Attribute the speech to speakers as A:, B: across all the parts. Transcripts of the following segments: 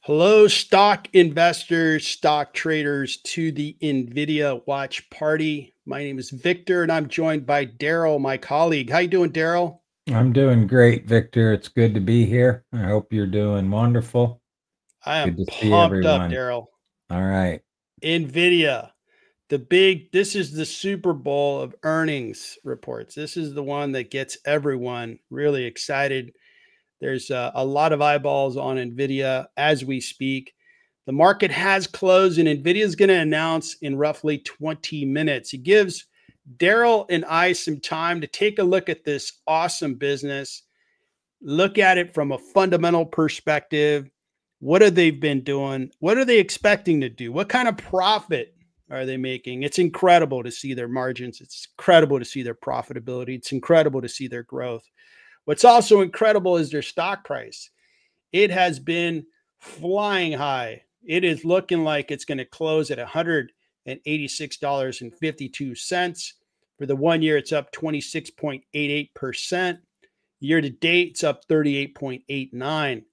A: Hello, stock investors, stock traders to the Nvidia watch party. My name is Victor and I'm joined by Daryl, my colleague. How you doing, Daryl?
B: I'm doing great, Victor. It's good to be here. I hope you're doing wonderful.
A: I am
B: Good to see
A: pumped up,
B: everyone.
A: Daryl.
B: All right.
A: Nvidia, this is the Super Bowl of earnings reports. This is the one that gets everyone really excited. There's a lot of eyeballs on Nvidia as we speak. The market has closed, and Nvidia is going to announce in roughly 20 minutes. It gives Daryl and I some time to take a look at this awesome business, look at it from a fundamental perspective. What have they been doing? What are they expecting to do? What kind of profit are they making? It's incredible to see their margins. It's incredible to see their profitability. It's incredible to see their growth. What's also incredible is their stock price. It has been flying high. It is looking like it's going to close at $186.52. For the 1 year, it's up 26.88%. Year to date, it's up 38.89.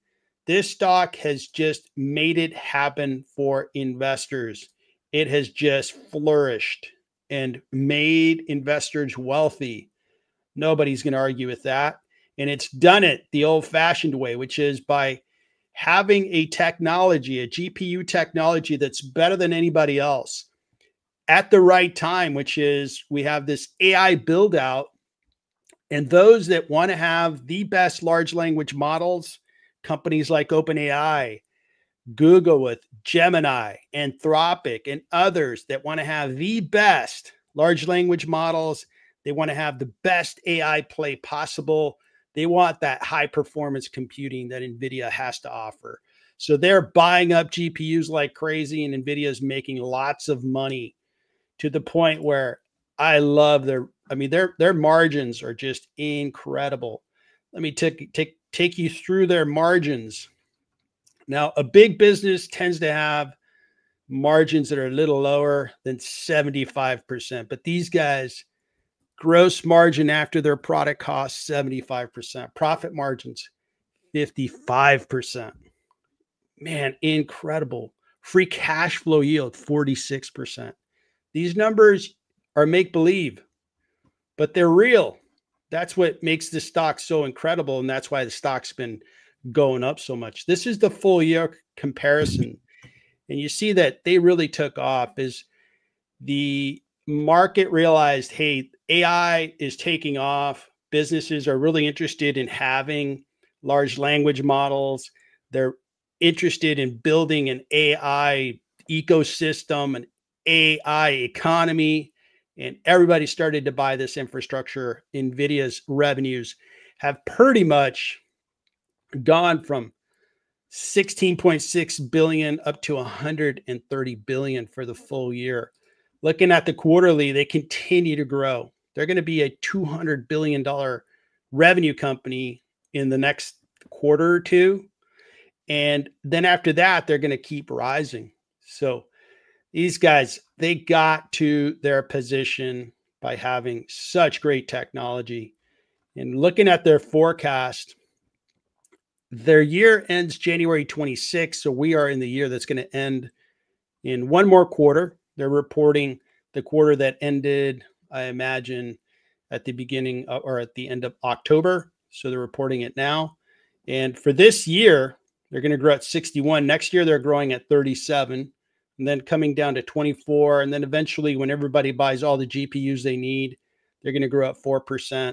A: This stock has just made it happen for investors. It has just flourished and made investors wealthy. Nobody's going to argue with that. And it's done it the old fashioned way, which is by having a technology, a GPU technology that's better than anybody else at the right time, which is we have this AI build out. And those that want to have the best large language models, companies like OpenAI, Google with Gemini, Anthropic, and others that want to have the best large language models. They want to have the best AI play possible. They want that high performance computing that NVIDIA has to offer. So they're buying up GPUs like crazy, and NVIDIA is making lots of money to the point where I love their margins are just incredible. Let me take you through their margins. Now, a big business tends to have margins that are a little lower than 75%, but these guys, gross margin after their product costs 75%, profit margins 55%. Man, incredible. Free cash flow yield 46%. These numbers are make believe, but they're real. That's what makes this stock so incredible, and that's why the stock's been going up so much. This is the full year comparison, and you see that they really took off as the market realized, hey, AI is taking off. Businesses are really interested in having large language models. They're interested in building an AI ecosystem, an AI economy, and everybody started to buy this infrastructure. NVIDIA's revenues have pretty much gone from 16.6 billion up to 130 billion for the full year. Looking at the quarterly, they continue to grow. They're going to be a $200 billion revenue company in the next quarter or two. And then after that, they're going to keep rising. So these guys, they got to their position by having such great technology. And looking at their forecast, their year ends January 26th. So we are in the year that's going to end in one more quarter. They're reporting the quarter that ended, I imagine, at the beginning or at the end of October. So they're reporting it now. And for this year, they're going to grow at 61. Next year, they're growing at 37, and then coming down to 24. And then eventually, when everybody buys all the GPUs they need, they're going to grow at 4%.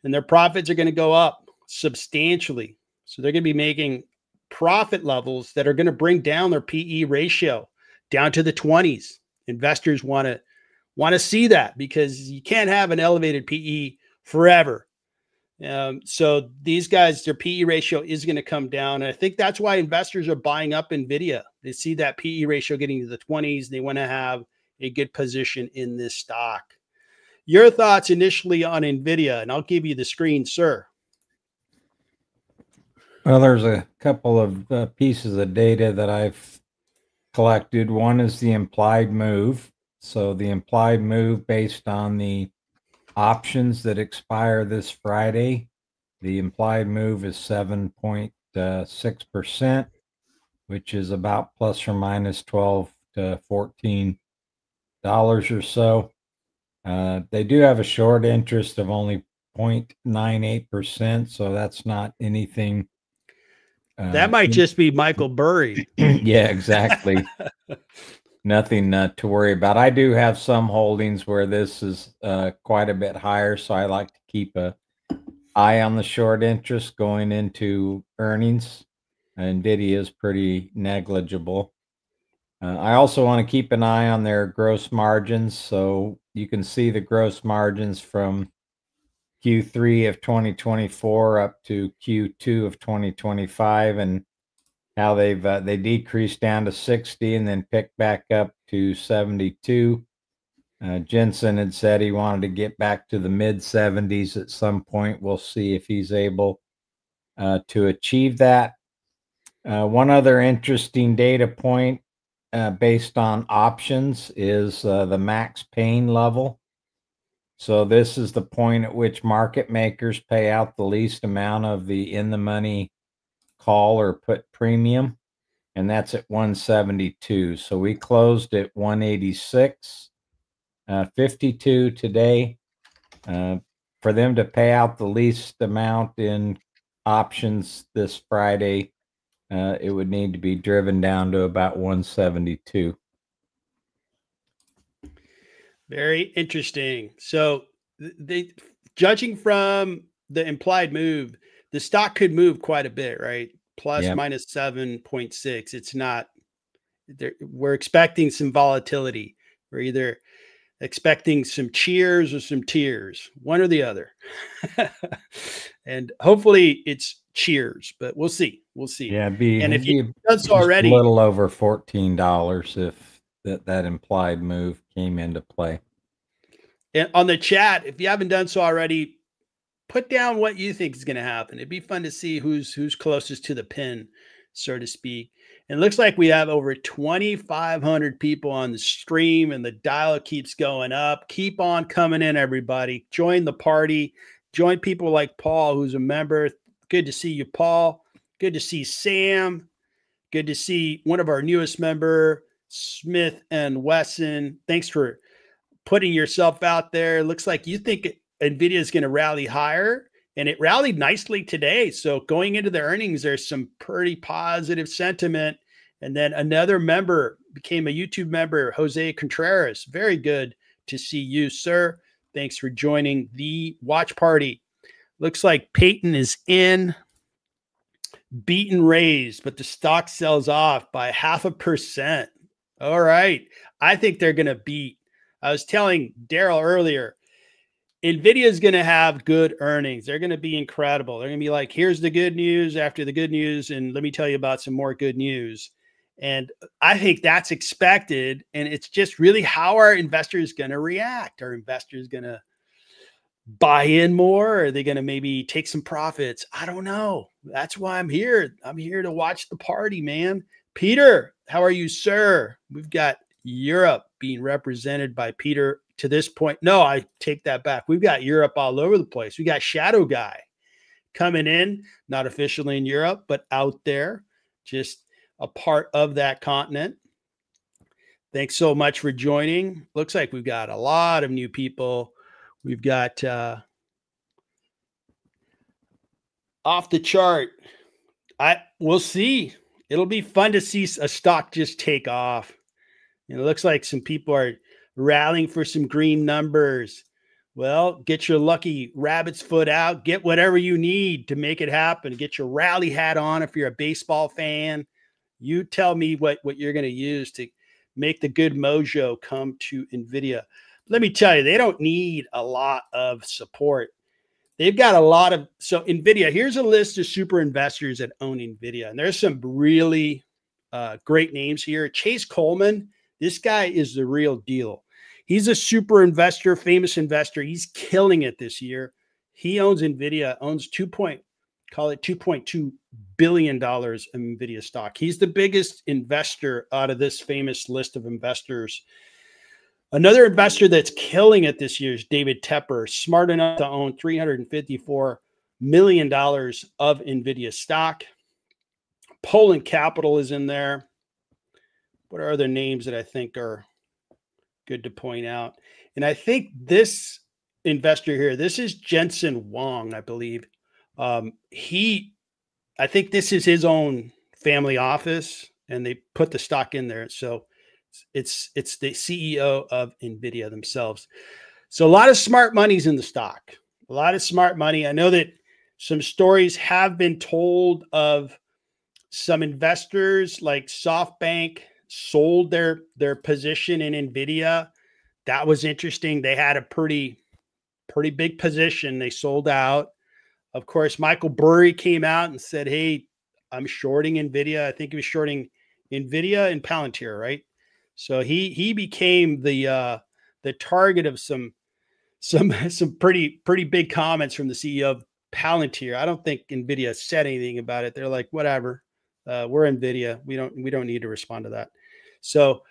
A: And their profits are going to go up substantially. So they're going to be making profit levels that are going to bring down their PE ratio down to the 20s. Investors want to see that because you can't have an elevated PE forever. So these guys, their PE ratio is going to come down. And I think that's why investors are buying up NVIDIA. They see that PE ratio getting to the 20s. They want to have a good position in this stock. Your thoughts initially on NVIDIA, and I'll give you the screen, sir.
B: Well, there's a couple of pieces of data that I've collected. One is the implied move. So the implied move based on the options that expire this Friday, the implied move is 7.6%. which is about plus or minus 12 to $14 or so. They do have a short interest of only 0.98%, so that's not anything.
A: That might just be Michael Burry.
B: Yeah, exactly. Nothing to worry about. I do have some holdings where this is quite a bit higher, so I like to keep a eye on the short interest going into earnings. Nvidia is pretty negligible. I also want to keep an eye on their gross margins. So you can see the gross margins from Q3 of 2024 up to Q2 of 2025, and how they decreased down to 60 and then picked back up to 72. Jensen had said he wanted to get back to the mid 70s at some point. We'll see if he's able to achieve that. One other interesting data point based on options is the max pain level. So this is the point at which market makers pay out the least amount of the in the money call or put premium, and that's at 172. So we closed at 186.52 today. For them to pay out the least amount in options this Friday, it would need to be driven down to about 172.
A: Very interesting. So they, judging from the implied move, the stock could move quite a bit, right? Plus
B: Yep.
A: minus 7.6. It's not, we're expecting some volatility. We're either expecting some cheers or some tears, one or the other. And hopefully it's cheers, but we'll see. We'll see.
B: Yeah,
A: And if
B: it'd
A: you've done so
B: just
A: already,
B: a little over $14 if that implied move came into play.
A: and on the chat, if you haven't done so already, put down what you think is going to happen. It'd be fun to see who's closest to the pin, so to speak. And it looks like we have over 2,500 people on the stream, and the dial keeps going up. Keep on coming in, everybody. Join the party. Join people like Paul, who's a member. Good to see you, Paul. Good to see Sam. Good to see one of our newest member, Smith and Wesson. Thanks for putting yourself out there. Looks like you think Nvidia is going to rally higher, and it rallied nicely today. So going into the earnings, there's some pretty positive sentiment. And then another member became a YouTube member, Jose Contreras. Very good to see you, sir. Thanks for joining the watch party. Looks like Peyton is in, beat and raised, but the stock sells off by 0.5%. All right. I think they're going to beat. I was telling Daryl earlier, Nvidia is going to have good earnings. They're going to be incredible. They're going to be like, here's the good news after the good news, and let me tell you about some more good news. And I think that's expected. And it's just really how are investors going to react? Are investors going to buy in more? Are they going to maybe take some profits? I don't know. That's why I'm here. I'm here to watch the party, man. Peter, how are you, sir? We've got Europe being represented by Peter to this point. No, I take that back. We've got Europe all over the place. We got Shadow Guy coming in, not officially in Europe, but out there, just a part of that continent. Thanks so much for joining. Looks like we've got a lot of new people. We've got off the chart. We'll see. It'll be fun to see a stock just take off. And it looks like some people are rallying for some green numbers. Well, get your lucky rabbit's foot out. Get whatever you need to make it happen. Get your rally hat on if you're a baseball fan. You tell me what you're going to use to make the good mojo come to Nvidia. Let me tell you, they don't need a lot of support. They've got a lot of, so Nvidia, here's a list of super investors that own Nvidia. And there's some really great names here. Chase Coleman, this guy is the real deal. He's a super investor, famous investor. He's killing it this year. He owns Nvidia, owns $2.2 billion in Nvidia stock. He's the biggest investor out of this famous list of investors. Another investor that's killing it this year is David Tepper, smart enough to own $354 million of Nvidia stock. Poland Capital is in there. What are other names that I think are good to point out? And I think this investor here, this is Jensen Wong, I believe. I think this is his own family office, and they put the stock in there. So it's the CEO of Nvidia themselves. So a lot of smart money's in the stock. A lot of smart money. I know that some stories have been told of some investors like SoftBank sold their position in Nvidia. That was interesting. They had a pretty big position. They sold out. Of course, Michael Burry came out and said, "Hey, I'm shorting Nvidia." I think he was shorting Nvidia and Palantir, right? So he became the target of some pretty big comments from the CEO of Palantir. I don't think Nvidia said anything about it. They're like, whatever, we're Nvidia. We don't need to respond to that. So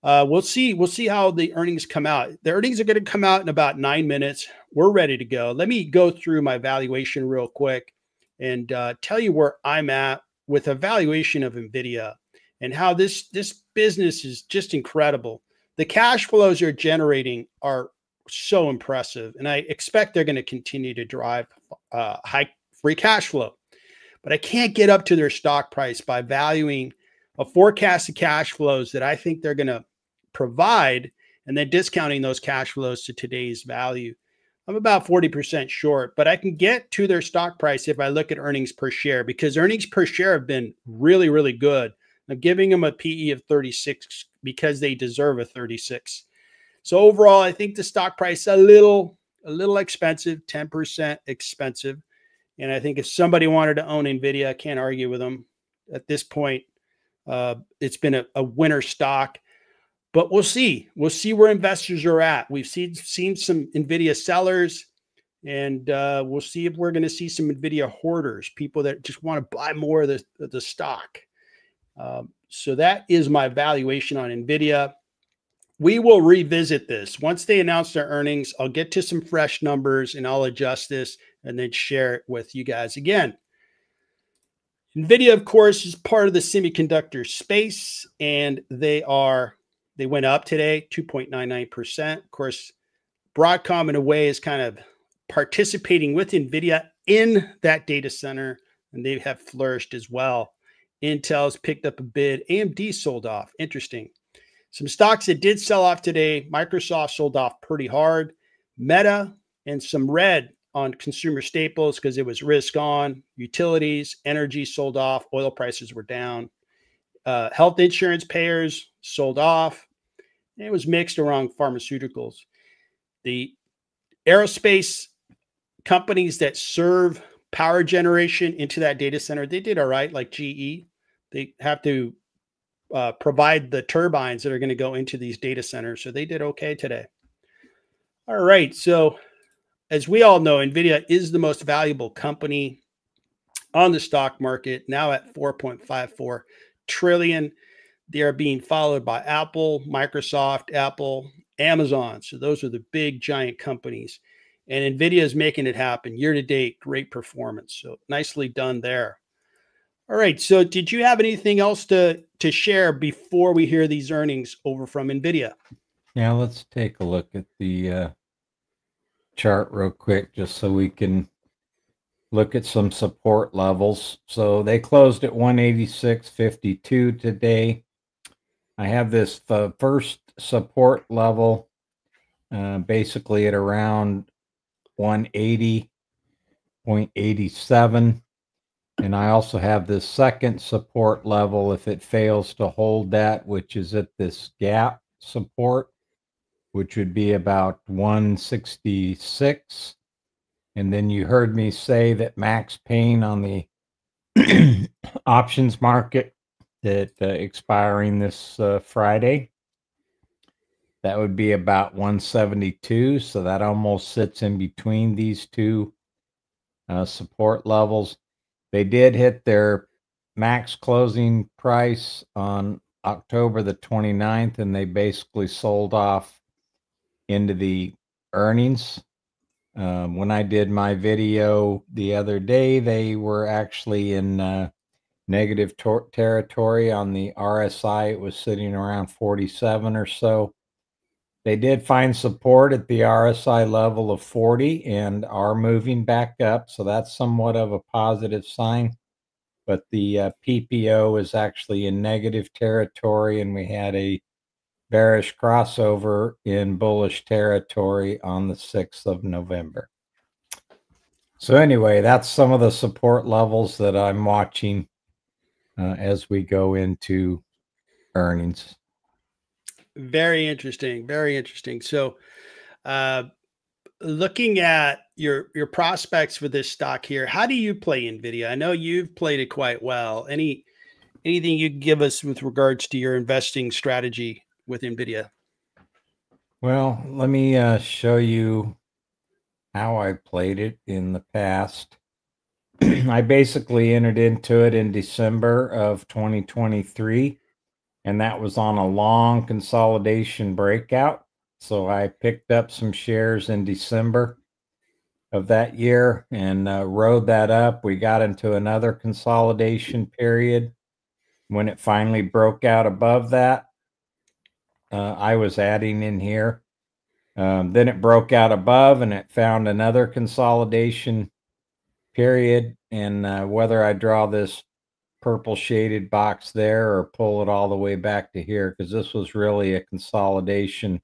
A: we'll see how the earnings come out. The earnings are going to come out in about 9 minutes. We're ready to go. Let me go through my valuation real quick and tell you where I'm at with a valuation of Nvidia and how this business is just incredible. The cash flows they're generating are so impressive, and I expect they're going to continue to drive high free cash flow. But I can't get up to their stock price by valuing a forecasted cash flows that I think they're going to provide and then discounting those cash flows to today's value. I'm about 40% short, but I can get to their stock price if I look at earnings per share, because earnings per share have been really, really good. I'm giving them a PE of 36 because they deserve a 36. So overall, I think the stock price a little expensive, 10% expensive. And I think if somebody wanted to own Nvidia, I can't argue with them at this point. It's been a winner stock, but we'll see. We'll see where investors are at. We've seen some Nvidia sellers, and we'll see if we're going to see some Nvidia hoarders, people that just want to buy more of the stock. So that is my valuation on Nvidia. We will revisit this once they announce their earnings. I'll get to some fresh numbers and I'll adjust this and then share it with you guys again. Nvidia, of course, is part of the semiconductor space, and they went up today, 2.99%. Of course, Broadcom in a way is kind of participating with Nvidia in that data center, and they have flourished as well. Intel's picked up a bid. AMD sold off. Interesting. Some stocks that did sell off today. Microsoft sold off pretty hard. Meta and some red on consumer staples because it was risk on. Utilities, energy sold off. Oil prices were down. Health insurance payers sold off. It was mixed around pharmaceuticals. The aerospace companies that serve power generation into that data center, they did all right, like GE. They have to provide the turbines that are going to go into these data centers. So they did okay today. All right. So as we all know, Nvidia is the most valuable company on the stock market, now at 4.54 trillion. They are being followed by Apple, Microsoft, Apple, Amazon. So those are the big giant companies. And Nvidia is making it happen year to date. Great performance. So nicely done there. All right. So did you have anything else to share before we hear these earnings over from Nvidia?
B: Yeah, let's take a look at the chart real quick just so we can look at some support levels. So they closed at 186.52 today. I have this first support level basically at around 180.87. And I also have this second support level if it fails to hold that, which is at this gap support, which would be about 166. And then you heard me say that Max Payne on the options market that expiring this Friday, that would be about 172. So that almost sits in between these two support levels. They did hit their max closing price on October the 29th, and they basically sold off into the earnings. When I did my video the other day, they were actually in negative territory. On the RSI, it was sitting around 47 or so. They did find support at the RSI level of 40 and are moving back up. So that's somewhat of a positive sign. But the PPO is actually in negative territory, and we had a bearish crossover in bullish territory on the 6th of November. So anyway, that's some of the support levels that I'm watching as we go into earnings.
A: Very interesting. Very interesting. So, looking at your prospects for this stock here, how do you play Nvidia? I know you've played it quite well. Anything you can give us with regards to your investing strategy with Nvidia?
B: Well, let me show you how I played it in the past. I basically entered into it in December of 2023, and that was on a long consolidation breakout. So I picked up some shares in December of that year and rode that up. We got into another consolidation period. When it finally broke out above that, I was adding in here. Then it broke out above and it found another consolidation period. And whether I draw this purple shaded box there or pull it all the way back to here, because this was really a consolidation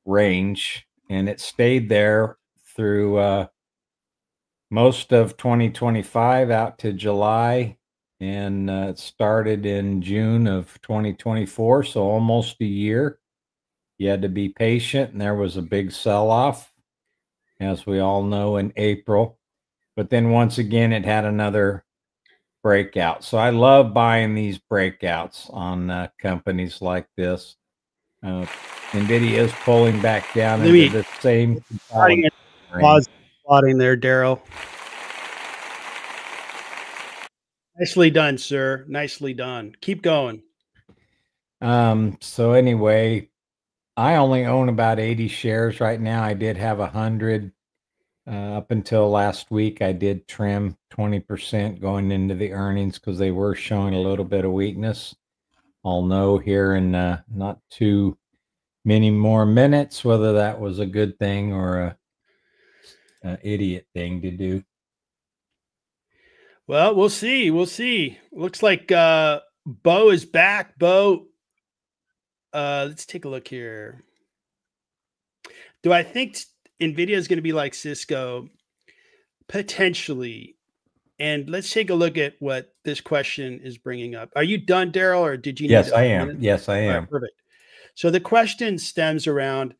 B: range, and it stayed there through most of 2025 out to July, and it started in June of 2024, so almost a year. You had to be patient, and there was a big sell-off, as we all know, in April. But then once again, it had another breakout. So I love buying these breakouts on companies like this. Nvidia is pulling back down into the same
A: Plotting there, Daryl. Nicely done, sir. Nicely done. Keep going.
B: So anyway, I only own about 80 shares right now. I did have 100 up until last week. I did trim 20% going into the earnings because they were showing a little bit of weakness. I'll know here in not too many more minutes whether that was a good thing or a idiot thing to do.
A: Well, we'll see. We'll see. Looks like Bo is back. Bo, let's take a look here. Do I think Nvidia is going to be like Cisco? Potentially. And let's take a look at what this question is bringing up. Are you done, Daryl, or did you
B: Yes,
A: need
B: I
A: a
B: am.
A: minute?
B: Yes, I
A: All
B: am.
A: right, perfect. So the question stems around,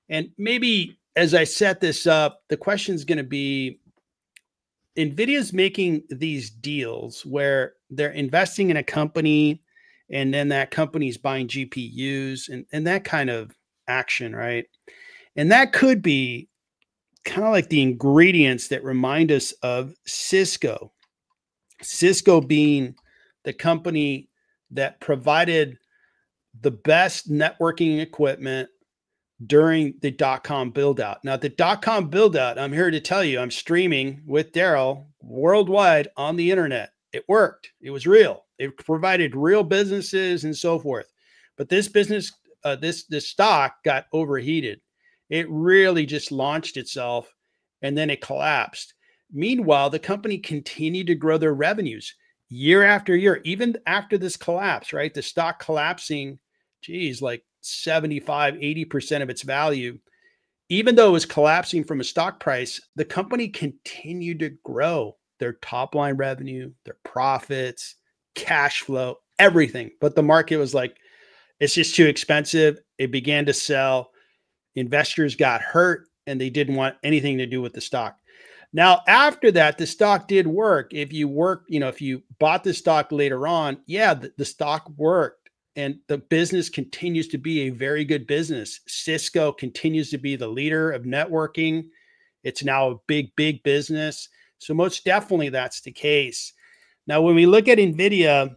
A: and maybe as I set this up, the question is going to be, NVIDIA's making these deals where they're investing in a company and then that company's buying GPUs and that kind of action, right? And that could be kind of like the ingredients that remind us of Cisco. Cisco being the company that provided the best networking equipment during the dot-com build out. Now, the dot-com build out, I'm here to tell you, I'm streaming with Daryl worldwide on the internet. It worked. It was real. It provided real businesses and so forth. But this business, this stock got overheated. It really just launched itself and then it collapsed. Meanwhile, the company continued to grow their revenues year after year, even after this collapse, right? The stock collapsing, geez, like 75, 80% of its value. Even though it was collapsing from a stock price, the company continued to grow their top line revenue, their profits, cash flow, everything. But the market was like, it's just too expensive. It began to sell. Investors got hurt and they didn't want anything to do with the stock. Now, after that, the stock did work. If you bought the stock later on, yeah, the stock worked and the business continues to be a very good business. Cisco continues to be the leader of networking. It's now a big, big business. So most definitely that's the case. Now, when we look at Nvidia,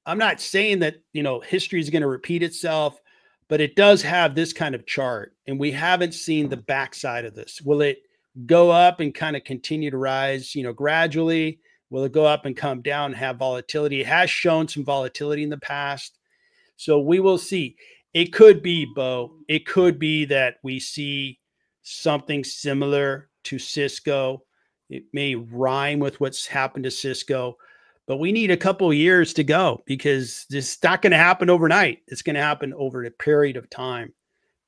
A: I'm not saying that, history is going to repeat itself, but it does have this kind of chart and we haven't seen the backside of this. Will it go up and kind of continue to rise, gradually? Will it go up and come down and have volatility? It has shown some volatility in the past. So we will see. It could be, Bo, it could be that we see something similar to Cisco. It may rhyme with what's happened to Cisco, but we need a couple of years to go because this is not going to happen overnight. It's going to happen over a period of time.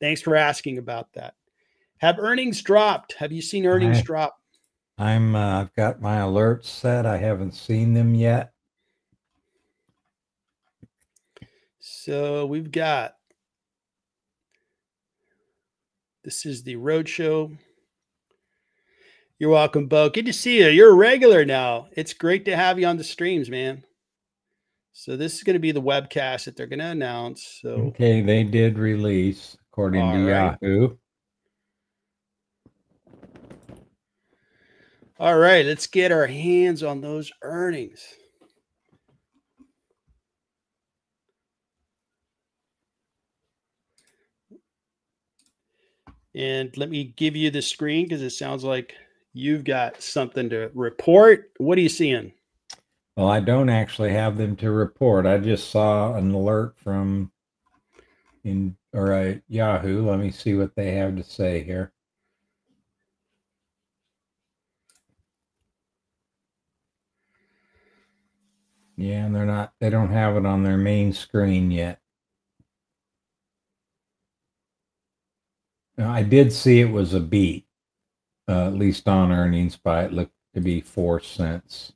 A: Thanks for asking about that. Have earnings dropped? Have you seen earnings drop?
B: I've got my alerts set. I haven't seen them yet.
A: So we've got, this is the Roadshow. You're welcome, Bo. Good to see you. You're a regular now. It's great to have you on the streams, man. So this is going to be the webcast that they're going to announce. So
B: okay, they did release according to Yahoo.
A: All right, let's get our hands on those earnings. And let me give you the screen because it sounds like you've got something to report. What are you seeing?
B: Well, I don't actually have them to report. I just saw an alert from Yahoo. Let me see what they have to say here. Yeah, and they don't have it on their main screen yet. Now, I did see it was a beat, at least on earnings, by it looked to be 4 cents.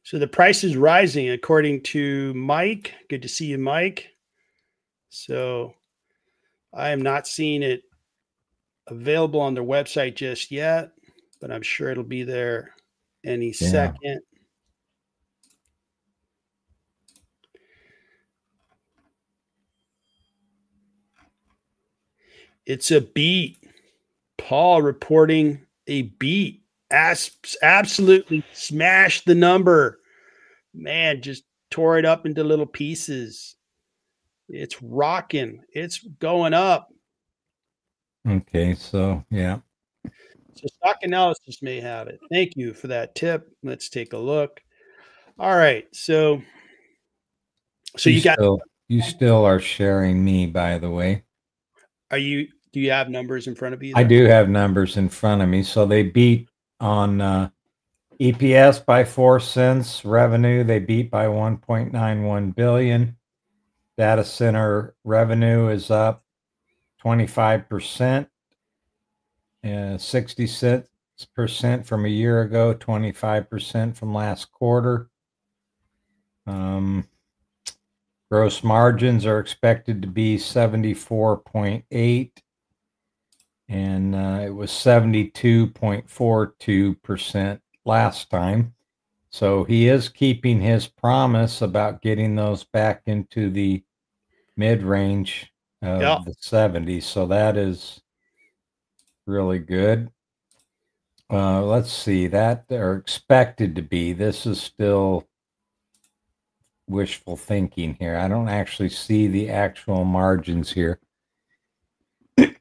A: So the price is rising according to Mike. Good to see you, Mike. So I am not seeing it available on their website just yet, but I'm sure it'll be there any second. It's a beat. Paul reporting a beat. Absolutely smashed the number. Man, just tore it up into little pieces. It's rocking. It's going up.
B: Okay, so yeah.
A: So stock analysis may have it. Thank you for that tip. Let's take a look. All right. So you
B: still are sharing me, by the way.
A: Do you have numbers in front of you
B: there? I do have numbers in front of me. So they beat on EPS by 4 cents, revenue they beat by 1.91 billion. Data center revenue is up 25%, 66% from a year ago, 25% from last quarter. Gross margins are expected to be 74.8, and it was 72.42% last time. So he is keeping his promise about getting those back into the mid-range of the 70s. So that is really good. Let's see, that they're expected to be. This is still wishful thinking here. I don't actually see the actual margins here.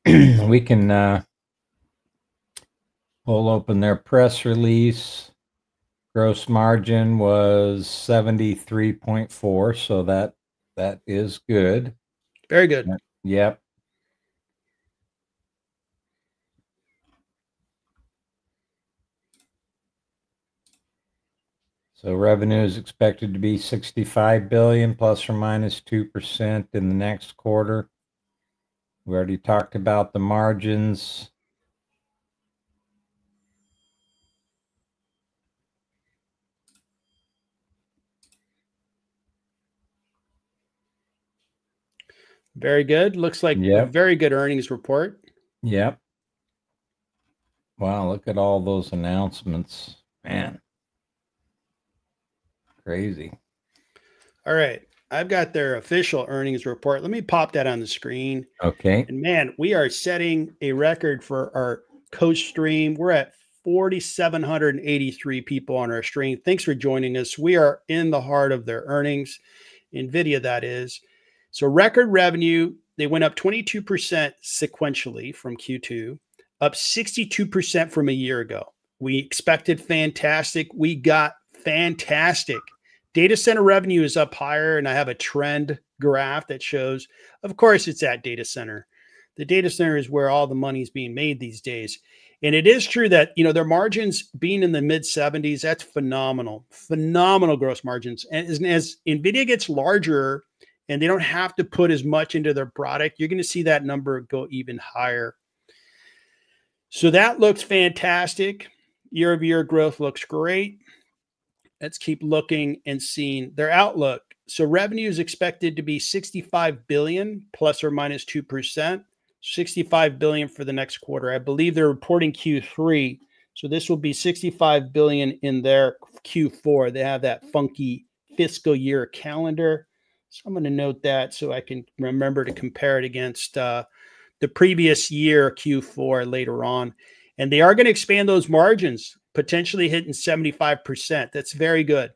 B: We can pull open their press release. Gross margin was 73.4, so that is good.
A: Very good.
B: Yep. So revenue is expected to be 65 billion plus or minus 2% in the next quarter. We already talked about the margins.
A: Very good. Looks like a very good earnings report.
B: Yep. Wow, look at all those announcements. Man. Crazy.
A: All right. I've got their official earnings report. Let me pop that on the screen.
B: Okay.
A: And man, we are setting a record for our coach stream. We're at 4,783 people on our stream. Thanks for joining us. We are in the heart of their earnings, Nvidia, that is. So record revenue, they went up 22% sequentially from Q2, up 62% from a year ago. We expected fantastic. We got fantastic. Data center revenue is up higher, and I have a trend graph that shows, of course, it's at data center. The data center is where all the money is being made these days. And it is true that, their margins being in the mid 70s, that's phenomenal, phenomenal gross margins. And as Nvidia gets larger and they don't have to put as much into their product, you're going to see that number go even higher. So that looks fantastic. Year-over-year growth looks great. Let's keep looking and seeing their outlook. So revenue is expected to be 65 billion plus or minus 2%, 65 billion for the next quarter. I believe they're reporting Q3. So this will be 65 billion in their Q4. They have that funky fiscal year calendar. So I'm going to note that so I can remember to compare it against the previous year Q4 later on. And they are going to expand those margins, potentially hitting 75%. That's very good.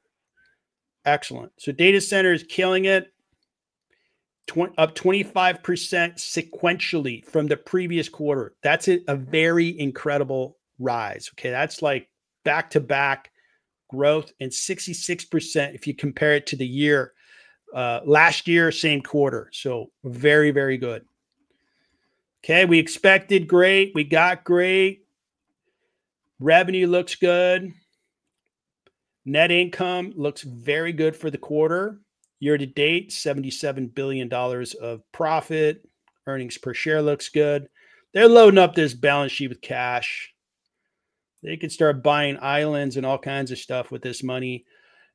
A: Excellent. So data center is killing it. Up 25% sequentially from the previous quarter. That's a very incredible rise. Okay. That's like back-to-back growth, and 66% if you compare it to the year last year, same quarter. So very, very good. Okay. We expected great. We got great. Revenue looks good. Net income looks very good for the quarter. Year to date, $77 billion of profit. Earnings per share looks good. They're loading up this balance sheet with cash. They could start buying islands and all kinds of stuff with this money.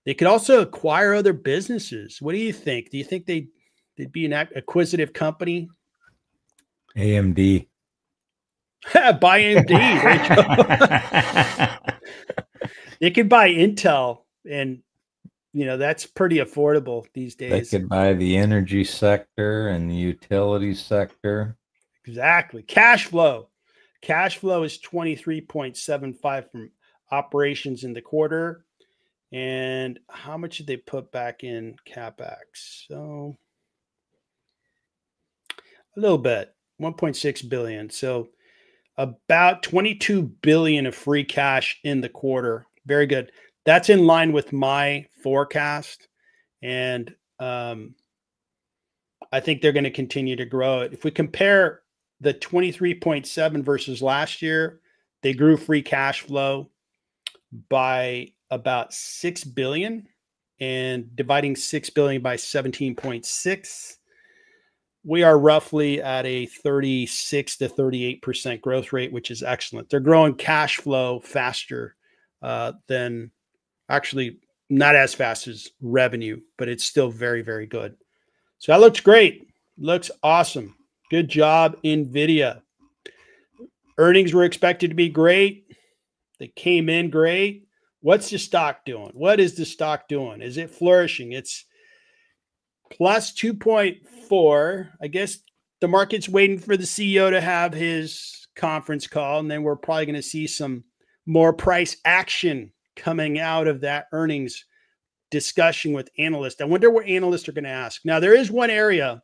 A: They could also acquire other businesses. What do you think? Do you think they'd be an acquisitive company?
B: AMD.
A: Buy AMD. There you go. They could buy Intel, and that's pretty affordable these days.
B: They could buy the energy sector and the utility sector.
A: Exactly. Cash flow. Cash flow is 23.75 from operations in the quarter. And how much did they put back in CapEx? So a little bit, 1.6 billion. So about 22 billion of free cash in the quarter. Very good. That's in line with my forecast. And I think they're going to continue to grow it. If we compare the 23.7 versus last year, they grew free cash flow by about 6 billion, and dividing 6 billion by 17.6, we are roughly at a 36 to 38% growth rate, which is excellent. They're growing cash flow faster than, actually not as fast as revenue, but it's still very, very good. So that looks great. Looks awesome. Good job, Nvidia. Earnings were expected to be great. They came in great. What's the stock doing? What is the stock doing? Is it flourishing? It's plus 2.4. I guess the market's waiting for the CEO to have his conference call, and then we're probably going to see some more price action coming out of that earnings discussion with analysts. I wonder what analysts are going to ask. Now, there is one area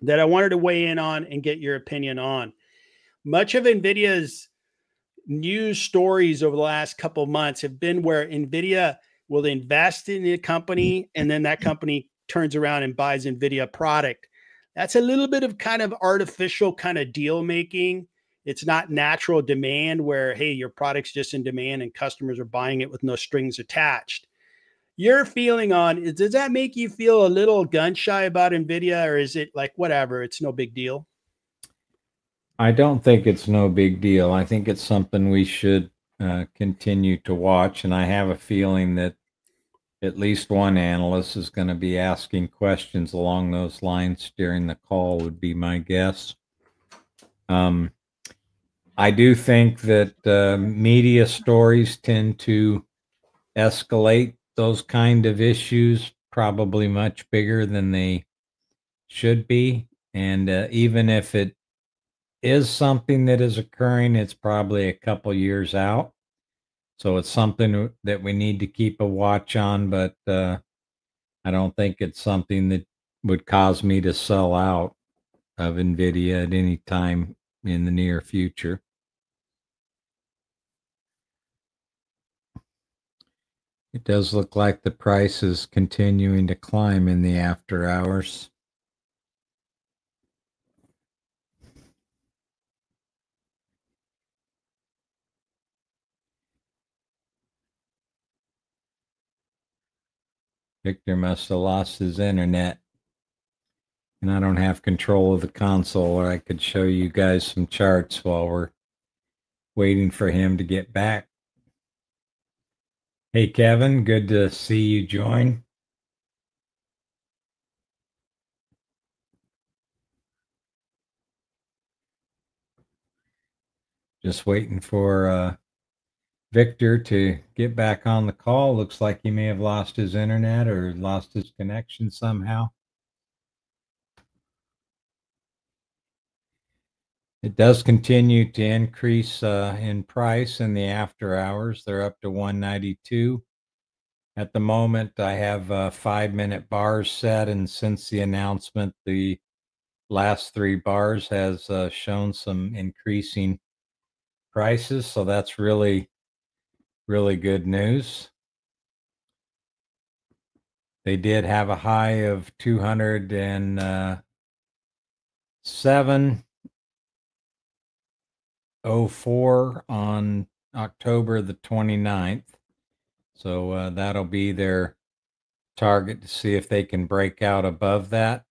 A: that I wanted to weigh in on and get your opinion on. Much of NVIDIA's news stories over the last couple of months have been where NVIDIA will invest in a company, and then that company turns around and buys NVIDIA product. That's a little bit of kind of artificial kind of deal making. It's not natural demand where, hey, your product's just in demand and customers are buying it with no strings attached. Your feeling on, does that make you feel a little gun shy about NVIDIA, or is it like, whatever, it's no big deal?
B: I don't think it's no big deal. I think it's something we should continue to watch. And I have a feeling that at least one analyst is going to be asking questions along those lines during the call, would be my guess. I do think that media stories tend to escalate those kind of issues, probably much bigger than they should be. And even if it is something that is occurring, it's probably a couple years out. So it's something that we need to keep a watch on, but I don't think it's something that would cause me to sell out of NVIDIA at any time in the near future. It does look like the price is continuing to climb in the after hours. Victor must have lost his internet. And I don't have control of the console, or I could show you guys some charts while we're waiting for him to get back. Hey, Kevin, good to see you join. Just waiting for Victor to get back on the call. Looks like he may have lost his internet or lost his connection somehow. It does continue to increase in price in the after hours. They're up to 192. At the moment, I have 5-minute bars set, and since the announcement, the last 3 bars has shown some increasing prices. So that's really, really good news. They did have a high of 207.04 on October the 29th. So that'll be their target to see if they can break out above that.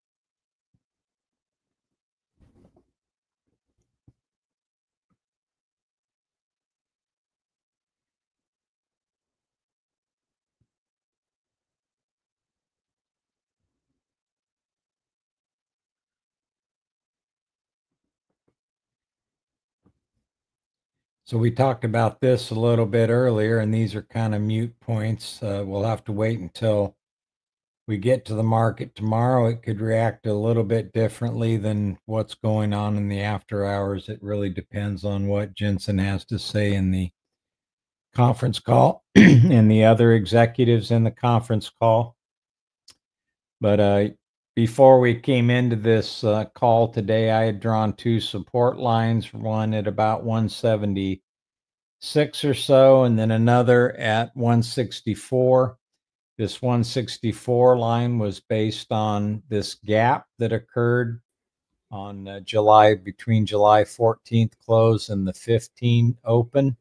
B: So we talked about this a little bit earlier, and these are kind of mute points. We'll have to wait until we get to the market tomorrow. It could react a little bit differently than what's going on in the after hours. It really depends on what Jensen has to say in the conference call and the other executives in the conference call. But before we came into this call today, I had drawn 2 support lines, one at about 176 or so, and then another at 164. This 164 line was based on this gap that occurred on between July 14th close and the 15 open.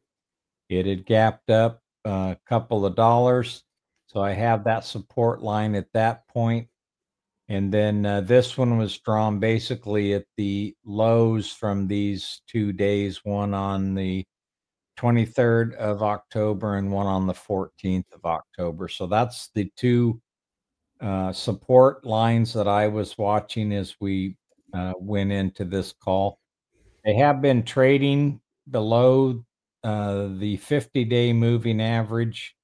B: It had gapped up a couple of dollars. So I have that support line at that point. And then this one was drawn basically at the lows from these 2 days, one on the 23rd of October and one on the 14th of October. So that's the 2 support lines that I was watching as we went into this call. They have been trading below the 50-day moving average.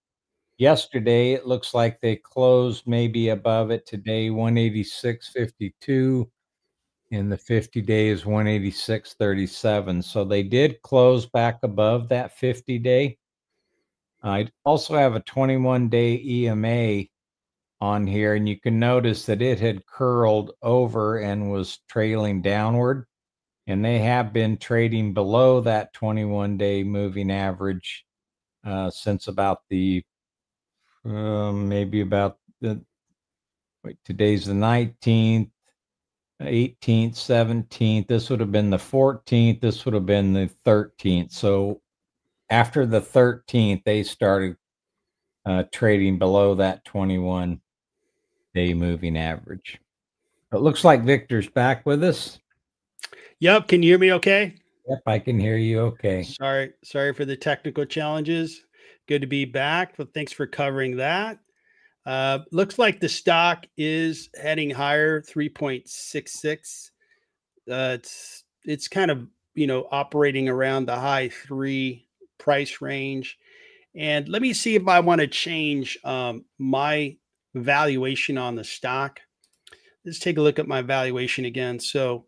B: Yesterday, it looks like they closed maybe above it today, 186.52. In the 50 days, 186.37. So they did close back above that 50-day. I also have a 21-day EMA on here, and you can notice that it had curled over and was trailing downward. And they have been trading below that 21-day moving average since about the maybe about the today's the 19th, 18th, 17th. This would have been the 14th. This would have been the 13th. So after the 13th, they started trading below that 21-day moving average. It looks like Victor's back with us.
A: Yep. Can you hear me okay?
B: Yep, I can hear you okay.
A: Sorry for the technical challenges. Good to be back. Well, thanks for covering that. Looks like the stock is heading higher, 3.66. It's kind of, operating around the high 3 price range. And let me see if I want to change my valuation on the stock. Let's take a look at my valuation again. So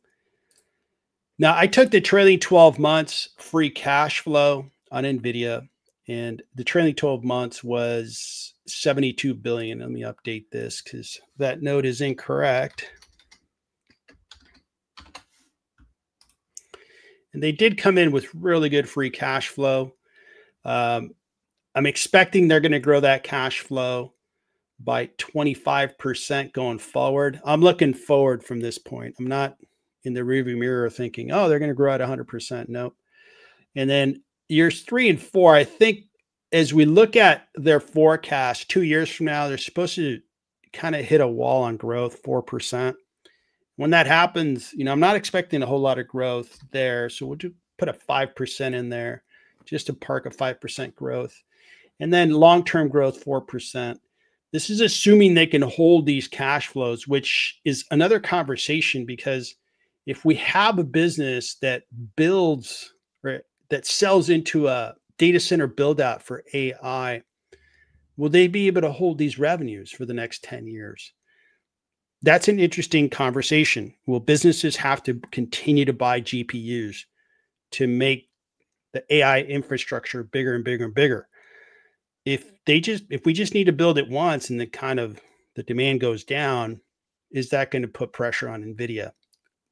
A: now I took the trailing 12 months free cash flow on Nvidia, and the trailing 12 months was 72 billion. Let me update this because that note is incorrect. And they did come in with really good free cash flow. I'm expecting they're going to grow that cash flow by 25% going forward. I'm looking forward from this point. I'm not in the rearview mirror thinking, oh, they're going to grow at 100%. Nope. And then years 3 and 4, I think as we look at their forecast 2 years from now, they're supposed to kind of hit a wall on growth, 4%. When that happens, I'm not expecting a whole lot of growth there. So we'll just put a 5% in there just to park a 5% growth. And then long-term growth, 4%. This is assuming they can hold these cash flows, which is another conversation, because if we have a business that builds or that sells into a data center build out for AI, will they be able to hold these revenues for the next 10 years? That's an interesting conversation. Will businesses have to continue to buy GPUs to make the AI infrastructure bigger and bigger and bigger? If we just need to build it once and the demand goes down, is that going to put pressure on Nvidia?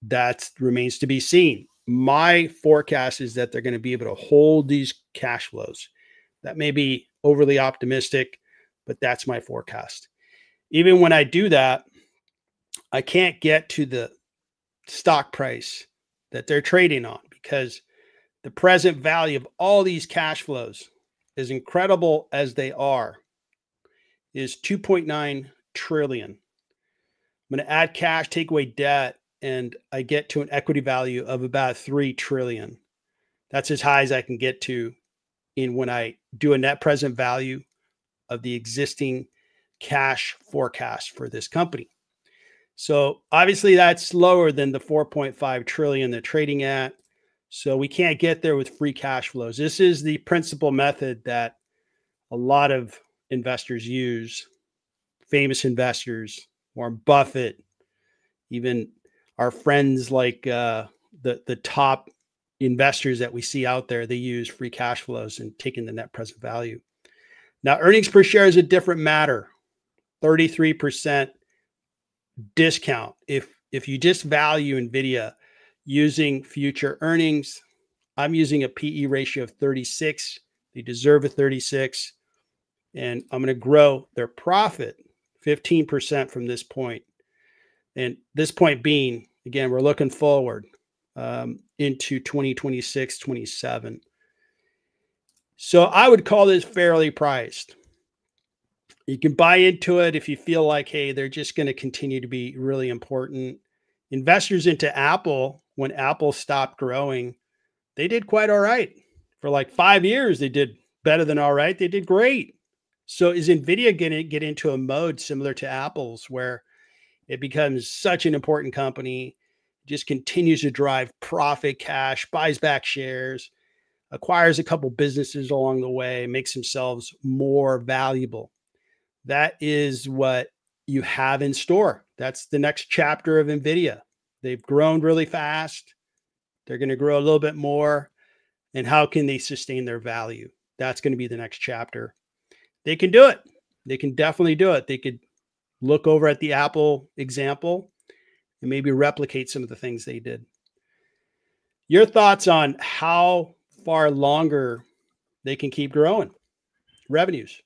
A: That remains to be seen. My forecast is that they're going to be able to hold these cash flows. That may be overly optimistic, but that's my forecast. Even when I do that, I can't get to the stock price that they're trading on, because the present value of all these cash flows, as incredible as they are, is 2.9 trillion. I'm going to add cash, take away debt, and I get to an equity value of about 3 trillion. That's as high as I can get to when I do a net present value of the existing cash forecast for this company. So obviously that's lower than the 4.5 trillion they're trading at. So we can't get there with free cash flows. This is the principal method that a lot of investors use, famous investors, Warren Buffett, even our friends like the top investors that we see out there. They use free cash flows and taking the net present value. Now, earnings per share is a different matter. 33% discount. If you just value Nvidia using future earnings, I'm using a PE ratio of 36. They deserve a 36. And I'm going to grow their profit 15% from this point. And this point being, again, we're looking forward into 2026, 27. So I would call this fairly priced. You can buy into it if you feel like, hey, they're just going to continue to be really important. Investors into Apple, when Apple stopped growing, they did quite all right. For like 5 years, they did better than all right. They did great. So is Nvidia going to get into a mode similar to Apple's, where it becomes such an important company, just continues to drive profit, cash, buys back shares, acquires a couple businesses along the way, makes themselves more valuable? That is what you have in store. That's the next chapter of Nvidia. They've grown really fast. They're going to grow a little bit more. And how can they sustain their value? That's going to be the next chapter. They can do it. They can definitely do it. They could look over at the Apple example and maybe replicate some of the things they did. Your thoughts on how far longer they can keep growing revenues?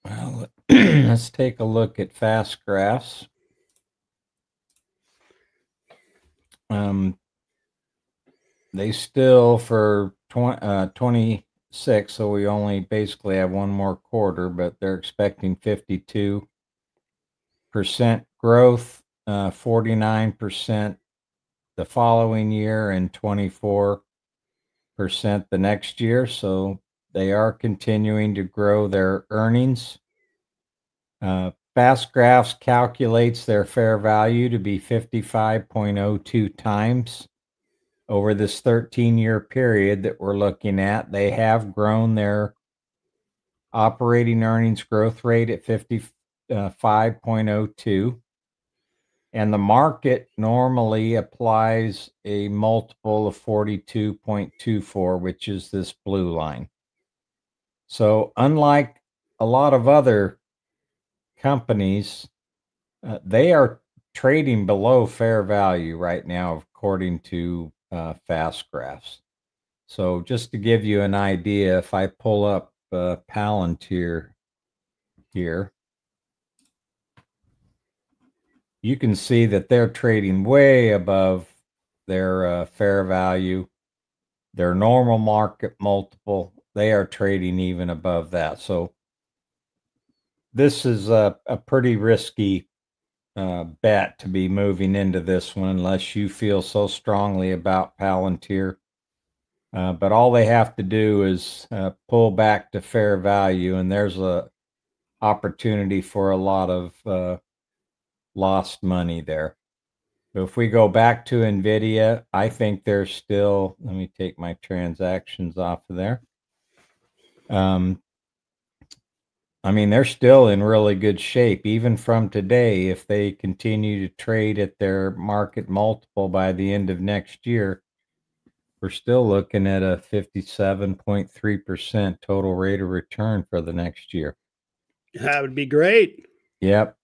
B: Well, let's take a look at fast graphs. They still, for 26, so we only basically have one more quarter, but they're expecting 52% growth, 49% the following year, and 24% the next year. So they are continuing to grow their earnings. Fast Graphs calculates their fair value to be 55.02 times. Over this 13-year period that we're looking at, they have grown their operating earnings growth rate at 55.02. And the market normally applies a multiple of 42.24, which is this blue line. So unlike a lot of other companies, they are trading below fair value right now, according to Fast Graphs. So just to give you an idea, if I pull up Palantir here, you can see that they're trading way above their fair value, their normal market multiple. They are trading even above that. So this is a pretty risky bet to be moving into this one unless you feel so strongly about Palantir. But all they have to do is pull back to fair value, and there's a opportunity for a lot of lost money there. But if we go back to Nvidia, I think they're still, let me take my transactions off of there. I mean, they're still in really good shape, even from today. If they continue to trade at their market multiple by the end of next year, we're still looking at a 57.3% total rate of return for the next year.
A: That would be great.
B: Yep.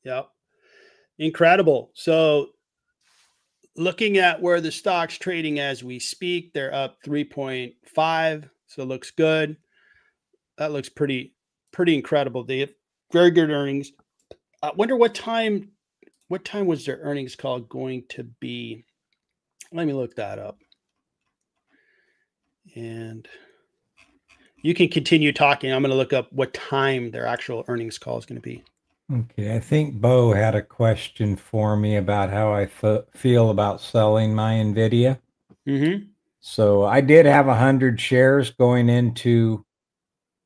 A: Yep. Incredible. So looking at where the stock's trading as we speak, they're up 3.5. So it looks good. That looks pretty incredible. They have very good earnings. I wonder what time was their earnings call going to be? Let me look that up. And you can continue talking. I'm going to look up what time their actual earnings call is going to be.
B: Okay, I think Bo had a question for me about how I feel about selling my Nvidia.
A: Mm-hmm.
B: So I did have 100 shares going into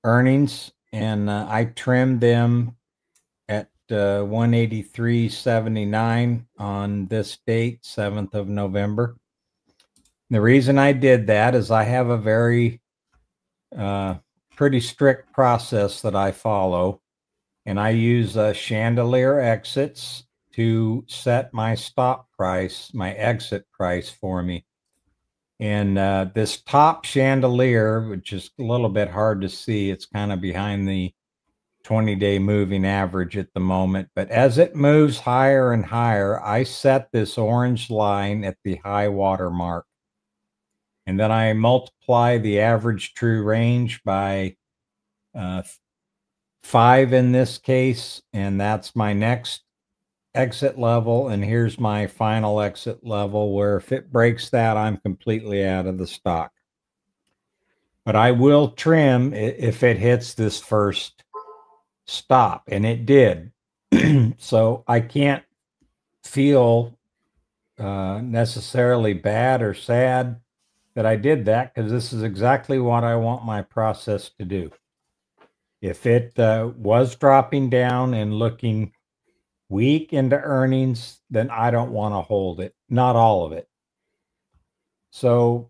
B: earnings, and I trimmed them at 183.79 on this date, 7th of November. The reason I did that is I have a very pretty strict process that I follow, and I use chandelier exits to set my stop price, my exit price for me. And this top chandelier, which is a little bit hard to see, it's kind of behind the 20-day moving average at the moment. But as it moves higher and higher, I set this orange line at the high water mark. And then I multiply the average true range by 5 in this case, and that's my next exit level. And here's my final exit level, where if it breaks that, I'm completely out of the stock. But I will trim if it hits this first stop, and it did. So I can't feel necessarily bad or sad that I did that, because this is exactly what I want my process to do. If it was dropping down and looking weak into earnings, then I don't want to hold it, not all of it. So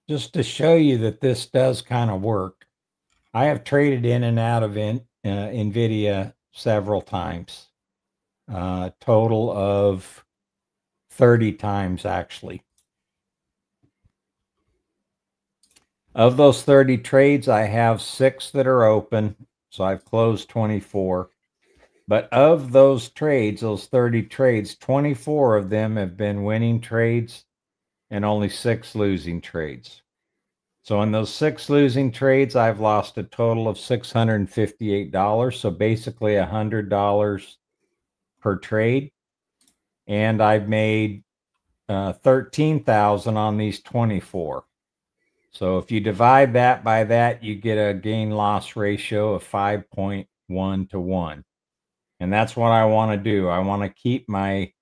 B: just to show you that this does kind of work, I have traded in and out of Nvidia several times, total of 30 times actually. Of those 30 trades, I have 6 that are open, so I've closed 24. But of those trades, those 30 trades, 24 of them have been winning trades and only 6 losing trades. So in those 6 losing trades, I've lost a total of $658. So basically $100 per trade. And I've made 13,000 on these 24. So if you divide that by that, you get a gain-loss ratio of 5.1 to 1. And that's what I want to do. I want to keep my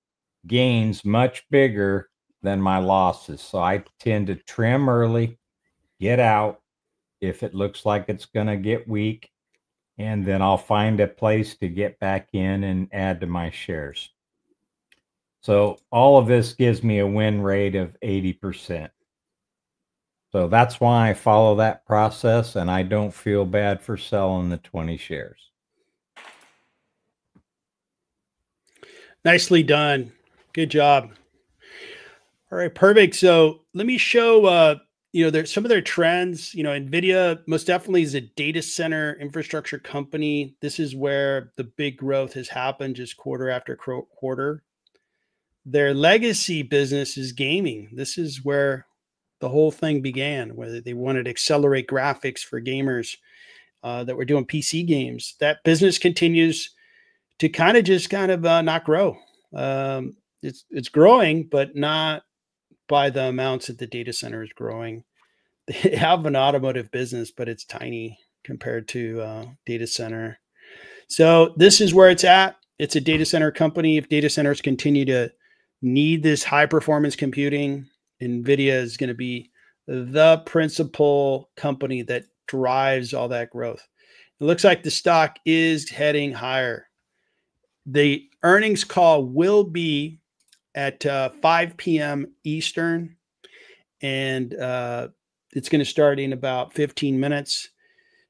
B: gains much bigger than my losses. So I tend to trim early, get out if it looks like it's going to get weak, and then I'll find a place to get back in and add to my shares. So all of this gives me a win rate of 80%. So that's why I follow that process, and I don't feel bad for selling the 20 shares.
A: Nicely done. Good job. All right, perfect. So let me show, there's some of their trends. Nvidia most definitely is a data center infrastructure company. This is where the big growth has happened, just quarter after quarter. Their legacy business is gaming. This is where the whole thing began, whether they wanted to accelerate graphics for gamers that were doing PC games. That business continues to kind of not grow. It's growing, but not by the amounts that the data center is growing. They have an automotive business, but it's tiny compared to data center. So this is where it's at. It's a data center company. If data centers continue to need this high performance computing, Nvidia is going to be the principal company that drives all that growth. It looks like the stock is heading higher. The earnings call will be at 5 p.m. Eastern, and it's going to start in about 15 minutes.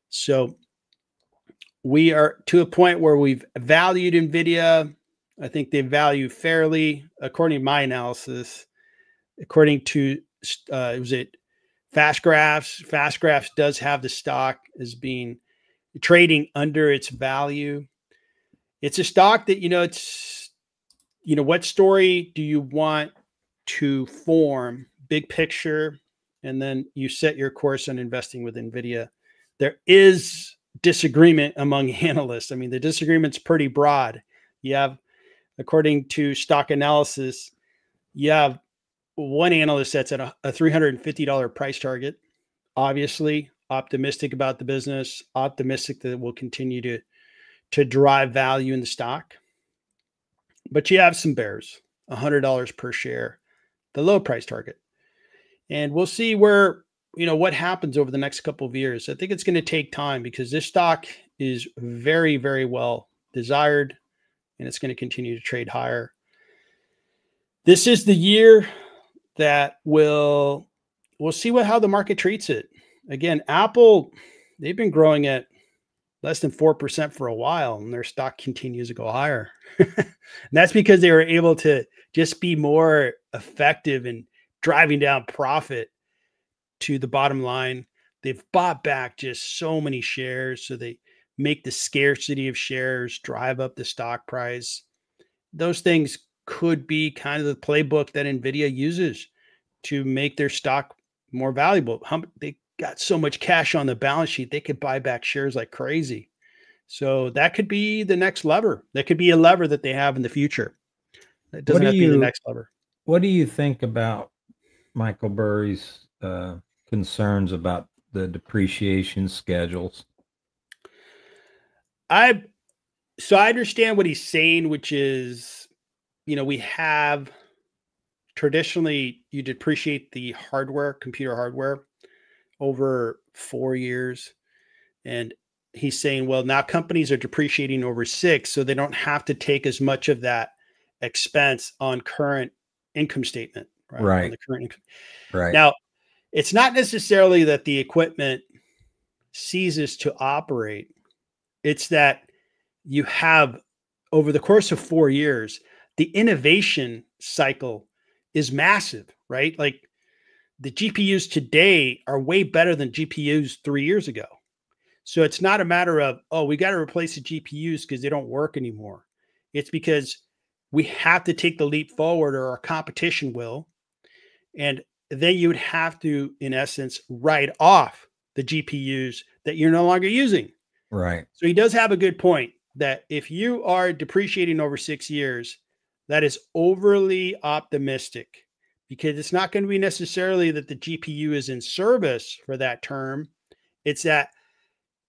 A: So we are to a point where we've valued Nvidia. I think they value fairly, according to my analysis. According to was it Fast Graphs? Fast Graphs does have the stock as being trading under its value. It's a stock that it's what story do you want to form? Big picture, and then you set your course on investing with Nvidia. There is disagreement among analysts. I mean, the disagreement's pretty broad. You have, according to Stock Analysis, you have one analyst that's at a $350 price target, obviously optimistic about the business, optimistic that it will continue to drive value in the stock. But you have some bears, $100 per share, the low price target. And we'll see where, what happens over the next couple of years. I think it's going to take time because this stock is very, very well desired, and it's going to continue to trade higher. This is the year that we'll see how the market treats it. Again, Apple, they've been growing at less than 4% for a while, and their stock continues to go higher. And that's because they were able to just be more effective in driving down profit to the bottom line. They've bought back just so many shares, so they make the scarcity of shares drive up the stock price. Those things could be kind of the playbook that Nvidia uses to make their stock more valuable. They got so much cash on the balance sheet, they could buy back shares like crazy. So that could be the next lever. That could be a lever that they have in the future. It doesn't have to be the next lever.
B: What do you think about Michael Burry's concerns about the depreciation schedules?
A: So I understand what he's saying, which is, we have traditionally, you depreciate the hardware, computer hardware, over 4 years. And he's saying, well, now companies are depreciating over 6, so they don't have to take as much of that expense on current income statement, right? On the current income.
B: Right.
A: Now, it's not necessarily that the equipment ceases to operate. It's that you have, over the course of 4 years, the innovation cycle is massive, right? Like the GPUs today are way better than GPUs 3 years ago. So it's not a matter of, we got to replace the GPUs because they don't work anymore. It's because we have to take the leap forward, or our competition will. And then you would have to, in essence, write off the GPUs that you're no longer using.
B: Right.
A: So he does have a good point that if you are depreciating over 6 years, that is overly optimistic, because it's not going to be necessarily that the GPU is in service for that term. It's that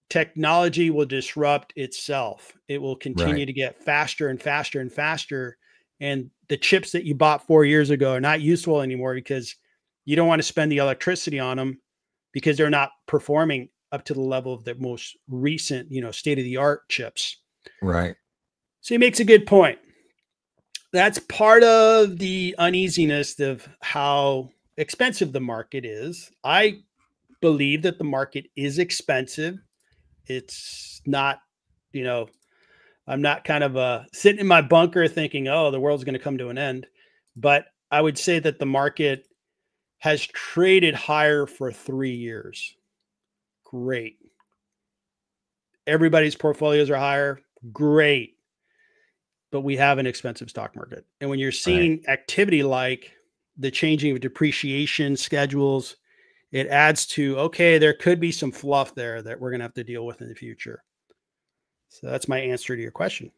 A: technology will disrupt itself. It will continue to get faster and faster and faster. And the chips that you bought 4 years ago are not useful anymore because you don't want to spend the electricity on them because they're not performing up to the level of the most recent, state of the art chips.
B: Right.
A: So he makes a good point. That's part of the uneasiness of how expensive the market is. I believe that the market is expensive. It's not, I'm not kind of sitting in my bunker thinking, the world's going to come to an end. But I would say that the market has traded higher for 3 years. Great. Everybody's portfolios are higher. Great. But we have an expensive stock market. And when you're seeing activity like the changing of depreciation schedules, it adds to, okay, there could be some fluff there that we're going to have to deal with in the future. So that's my answer to your question.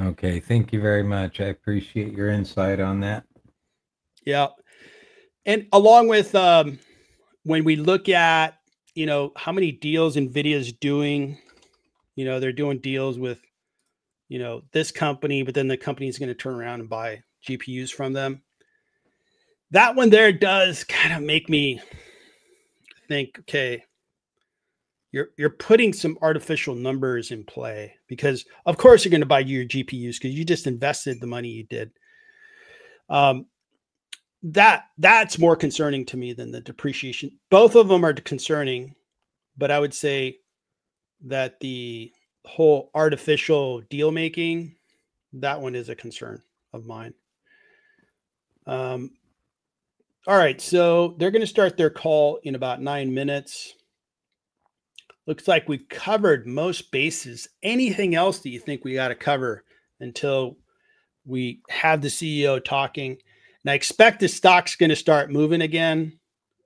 B: Okay. Thank you very much. I appreciate your insight on that.
A: Yeah. And along with when we look at, how many deals Nvidia is doing, they're doing deals with, this company, but then the company is going to turn around and buy GPUs from them. That one there does kind of make me think, okay, you're putting some artificial numbers in play, because of course you're going to buy your GPUs because you just invested the money you did. That's more concerning to me than the depreciation. Both of them are concerning, but I would say that the whole artificial deal making, that one is a concern of mine. All right, so they're going to start their call in about 9 minutes. Looks like we've covered most bases. Anything else that you think we got to cover until we have the CEO talking? And I expect the stock's going to start moving again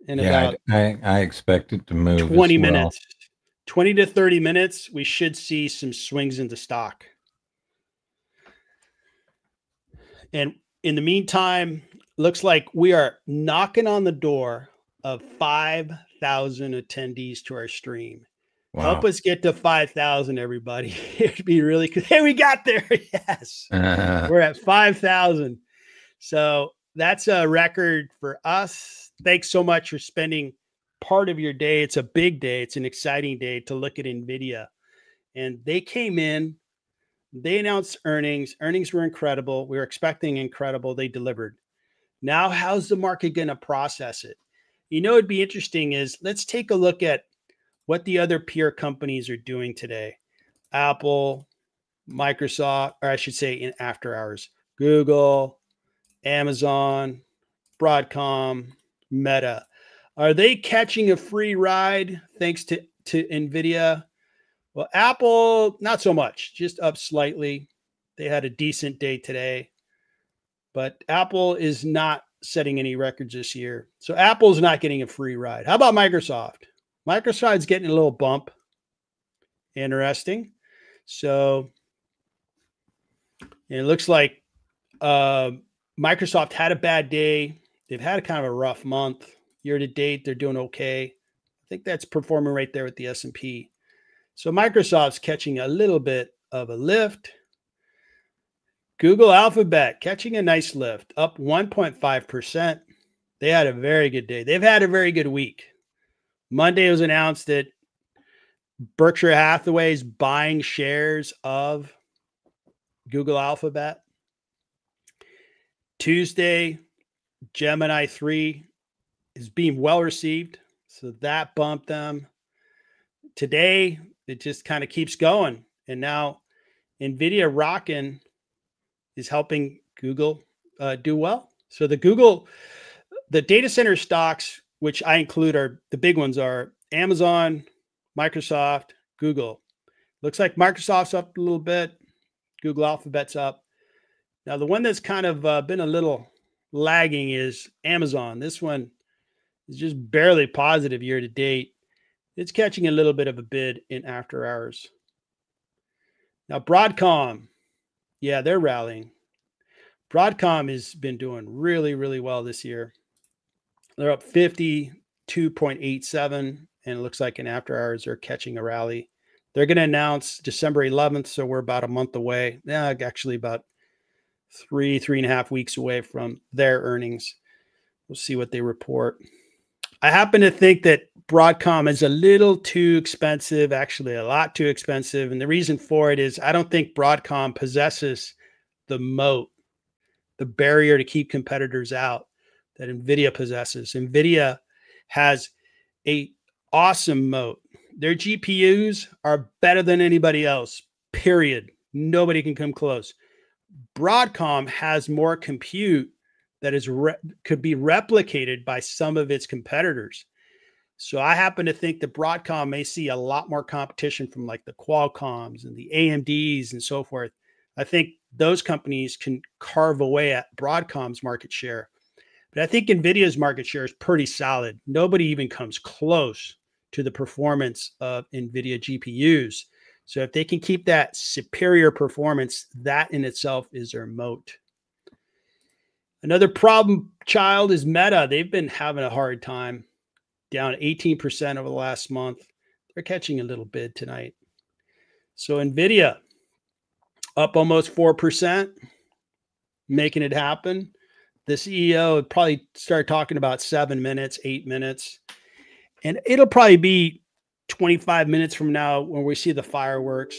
A: in about
B: I expect it to move
A: 20
B: as well.
A: minutes. 20 to 30 minutes, we should see some swings in the stock. And in the meantime, looks like we are knocking on the door of 5,000 attendees to our stream. Wow. Help us get to 5,000, everybody. It'd be really good. Hey, we got there. Yes. We're at 5,000. So that's a record for us. Thanks so much for spending part of your day. It's a big day. It's an exciting day to look at Nvidia. And they came in, they announced earnings. Earnings were incredible. We were expecting incredible. They delivered. Now, how's the market going to process it? It'd be interesting is, let's take a look at what the other peer companies are doing today. Apple, Microsoft, or I should say in after hours, Google, Amazon, Broadcom, Meta. Are they catching a free ride thanks to Nvidia? Well, Apple, not so much, just up slightly. They had a decent day today, but Apple is not setting any records this year. So Apple's not getting a free ride. How about Microsoft? Microsoft's getting a little bump. Interesting. So it looks like Microsoft had a bad day. They've had a kind of a rough month. Year to date, they're doing okay. I think that's performing right there with the S&P. So Microsoft's catching a little bit of a lift. Google Alphabet catching a nice lift, up 1.5%. They had a very good day. They've had a very good week. Monday was announced that Berkshire Hathaway is buying shares of Google Alphabet. Tuesday, Gemini 3 is being well received, so that bumped them. Today, it just kind of keeps going, and now Nvidia rocking is helping Google do well. So the data center stocks, which I include, are the big ones, are Amazon, Microsoft, Google. Looks like Microsoft's up a little bit. Google Alphabet's up. Now, the one that's kind of been a little lagging is Amazon. This one is just barely positive year to date. It's catching a little bit of a bid in after hours. Now, Broadcom, yeah, they're rallying. Broadcom has been doing really, really well this year. They're up 52.87, and it looks like in after hours they're catching a rally. They're going to announce December 11th, so we're about a month away. Yeah, actually about 3.5 weeks away from their earnings. We'll see what they report. I happen to think that Broadcom is a little too expensive, actually a lot too expensive. And the reason for it is I don't think Broadcom possesses the moat, the barrier to keep competitors out that Nvidia possesses. Nvidia has an awesome moat. Their GPUs are better than anybody else, period. Nobody can come close. Broadcom has more compute that is could be replicated by some of its competitors. So I happen to think that Broadcom may see a lot more competition from like the Qualcomms and the AMDs and so forth. I think those companies can carve away at Broadcom's market share. But I think Nvidia's market share is pretty solid. Nobody even comes close to the performance of Nvidia GPUs. So if they can keep that superior performance, that in itself is their moat. Another problem child is Meta. They've been having a hard time, down 18% over the last month. They're catching a little bid tonight. So Nvidia up almost 4%, making it happen. The CEO would probably start talking about 7 minutes, 8 minutes. And it'll probably be 25 minutes from now when we see the fireworks.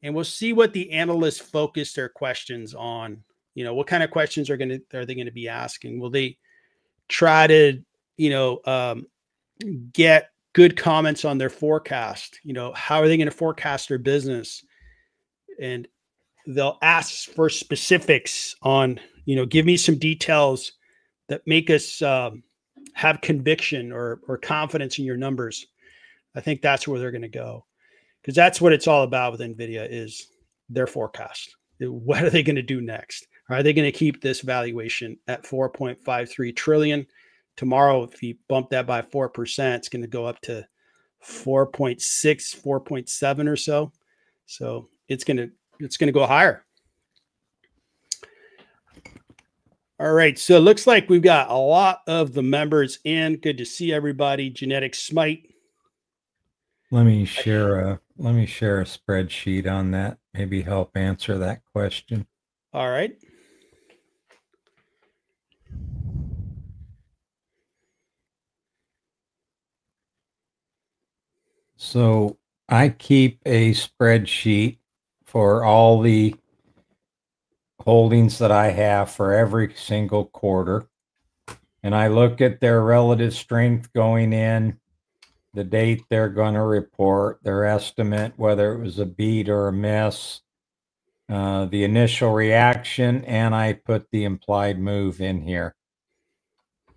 A: And we'll see what the analysts focus their questions on. You know, what kind of questions are they going to be asking? Will they try to, get good comments on their forecast? You know, how are they going to forecast their business? And they'll ask for specifics on, give me some details that make us have conviction or confidence in your numbers. I think that's where they're going to go, because that's what it's all about with Nvidia is their forecast. What are they going to do next? Are they going to keep this valuation at 4.53 trillion? Tomorrow, if you bump that by 4%, it's going to go up to 4.6, 4.7 or so. So it's going to go higher. All right, so it looks like we've got a lot of the members in. Good to see everybody. Genetic Smite.
B: Let me share a spreadsheet on that. Maybe help answer that question.
A: All right.
B: So I keep a spreadsheet for all the holdings that I have for every single quarter. And I look at their relative strength going in, the date they're going to report, their estimate, whether it was a beat or a miss, the initial reaction, and I put the implied move in here.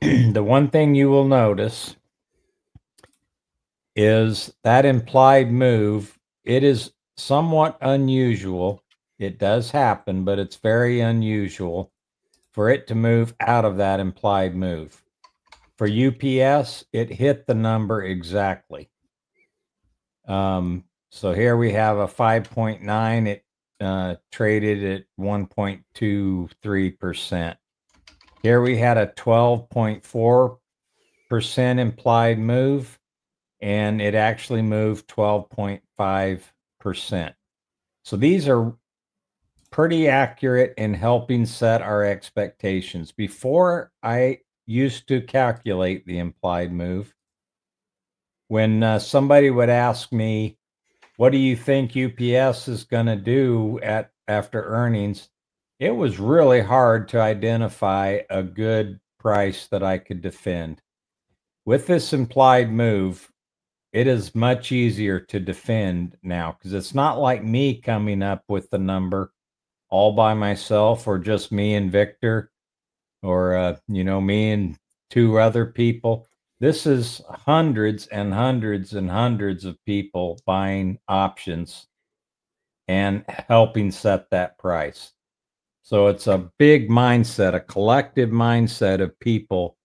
B: The one thing you will notice is that implied move, it is somewhat unusual. It does happen, but it's very unusual for it to move out of that implied move. For UPS, it hit the number exactly. So here we have a 5.9. It traded at 1.23%. Here we had a 12.4% implied move, and it actually moved 12.5%. So these are pretty accurate in helping set our expectations. Before, I used to calculate the implied move. When somebody would ask me, what do you think UPS is going to do after earnings? It was really hard to identify a good price that I could defend. With this implied move, it is much easier to defend now, because it's not like me coming up with the number all by myself, or just me and Victor, or me and two other people. This is hundreds and hundreds and hundreds of people buying options and helping set that price. So it's a big mindset, a collective mindset of people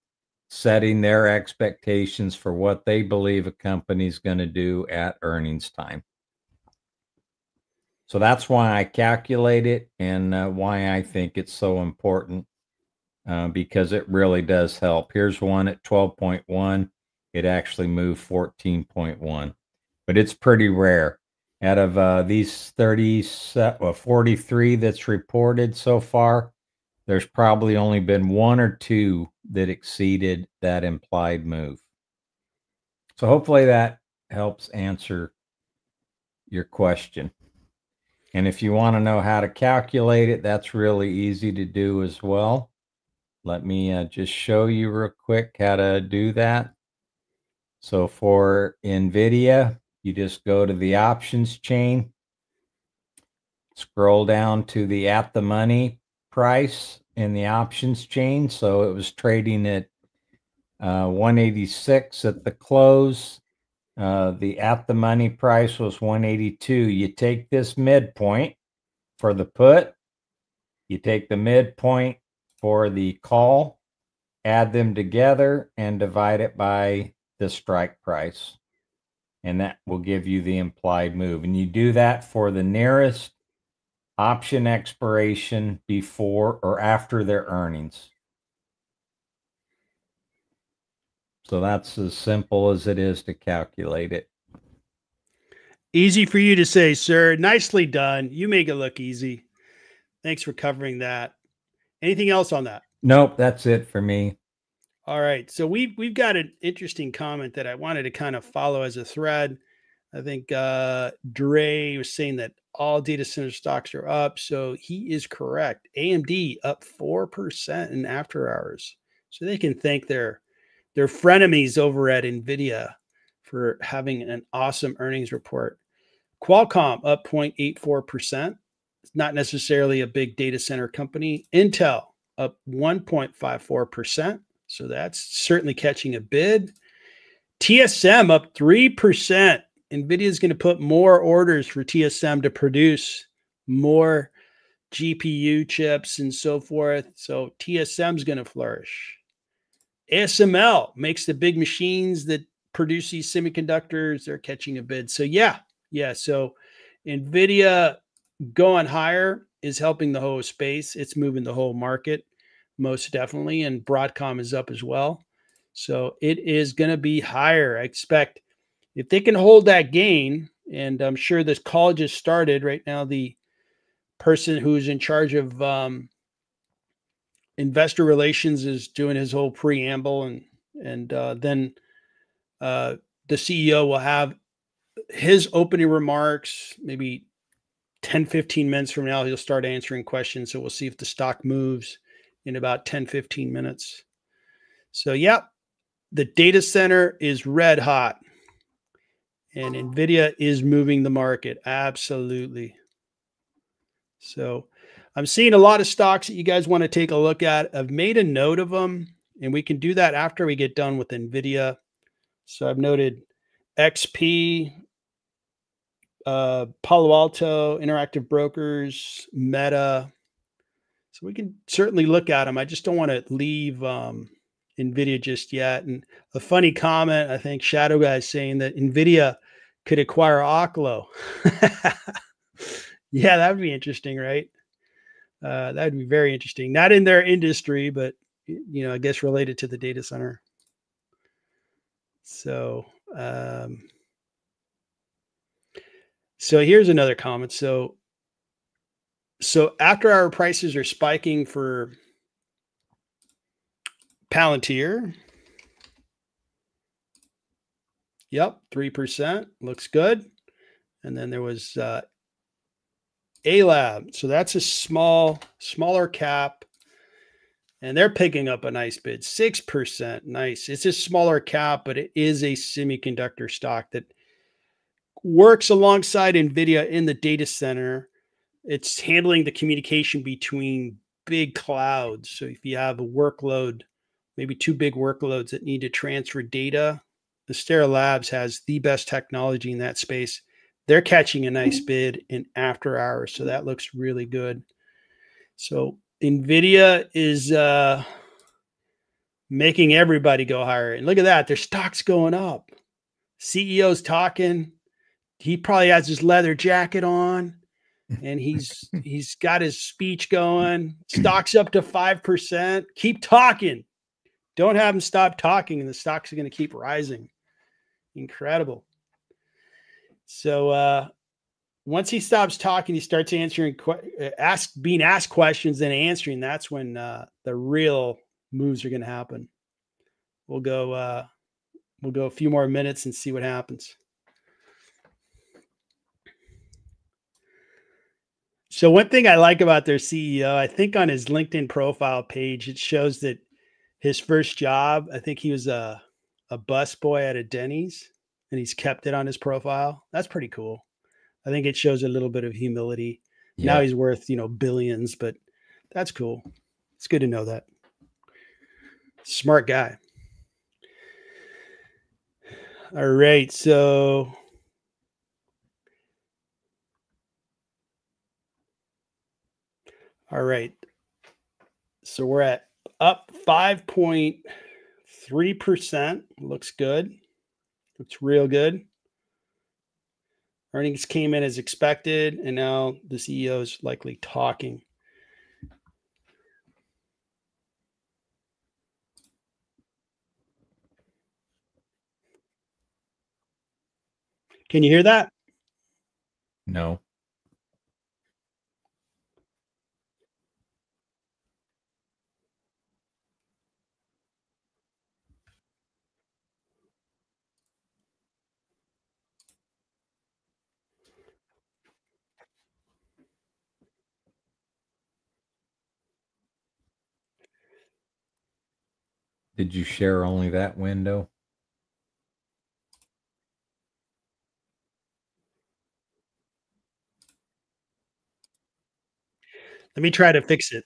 B: setting their expectations for what they believe a company's going to do at earnings time. So that's why I calculate it, and why I think it's so important, because it really does help. Here's one at 12.1. It actually moved 14.1, but it's pretty rare. Out of these 43 that's reported so far, there's probably only been one or two that exceeded that implied move. So hopefully that helps answer your question. And if you want to know how to calculate it, that's really easy to do as well. Let me just show you real quick how to do that. So for Nvidia, you just go to the options chain, scroll down to the at the money price in the options chain. So it was trading at 186 at the close. The at the money price was 182. You take this midpoint for the put, you take the midpoint for the call, add them together and divide it by the strike price. And that will give you the implied move. And you do that for the nearest option expiration before or after their earnings. So that's as simple as it is to calculate it.
A: Easy for you to say, sir. Nicely done. You make it look easy. Thanks for covering that. Anything else on that?
B: Nope, that's it for me.
A: All right. So we've got an interesting comment that I wanted to kind of follow as a thread. I think Dre was saying that all data center stocks are up. So he is correct. AMD up 4% in after hours. So they can thank their frenemies over at Nvidia for having an awesome earnings report. Qualcomm up 0.84%. It's not necessarily a big data center company. Intel up 1.54%. So that's certainly catching a bid. TSM up 3%. Nvidia is going to put more orders for TSM to produce more GPU chips and so forth. So TSM is going to flourish. ASML makes the big machines that produce these semiconductors. They're catching a bid. So yeah. So Nvidia going higher is helping the whole space. It's moving the whole market most definitely. And Broadcom is up as well. So it is going to be higher. I expect if they can hold that gain, and I'm sure this call just started right now, the person who's in charge of investor relations is doing his whole preamble, and then the CEO will have his opening remarks. Maybe 10-15 minutes from now he'll start answering questions, so we'll see if the stock moves in about 10-15 minutes. So yeah, the data center is red hot, and Nvidia is moving the market absolutely. So I'm seeing a lot of stocks that you guys want to take a look at. I've made a note of them, and we can do that after we get done with Nvidia. So I've noted XP, Palo Alto, Interactive Brokers, Meta. So we can certainly look at them. I just don't want to leave Nvidia just yet. And a funny comment, I think Shadow Guy is saying that Nvidia could acquire Oklo. Yeah, that would be interesting, right? That would be very interesting. Not in their industry, but I guess related to the data center. So, so here's another comment. So after our prices are spiking for Palantir, yep, 3% looks good. And then there was A-Lab. So that's a smaller cap. And they're picking up a nice bid, 6%. Nice. It's a smaller cap, but it is a semiconductor stock that works alongside Nvidia in the data center. It's handling the communication between big clouds. So if you have a workload, maybe two big workloads that need to transfer data, Astera Labs has the best technology in that space. They're catching a nice bid in after hours. So that looks really good. So Nvidia is making everybody go higher. And look at that. Their stock's going up. CEO's talking. He probably has his leather jacket on, and he's got his speech going. Stock's up to 5%. Keep talking. Don't have him stop talking, and the stocks are going to keep rising. Incredible. So once he stops talking, he starts answering, being asked questions and answering. That's when the real moves are going to happen. We'll go a few more minutes and see what happens. So one thing I like about their CEO, I think on his LinkedIn profile page, it shows that his first job, I think he was a busboy at a Denny's, and he's kept it on his profile. That's pretty cool. I think it shows a little bit of humility. Yeah. Now he's worth, billions, but that's cool. It's good to know that. Smart guy. All right. So all right. So we're at up 5.3%. Looks good. Looks real good. Earnings came in as expected, and now the CEO is likely talking. Can you hear that?
B: No. Did you share only that window?
A: Let me try to fix it.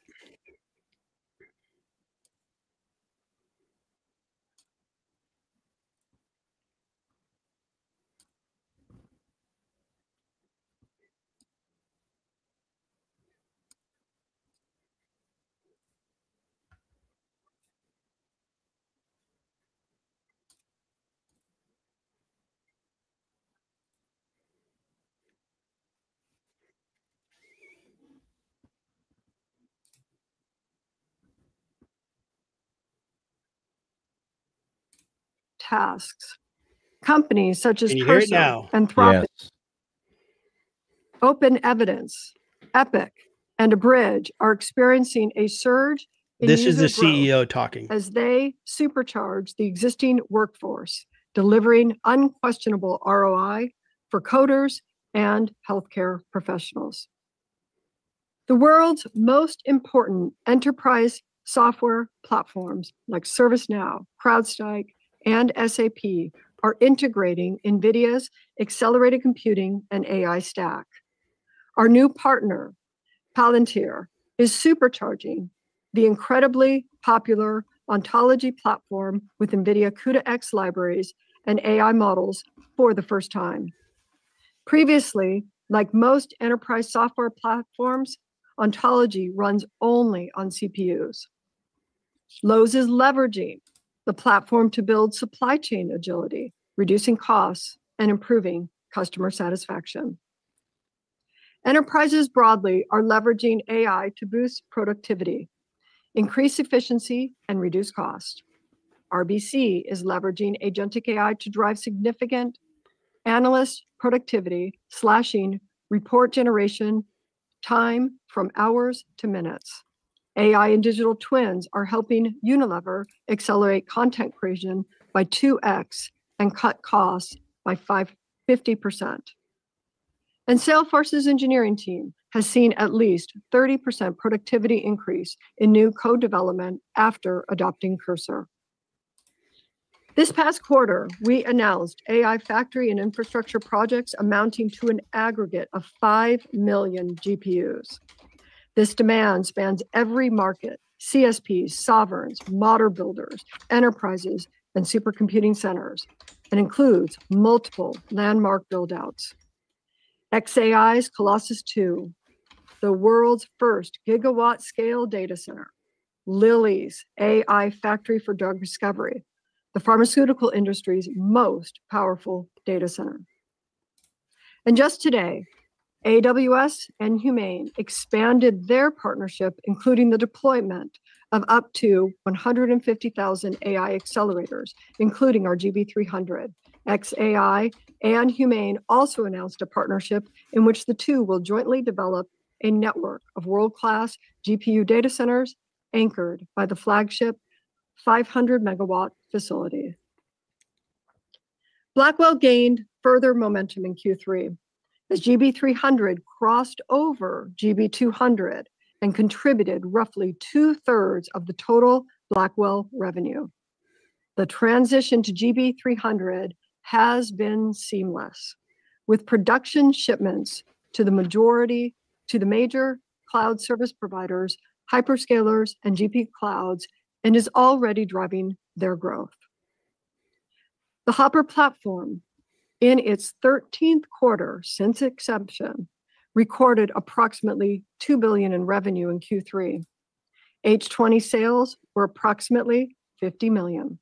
C: Tasks. Companies such as
A: Can you hear it
C: Cursor,
A: now?
C: Anthropic,
B: Yes.
C: Open Evidence, Epic, and Abridge are experiencing a surge in
A: This is
C: user
A: the
C: growth
A: CEO talking.
C: as they supercharge the existing workforce, delivering unquestionable ROI for coders and healthcare professionals. The world's most important enterprise software platforms like ServiceNow, CrowdStrike, and SAP are integrating Nvidia's accelerated computing and AI stack. Our new partner, Palantir, is supercharging the incredibly popular ontology platform with NVIDIA CUDA-X libraries and AI models for the first time. Previously, like most enterprise software platforms, ontology runs only on CPUs. Lowe's is leveraging the platform to build supply chain agility, reducing costs and improving customer satisfaction. Enterprises broadly are leveraging AI to boost productivity, increase efficiency, and reduce cost. RBC is leveraging agentic AI to drive significant analyst productivity, slashing report generation time from hours to minutes. AI and digital twins are helping Unilever accelerate content creation by 2x and cut costs by 50%. And Salesforce's engineering team has seen at least 30% productivity increase in new code development after adopting Cursor. This past quarter, we announced AI factory and infrastructure projects amounting to an aggregate of 5 million GPUs. This demand spans every market: CSPs, sovereigns, modern builders, enterprises, and supercomputing centers, and includes multiple landmark buildouts. xAI's Colossus II, the world's first gigawatt-scale data center. Lilly's AI factory for drug discovery, the pharmaceutical industry's most powerful data center. And just today, AWS and Humane expanded their partnership, including the deployment of up to 150,000 AI accelerators, including our GB300. xAI and Humane also announced a partnership in which the two will jointly develop a network of world-class GPU data centers anchored by the flagship 500 megawatt facility. Blackwell gained further momentum in Q3 as GB300 crossed over GB200 and contributed roughly 2/3 of the total Blackwell revenue. The transition to GB300 has been seamless, with production shipments to the major cloud service providers, hyperscalers, and GPU clouds, and is already driving their growth. The Hopper platform, in its 13th quarter since inception, recorded approximately $2 billion in revenue in Q3. H20 sales were approximately 50 million.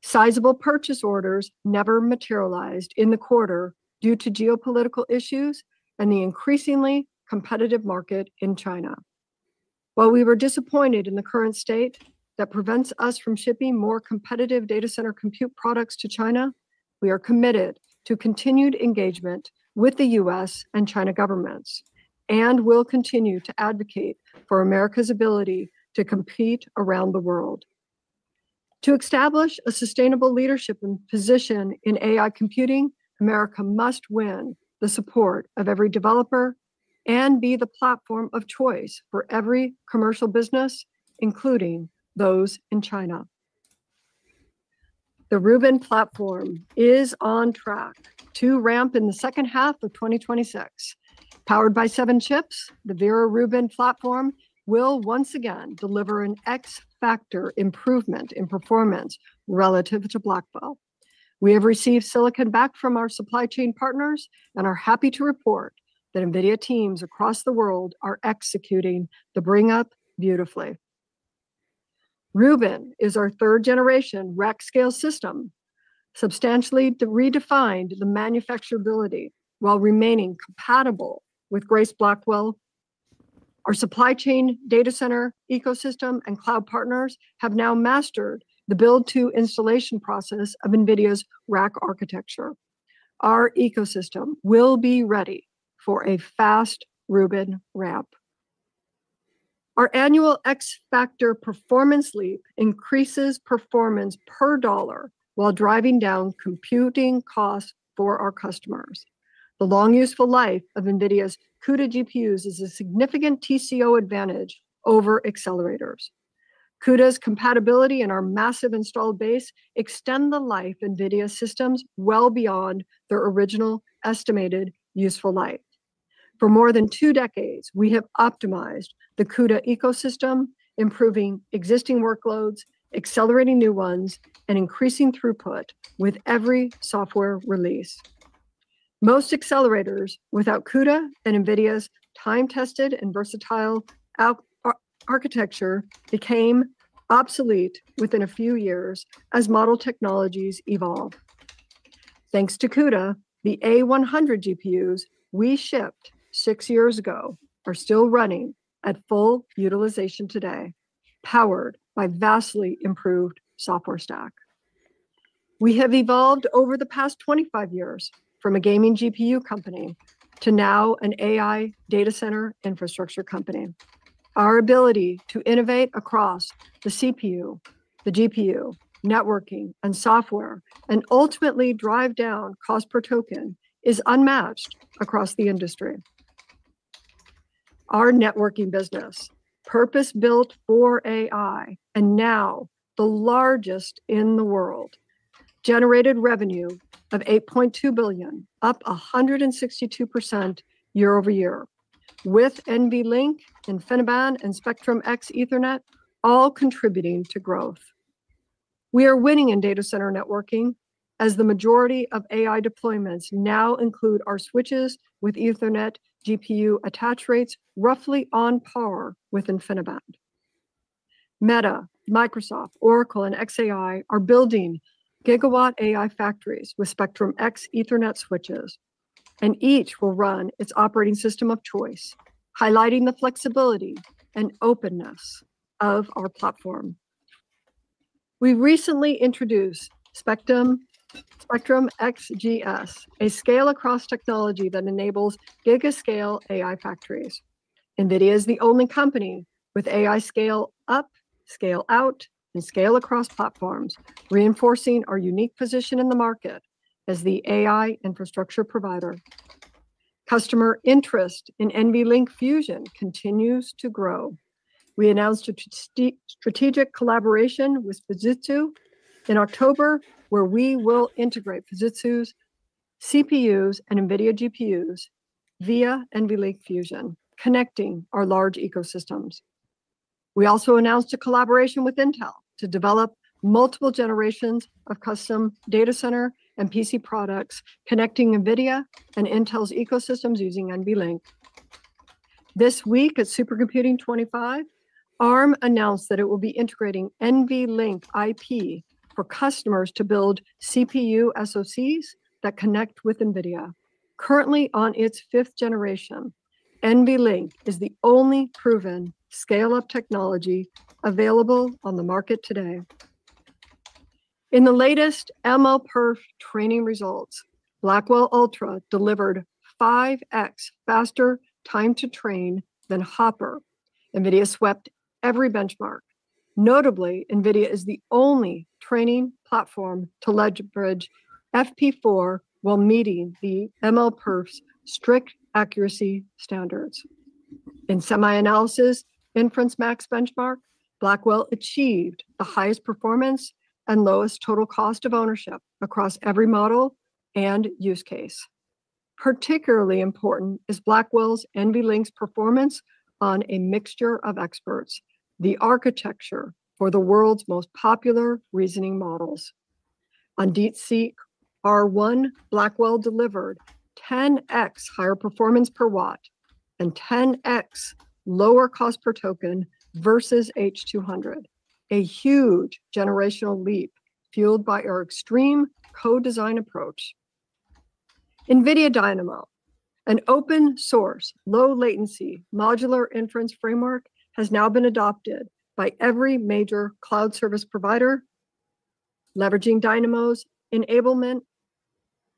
C: Sizable purchase orders never materialized in the quarter due to geopolitical issues and the increasingly competitive market in China. While we were disappointed in the current state that prevents us from shipping more competitive data center compute products to China, we are committed to continued engagement with the US and China governments, and will continue to advocate for America's ability to compete around the world. To establish a sustainable leadership position in AI computing, America must win the support of every developer and be the platform of choice for every commercial business, including those in China. The Rubin platform is on track to ramp in the second half of 2026. Powered by 7 chips, the Vera Rubin platform will once again deliver an X-factor improvement in performance relative to Blackwell. We have received silicon back from our supply chain partners and are happy to report that NVIDIA teams across the world are executing the bring up beautifully. Rubin is our 3rd generation rack scale system, substantially redefined the manufacturability while remaining compatible with Grace Blackwell. Our supply chain, data center ecosystem, and cloud partners have now mastered the build to installation process of NVIDIA's rack architecture. Our ecosystem will be ready for a fast Rubin ramp. Our annual X-factor performance leap increases performance per dollar while driving down computing costs for our customers. The long useful life of NVIDIA's CUDA GPUs is a significant TCO advantage over accelerators. CUDA's compatibility and our massive installed base extend the life of NVIDIA systems well beyond their original estimated useful life. For more than 2 decades, we have optimized the CUDA ecosystem, improving existing workloads, accelerating new ones, and increasing throughput with every software release. Most accelerators without CUDA and NVIDIA's time-tested and versatile architecture became obsolete within a few years as model technologies evolve. Thanks to CUDA, the A100 GPUs we shipped 6 years ago are still running at full utilization today, powered by vastly improved software stack. We have evolved over the past 25 years from a gaming GPU company to now an AI data center infrastructure company. Our ability to innovate across the CPU, the GPU, networking, and software, and ultimately drive down cost per token is unmatched across the industry. Our networking business, purpose-built for AI, and now the largest in the world, generated revenue of $8.2 billion, up 162% year over year, with NVLink, InfiniBand, and Spectrum-X Ethernet all contributing to growth. We are winning in data center networking as the majority of AI deployments now include our switches with Ethernet GPU attach rates roughly on par with InfiniBand. Meta, Microsoft, Oracle, and xAI are building gigawatt AI factories with Spectrum-X Ethernet switches, and each will run its operating system of choice, highlighting the flexibility and openness of our platform. We recently introduced Spectrum XGS, a scale-across technology that enables gigascale AI factories. NVIDIA is the only company with AI scale-up, scale-out, and scale-across platforms, reinforcing our unique position in the market as the AI infrastructure provider. Customer interest in NVLink Fusion continues to grow. We announced a strategic collaboration with Fujitsu in October, where we will integrate Fujitsu's CPUs and NVIDIA GPUs via NVLink Fusion, connecting our large ecosystems. We also announced a collaboration with Intel to develop multiple generations of custom data center and PC products, connecting NVIDIA and Intel's ecosystems using NVLink. This week at Supercomputing 25, ARM announced that it will be integrating NVLink IP for customers to build CPU SoCs that connect with Nvidia. Currently on its 5th generation, NVLink is the only proven scale-up technology available on the market today. In the latest MLPerf training results, Blackwell Ultra delivered 5x faster time to train than Hopper. NVIDIA swept every benchmark. Notably, NVIDIA is the only training platform to leverage FP4 while meeting the MLPerf's strict accuracy standards. In semi-analysis inference max benchmark, Blackwell achieved the highest performance and lowest total cost of ownership across every model and use case. Particularly important is Blackwell's NVLink's performance on a mixture of experts, the architecture for the world's most popular reasoning models. On DeepSeek R1, Blackwell delivered 10x higher performance per watt and 10x lower cost per token versus H200, a huge generational leap fueled by our extreme co-design approach. NVIDIA Dynamo, an open source, low latency modular inference framework, has now been adopted by every major cloud service provider. Leveraging Dynamo's enablement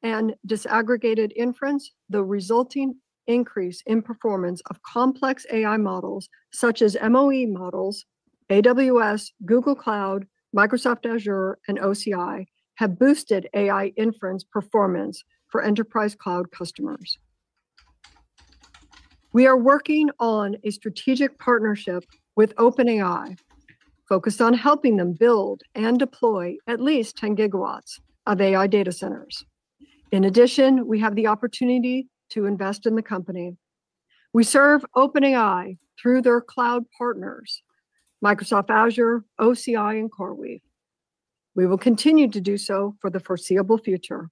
C: and disaggregated inference, the resulting increase in performance of complex AI models such as MOE models, AWS, Google Cloud, Microsoft Azure, and OCI have boosted AI inference performance for enterprise cloud customers. We are working on a strategic partnership with OpenAI, focused on helping them build and deploy at least 10 gigawatts of AI data centers. In addition, we have the opportunity to invest in the company. We serve OpenAI through their cloud partners, Microsoft Azure, OCI, and CoreWeave. We will continue to do so for the foreseeable future.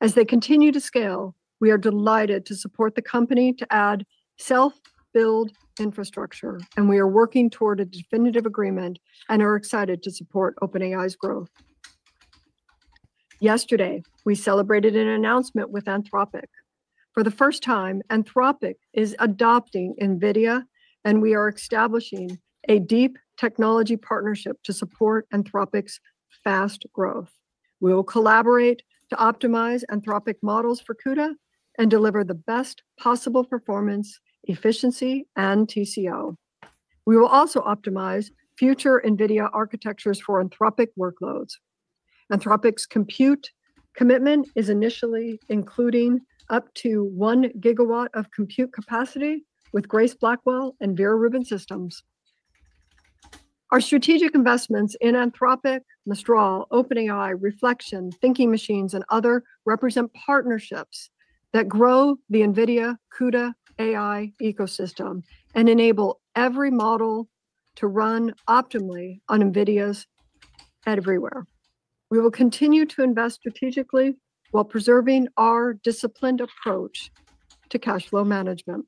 C: As they continue to scale, we are delighted to support the company to add self-build infrastructure, and we are working toward a definitive agreement and are excited to support OpenAI's growth. Yesterday, we celebrated an announcement with Anthropic. For the first time, Anthropic is adopting NVIDIA, and we are establishing a deep technology partnership to support Anthropic's fast growth. We will collaborate to optimize Anthropic models for CUDA and deliver the best possible performance, efficiency, and TCO. We will also optimize future NVIDIA architectures for Anthropic workloads. Anthropic's compute commitment is initially including up to 1 gigawatt of compute capacity with Grace Blackwell and Vera Rubin systems. Our strategic investments in Anthropic, Mistral, OpenAI, Reflection, Thinking Machines, and other represent partnerships that grow the NVIDIA CUDA AI ecosystem and enable every model to run optimally on NVIDIA's everywhere. We will continue to invest strategically while preserving our disciplined approach to cash flow management.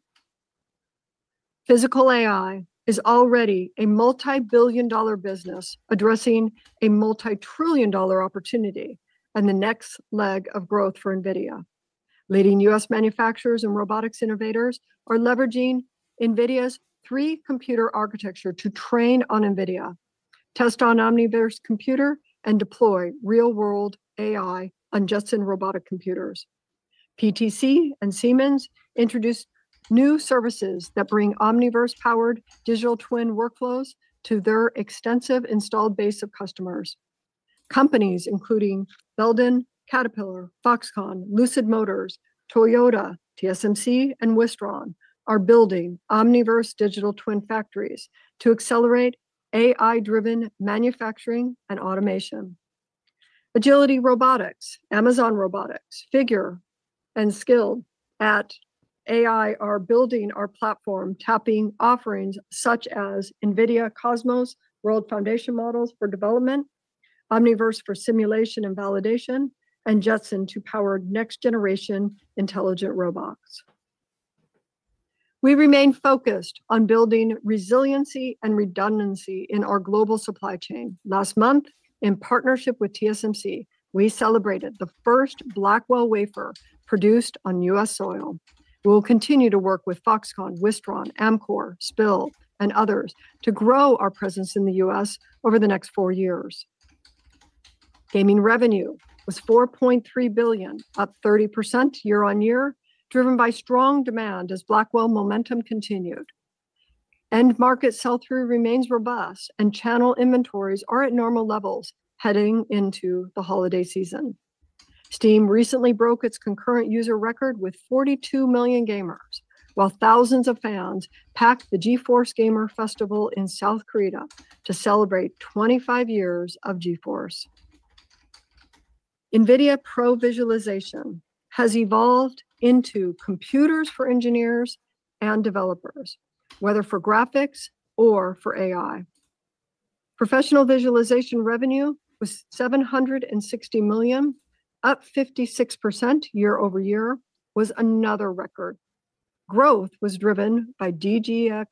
C: Physical AI is already a multi-billion-dollar business addressing a multi-trillion-dollar opportunity and the next leg of growth for NVIDIA. Leading US manufacturers and robotics innovators are leveraging NVIDIA's 3-computer architecture to train on NVIDIA, test on Omniverse computer, and deploy real-world AI on Jetson robotic computers. PTC and Siemens introduced new services that bring Omniverse-powered digital twin workflows to their extensive installed base of customers. Companies including Belden, Caterpillar, Foxconn, Lucid Motors, Toyota, TSMC, and Wistron are building Omniverse digital twin factories to accelerate AI-driven manufacturing and automation. Agility Robotics, Amazon Robotics, Figure, and Skilled at AI are building our platform, tapping offerings such as NVIDIA Cosmos World Foundation models for development, Omniverse for simulation and validation, and Jetson to power next-generation intelligent robots. We remain focused on building resiliency and redundancy in our global supply chain. Last month, in partnership with TSMC, we celebrated the first Blackwell wafer produced on U.S. soil. We will continue to work with Foxconn, Wistron, Amkor, Spill, and others to grow our presence in the U.S. over the next 4 years. Gaming revenue was $4.3 billion, up 30% year on year, driven by strong demand as Blackwell momentum continued. End market sell-through remains robust, and channel inventories are at normal levels heading into the holiday season. Steam recently broke its concurrent user record with 42 million gamers, while thousands of fans packed the GeForce Gamer Festival in South Korea to celebrate 25 years of GeForce. Nvidia Pro Visualization has evolved into computers for engineers and developers, whether for graphics or for AI. Professional visualization revenue was $760 million, up 56% year over year, was another record. Growth was driven by DGX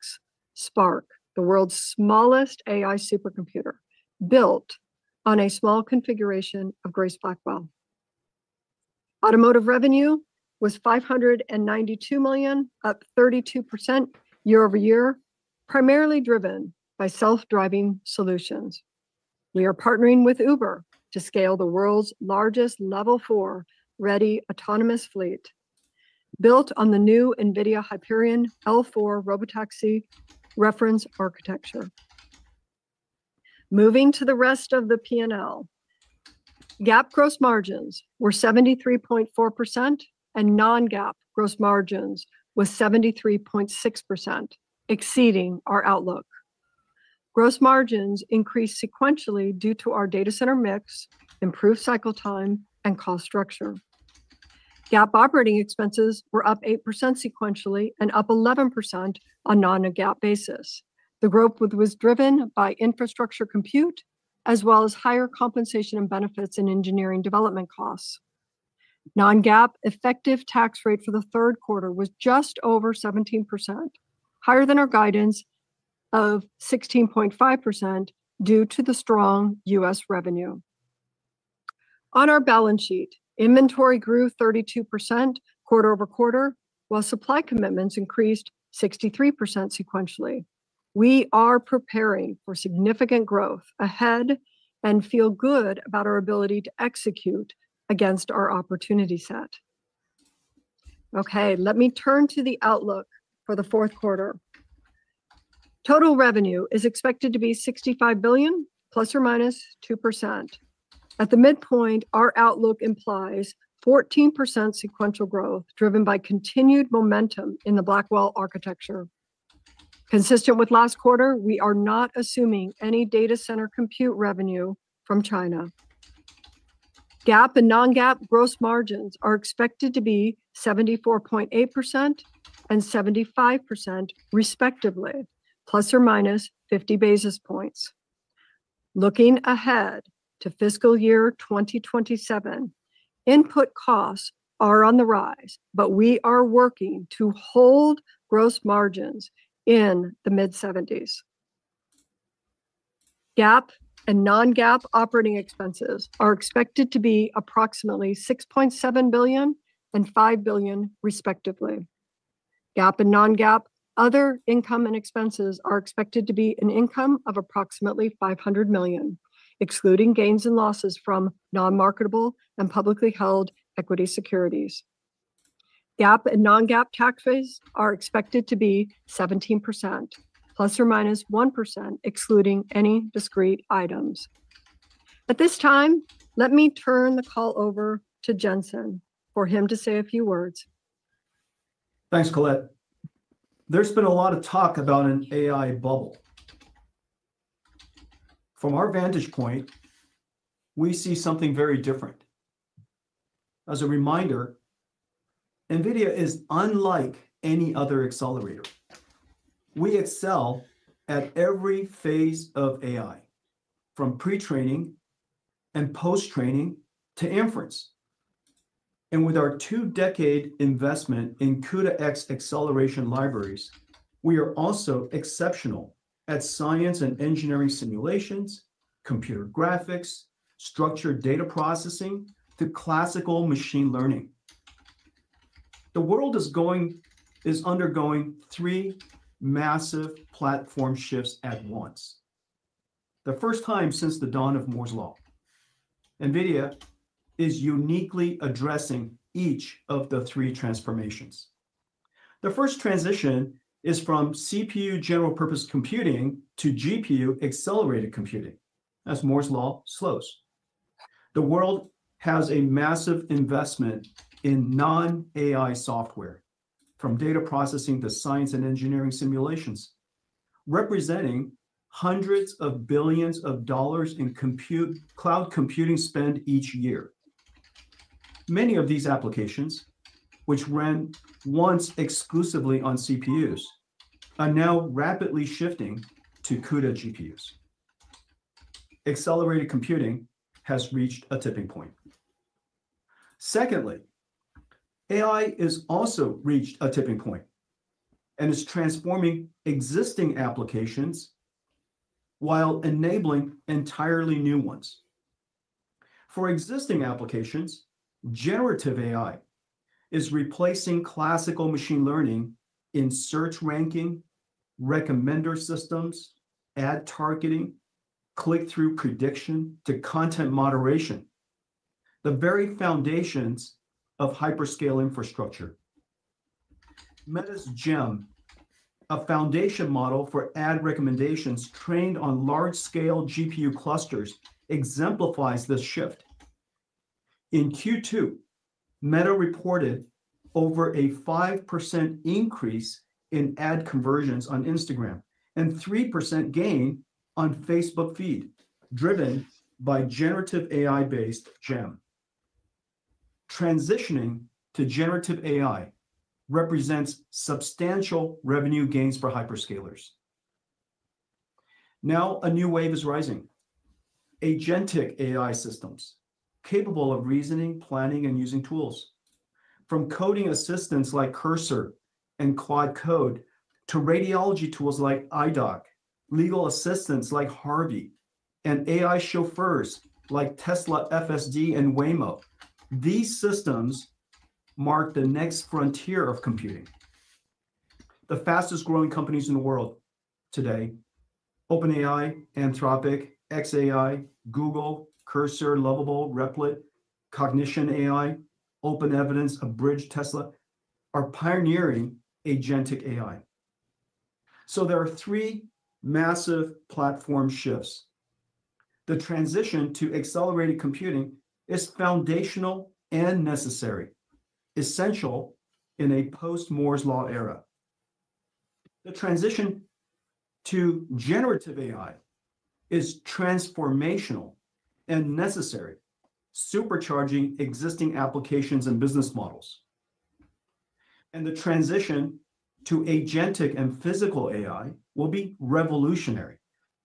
C: Spark, the world's smallest AI supercomputer, built on a small configuration of Grace Blackwell. Automotive revenue was $592 million, up 32% year over year, primarily driven by self-driving solutions. We are partnering with Uber to scale the world's largest Level 4 ready autonomous fleet, built on the new Nvidia Hyperion L4 robotaxi reference architecture. Moving to the rest of the P&L, GAAP gross margins were 73.4%, and non-GAAP gross margins was 73.6%, exceeding our outlook. Gross margins increased sequentially due to our data center mix, improved cycle time, and cost structure. GAAP operating expenses were up 8% sequentially and up 11% on non-GAAP basis. The growth was driven by infrastructure compute, as well as higher compensation and benefits and engineering development costs. Non-GAAP effective tax rate for the third quarter was just over 17%, higher than our guidance of 16.5% due to the strong U.S. revenue. On our balance sheet, inventory grew 32% quarter over quarter, while supply commitments increased 63% sequentially. We are preparing for significant growth ahead and feel good about our ability to execute against our opportunity set. Okay, let me turn to the outlook for the fourth quarter. Total revenue is expected to be $65 billion, plus or minus 2%. At the midpoint, our outlook implies 14% sequential growth, driven by continued momentum in the Blackwell architecture. Consistent with last quarter, we are not assuming any data center compute revenue from China. GAAP and non-GAAP gross margins are expected to be 74.8% and 75%, respectively, plus or minus 50 basis points. Looking ahead to fiscal year 2027, input costs are on the rise, but we are working to hold gross margins in the mid-70s. GAAP and non-GAAP operating expenses are expected to be approximately $6.7 billion and $5 billion, respectively. GAAP and non-GAAP other income and expenses are expected to be an income of approximately $500 million, excluding gains and losses from non-marketable and publicly held equity securities. GAAP and non-GAAP tax rates are expected to be 17%, plus or minus 1%, excluding any discrete items. At this time, let me turn the call over to Jensen for him to say a few words.
D: Thanks, Colette. There's been a lot of talk about an AI bubble. From our vantage point, we see something very different. As a reminder, Nvidia is unlike any other accelerator. We excel at every phase of AI, from pre-training and post-training to inference. And with our 2-decade investment in CUDA-X acceleration libraries, we are also exceptional at science and engineering simulations, computer graphics, structured data processing, to classical machine learning. The world is undergoing 3 massive platform shifts at once. The first time since the dawn of Moore's Law. Nvidia is uniquely addressing each of the 3 transformations. The first transition is from CPU general purpose computing to GPU accelerated computing, as Moore's Law slows. The world has a massive investment in non-AI software, from data processing to science and engineering simulations, representing hundreds of billions of dollars in cloud computing spend each year. Many of these applications, which ran once exclusively on CPUs, are now rapidly shifting to CUDA GPUs. Accelerated computing has reached a tipping point. Secondly, AI has also reached a tipping point and is transforming existing applications while enabling entirely new ones. For existing applications, generative AI is replacing classical machine learning in search ranking, recommender systems, ad targeting, click-through prediction, to content moderation, the very foundations of hyperscale infrastructure. Meta's GEM, a foundation model for ad recommendations trained on large-scale GPU clusters, exemplifies this shift. In Q2, Meta reported over a 5% increase in ad conversions on Instagram and 3% gain on Facebook feed, driven by generative AI-based GEM. Transitioning to generative AI represents substantial revenue gains for hyperscalers. Now a new wave is rising. Agentic AI systems, capable of reasoning, planning, and using tools. From coding assistants like Cursor and Claude Code to radiology tools like iDoc, legal assistants like Harvey, and AI chauffeurs like Tesla FSD and Waymo. These systems mark the next frontier of computing. The fastest growing companies in the world today, OpenAI, Anthropic, xAI, Google, Cursor, Lovable, Replit, Cognition AI, OpenEvidence, Abridged, Tesla, are pioneering agentic AI. So there are 3 massive platform shifts. The transition to accelerated computing is foundational and necessary, essential in a post-Moore's Law era. The transition to generative AI is transformational and necessary, supercharging existing applications and business models. And the transition to agentic and physical AI will be revolutionary,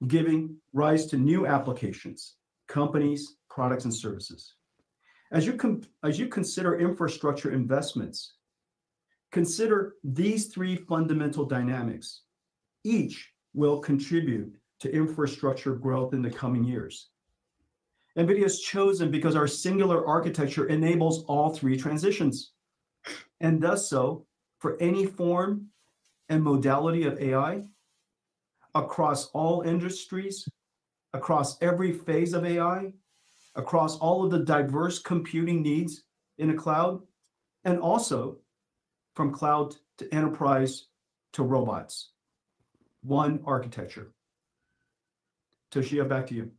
D: giving rise to new applications, companies, products, and services. As you consider infrastructure investments, consider these 3 fundamental dynamics. Each will contribute to infrastructure growth in the coming years. NVIDIA is chosen because our singular architecture enables all 3 transitions, and does so for any form and modality of AI, across all industries, across every phase of AI, across all of the diverse computing needs in a cloud, and also from cloud to enterprise to robots. One architecture. Toshiya, back to you.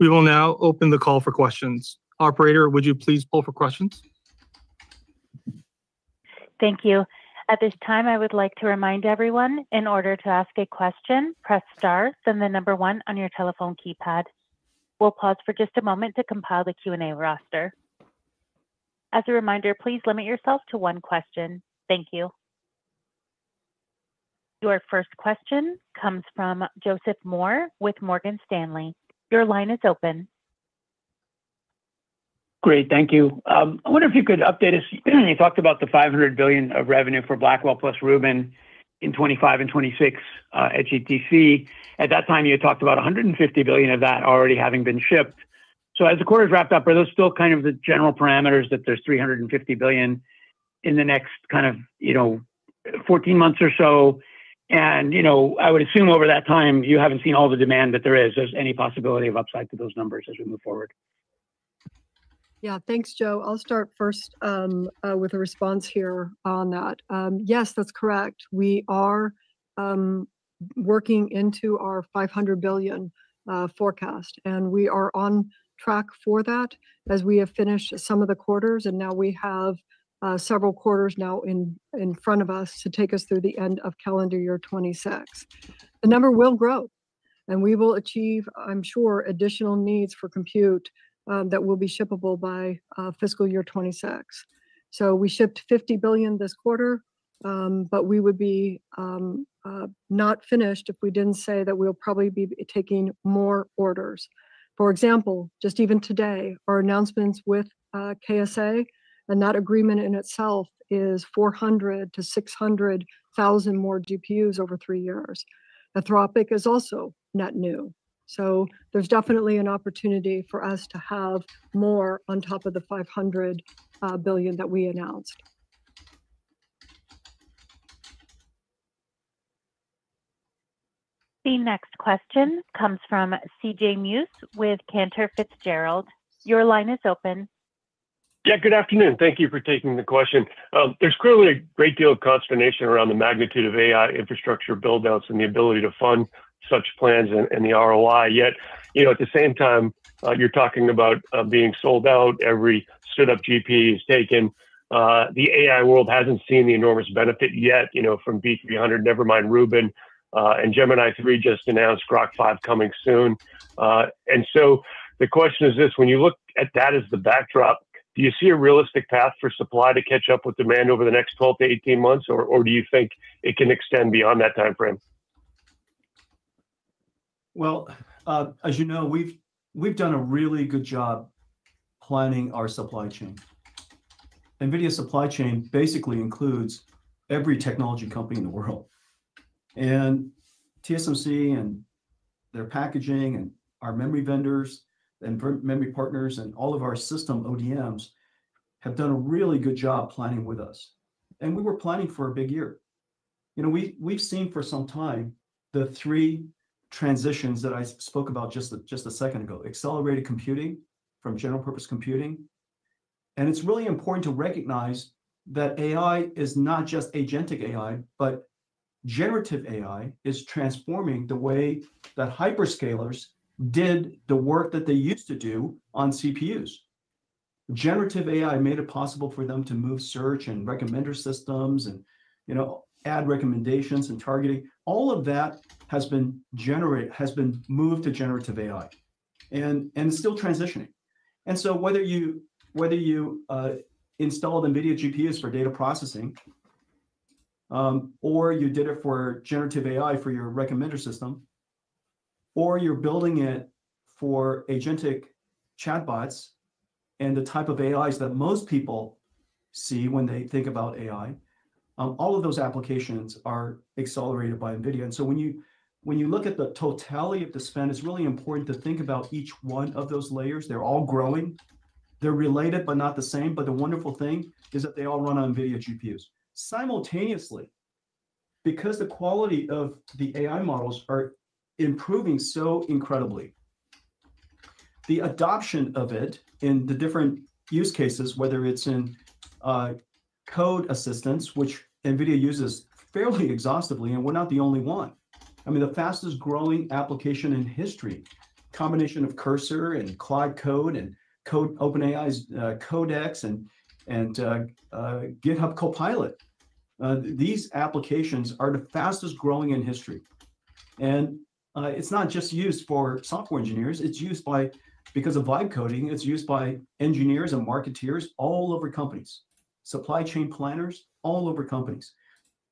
E: We will now open the call for questions. Operator, would you please poll for questions?
F: Thank you. At this time, I would like to remind everyone, in order to ask a question, press star, then the number 1 on your telephone keypad. We'll pause for just a moment to compile the Q&A roster. As a reminder, please limit yourself to 1 question. Thank you. Your first question comes from Joseph Moore with Morgan Stanley. Your line is open.
G: Great, thank you. I wonder if you could update us. You talked about the 500 billion of revenue for Blackwell plus Rubin in 25 and 26 at GTC. At that time, you had talked about 150 billion of that already having been shipped. So as the quarter's wrapped up, are those still kind of the general parameters that there's 350 billion in the next kind of, 14 months or so? And, I would assume over that time, you haven't seen all the demand that there is. There's any possibility of upside to those numbers as we move forward?
C: Yeah, thanks, Joe. I'll start first with a response here on that. Yes, that's correct. We are working into our 500 billion forecast, and we are on track for that as we have finished some of the quarters, and now we have several quarters now in front of us to take us through the end of calendar year 26. The number will grow, and we will achieve, I'm sure, additional needs for compute that will be shippable by fiscal year 26. So we shipped 50 billion this quarter, but we would be not finished if we didn't say that we'll probably be taking more orders. For example, just even today, our announcements with KSA, and that agreement in itself is 400 to 600,000 more GPUs over 3 years. Anthropic is also net new. So there's definitely an opportunity for us to have more on top of the 500 billion that we announced.
F: The next question comes from CJ Muse with Cantor Fitzgerald. Your line is open.
H: Yeah, good afternoon. Thank you for taking the question. There's clearly a great deal of consternation around the magnitude of AI infrastructure build-outs and the ability to fund such plans and the ROI. Yet, at the same time, you're talking about being sold out. Every stood-up GP is taken. The AI world hasn't seen the enormous benefit yet, from B300, never mind Rubin. And Gemini 3 just announced Grok 5 coming soon. And so the question is this: when you look at that as the backdrop, do you see a realistic path for supply to catch up with demand over the next 12 to 18 months, or do you think it can extend beyond that time frame?
D: Well, as you know, we've done a really good job planning our supply chain. NVIDIA's supply chain basically includes every technology company in the world. And TSMC and their packaging and our memory vendors and memory partners and all of our system ODMs have done a really good job planning with us. And we were planning for a big year. We've seen for some time the three transitions that I spoke about just a second ago: accelerated computing from general purpose computing. And it's really important to recognize that AI is not just agentic AI, but generative AI is transforming the way that hyperscalers did the work that they used to do on CPUs. Generative AI made it possible for them to move search and recommender systems and, add recommendations and targeting. All of that has been moved to generative AI, and it's still transitioning. And so whether you installed NVIDIA GPUs for data processing, or you did it for generative AI for your recommender system, or you're building it for agentic chatbots and the type of AIs that most people see when they think about AI, all of those applications are accelerated by NVIDIA. And so when you look at the totality of the spend, it's really important to think about each one of those layers. They're all growing. They're related, but not the same. But the wonderful thing is that they all run on NVIDIA GPUs. Simultaneously, because the quality of the AI models are improving so incredibly, the adoption of it in the different use cases, whether it's in code assistance, which NVIDIA uses fairly exhaustively, and we're not the only one. I mean, the fastest growing application in history, combination of Cursor and Claude Code and OpenAI's Codex and GitHub Copilot. These applications are the fastest growing in history. And it's not just used for software engineers. It's used because of vibe coding, it's used by engineers and marketeers all over companies, supply chain planners all over companies.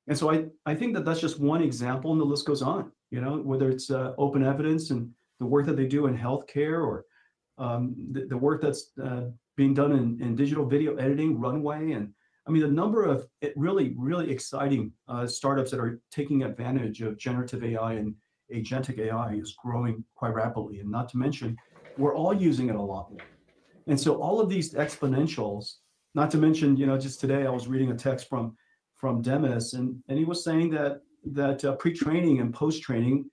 D: And so I think that that's just one example, and the list goes on, whether it's open evidence and the work that they do in healthcare, or the work that's being done in digital video editing, Runway, and I mean, the number of really, really exciting startups that are taking advantage of generative AI and agentic AI is growing quite rapidly. And not to mention, we're all using it a lot more. And so all of these exponentials, not to mention, just today I was reading a text from Demis, and he was saying that pre-training and post-training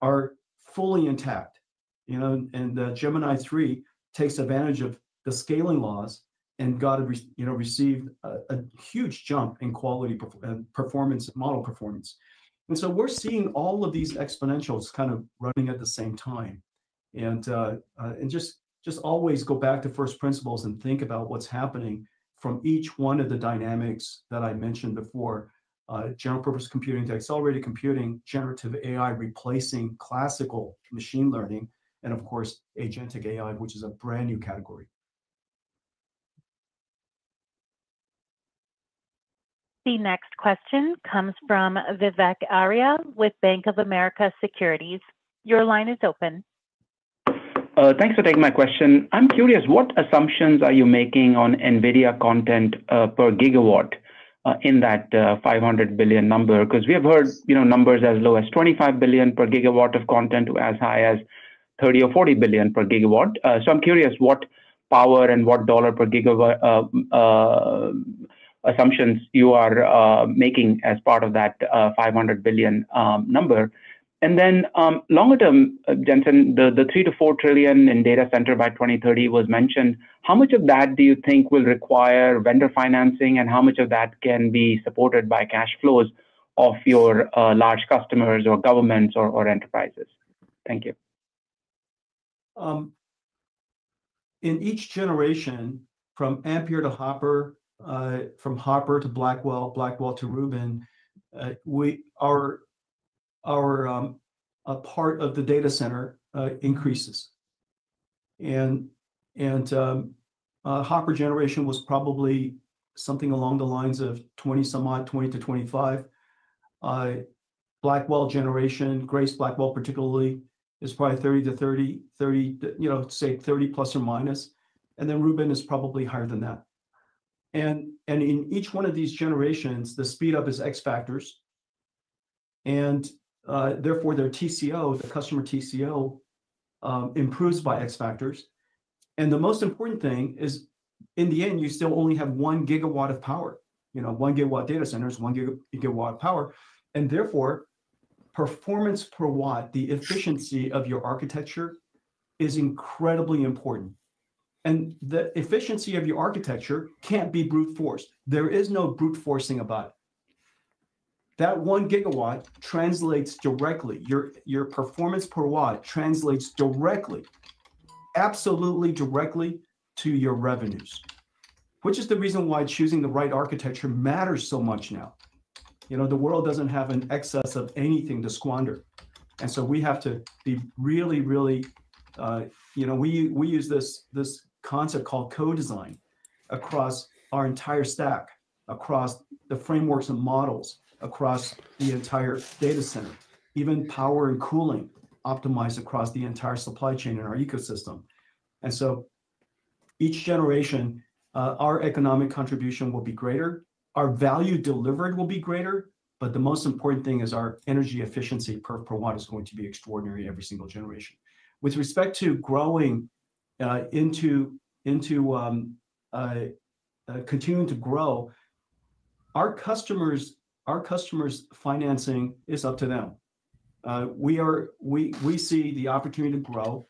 D: are fully intact, and Gemini 3 takes advantage of the scaling laws and received a huge jump in quality performance, model performance. And so we're seeing all of these exponentials kind of running at the same time. And just always go back to first principles and think about what's happening from each one of the dynamics that I mentioned before, general purpose computing to accelerated computing, generative AI replacing classical machine learning, and of course, agentic AI, which is a brand new category.
F: The next question comes from Vivek Arya with Bank of America Securities. Your line is open.
I: Thanks for taking my question. I'm curious, what assumptions are you making on Nvidia content per gigawatt in that 500 billion number? Because we have heard numbers as low as 25 billion per gigawatt of content to as high as 30 or 40 billion per gigawatt. So I'm curious what power and what dollar per gigawatt assumptions you are making as part of that 500 billion number. And then longer term, Jensen, the 3 to 4 trillion in data center by 2030 was mentioned. How much of that do you think will require vendor financing, and how much of that can be supported by cash flows of your large customers or governments or enterprises? Thank you.
D: In each generation, from Ampere to Hopper, from Hopper to Blackwell, Blackwell to Rubin, our part of the data center increases, and Hopper generation was probably something along the lines of 20 to 25. Blackwell generation, Grace Blackwell particularly, is probably 30 to 30, say 30 plus or minus, and then Rubin is probably higher than that. And in each one of these generations, the speed up is X factors, and therefore their TCO, the customer TCO, improves by X factors. And the most important thing is, in the end, you still only have 1 gigawatt of power. 1 gigawatt data centers, 1 gigawatt of power, and therefore performance per watt, the efficiency of your architecture, is incredibly important. And the efficiency of your architecture can't be brute forced. There is no brute forcing about it. That 1 gigawatt translates directly, your performance per watt translates directly, absolutely directly to your revenues, which is the reason why choosing the right architecture matters so much now. The world doesn't have an excess of anything to squander. And so we have to be really, really, we use this concept called co-design across our entire stack, across the frameworks and models, across the entire data center, even power and cooling optimized across the entire supply chain in our ecosystem. And so each generation, our economic contribution will be greater, our value delivered will be greater, but the most important thing is our energy efficiency per watt is going to be extraordinary every single generation. With respect to growing continuing to grow, our customers' financing is up to them. We see the opportunity to grow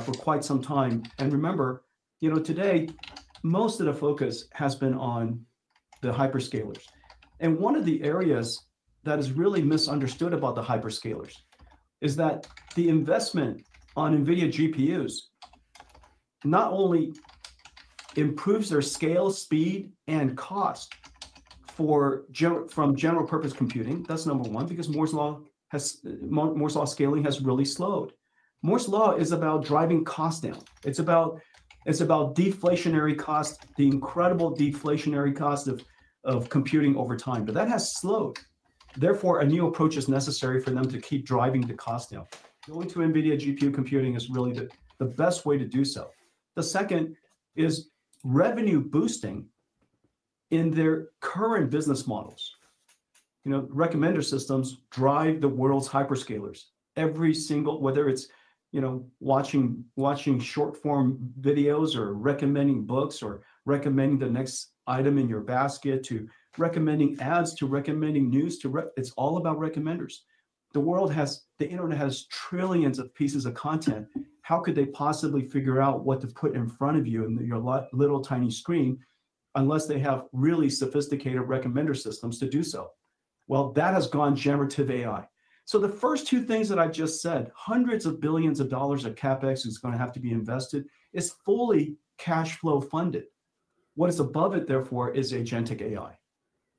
D: for quite some time. And remember, today, most of the focus has been on the hyperscalers. And one of the areas that is really misunderstood about the hyperscalers is that the investment on Nvidia GPUs not only improves their scale, speed, and cost from general purpose computing. That's number one, because Moore's law scaling has really slowed. Moore's law is about driving costs down. It's about deflationary cost, the incredible deflationary cost of computing over time, but that has slowed. Therefore, a new approach is necessary for them to keep driving the cost down. Going to NVIDIA GPU computing is really the best way to do so. The second is revenue boosting in their current business models. You know, recommender systems drive the world's hyperscalers. Every single, whether it's, you know, watching short form videos or recommending books or recommending the next item in your basket to recommending ads to recommending news to it's all about recommenders. The internet has trillions of pieces of content. How could they possibly figure out what to put in front of you in your little tiny screen unless they have really sophisticated recommender systems to do so? Well, that has gone generative AI. So the first two things that I've just said, hundreds of billions of dollars of CapEx is going to have to be invested, is fully cash flow funded. What is above it, therefore, is agentic AI.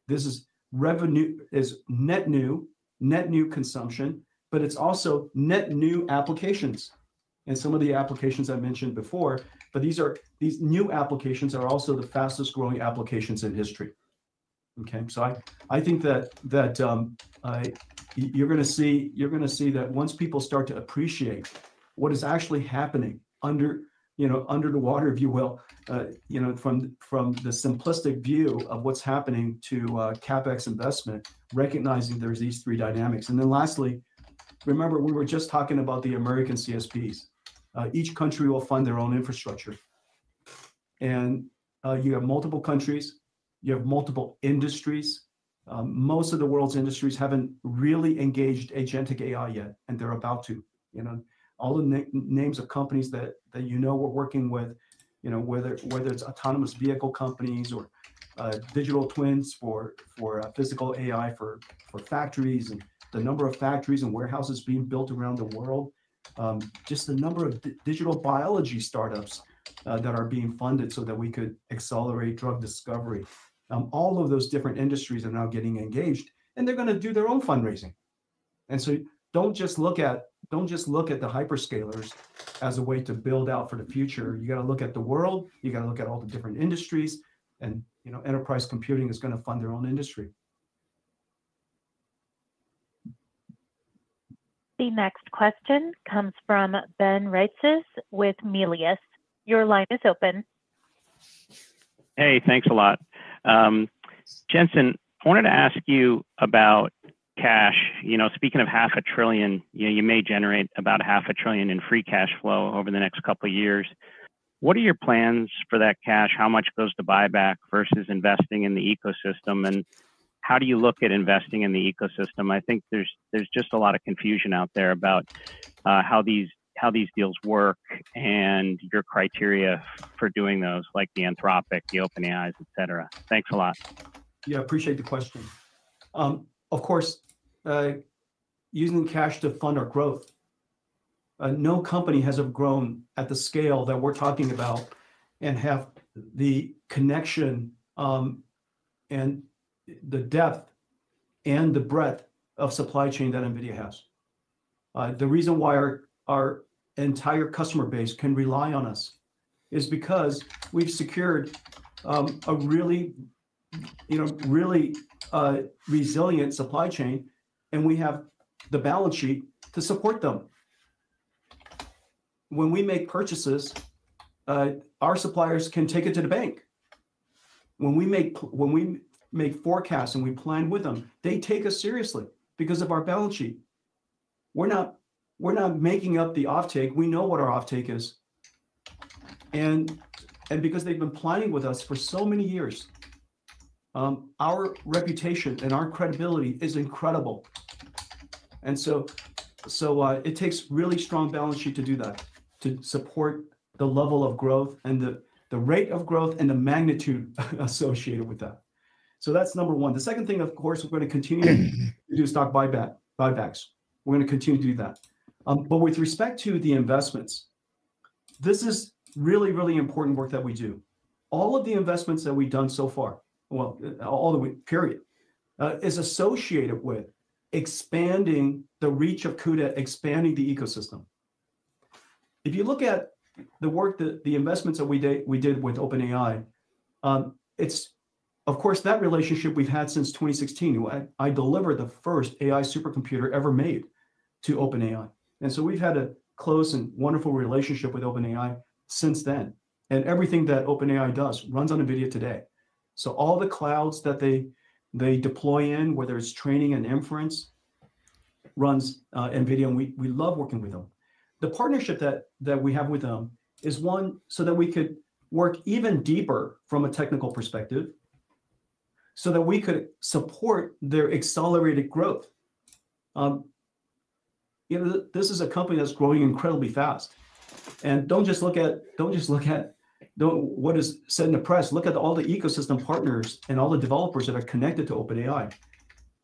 D: This is revenue, is net new consumption, but it's also net new applications. And some of the applications I mentioned before, but these new applications are also the fastest growing applications in history. Okay, so I think that you're going to see that once people start to appreciate what is actually happening under the water, if you will, from the simplistic view of what's happening to CapEx investment, recognizing there's these three dynamics. And then lastly, remember, we were just talking about the American CSPs. Each country will fund their own infrastructure. And you have multiple countries, you have multiple industries. Most of the world's industries haven't really engaged agentic AI yet, and they're about to. You know, all the names of companies that we're working with, you know, whether it's autonomous vehicle companies or digital twins for physical AI for factories, and the number of factories and warehouses being built around the world, just the number of digital biology startups that are being funded so that we could accelerate drug discovery. All of those different industries are now getting engaged, and they're going to do their own fundraising. And so don't just look at the hyperscalers as a way to build out for the future. You got to look at the world. You got to look at all the different industries, and enterprise computing is going to fund their own industry.
F: The next question comes from Ben Reitzes with Melius. Your line is open.
J: Hey, thanks a lot. Jensen, I wanted to ask you about cash. You know, speaking of $500 billion, you may generate about $500 billion in free cash flow over the next couple of years. What are your plans for that cash? How much goes to buyback versus investing in the ecosystem? And how do you look at investing in the ecosystem? I think there's just a lot of confusion out there about how these deals work and your criteria for doing those, like the Anthropic, the OpenAIs, et cetera. Thanks a lot.
D: Yeah, appreciate the question. Of course, using cash to fund our growth. No company has ever grown at the scale that we're talking about and have the connection and the depth and the breadth of supply chain that Nvidia has. The reason why our entire customer base can rely on us is because we've secured a really resilient supply chain, and we have the balance sheet to support them. When we make purchases, our suppliers can take it to the bank. When we make forecasts and we plan with them, they take us seriously because of our balance sheet. We're not making up the offtake. We know what our offtake is, and because they've been planning with us for so many years, our reputation and our credibility is incredible. And so it takes really strong balance sheet to do that, to support the level of growth and the rate of growth and the magnitude associated with that. So that's number one. The second thing, of course, we're going to continue to do stock buybacks. We're going to continue to do that. But with respect to the investments, this is really, really important work that we do. All of the investments that we've done so far, well, all the way, period, is associated with expanding the reach of CUDA, expanding the ecosystem. If you look at the work, the investments that we did with OpenAI, it's, of course, that relationship we've had since 2016. I delivered the first AI supercomputer ever made to OpenAI. And so we've had a close and wonderful relationship with OpenAI since then. And everything that OpenAI does runs on NVIDIA today. So all the clouds that they deploy in, whether it's training and inference, runs NVIDIA, and we love working with them. The partnership that we have with them is one so that we could work even deeper from a technical perspective, so that we could support their accelerated growth. This is a company that's growing incredibly fast, and don't just look at what is said in the press. Look at all the ecosystem partners and all the developers that are connected to OpenAI,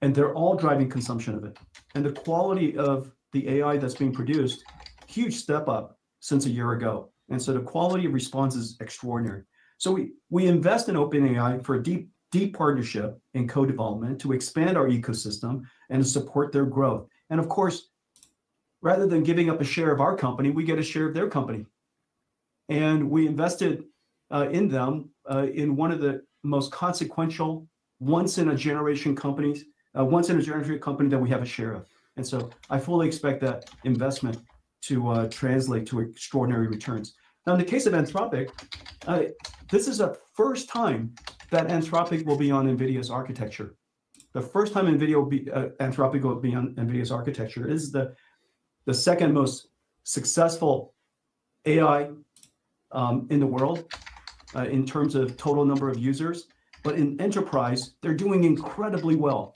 D: and they're all driving consumption of it. And the quality of the AI that's being produced, huge step up since a year ago. And so the quality of response is extraordinary. So we invest in OpenAI for a deep partnership in co-development to expand our ecosystem and to support their growth. And of course, rather than giving up a share of our company, we get a share of their company. And we invested in them in one of the most consequential once-in-a-generation company that we have a share of. And so I fully expect that investment to translate to extraordinary returns. Now, in the case of Anthropic, this is the first time that Anthropic will be on NVIDIA's architecture. The first time Anthropic will be on NVIDIA's architecture. It is the second most successful AI in the world in terms of total number of users. But in enterprise, they're doing incredibly well.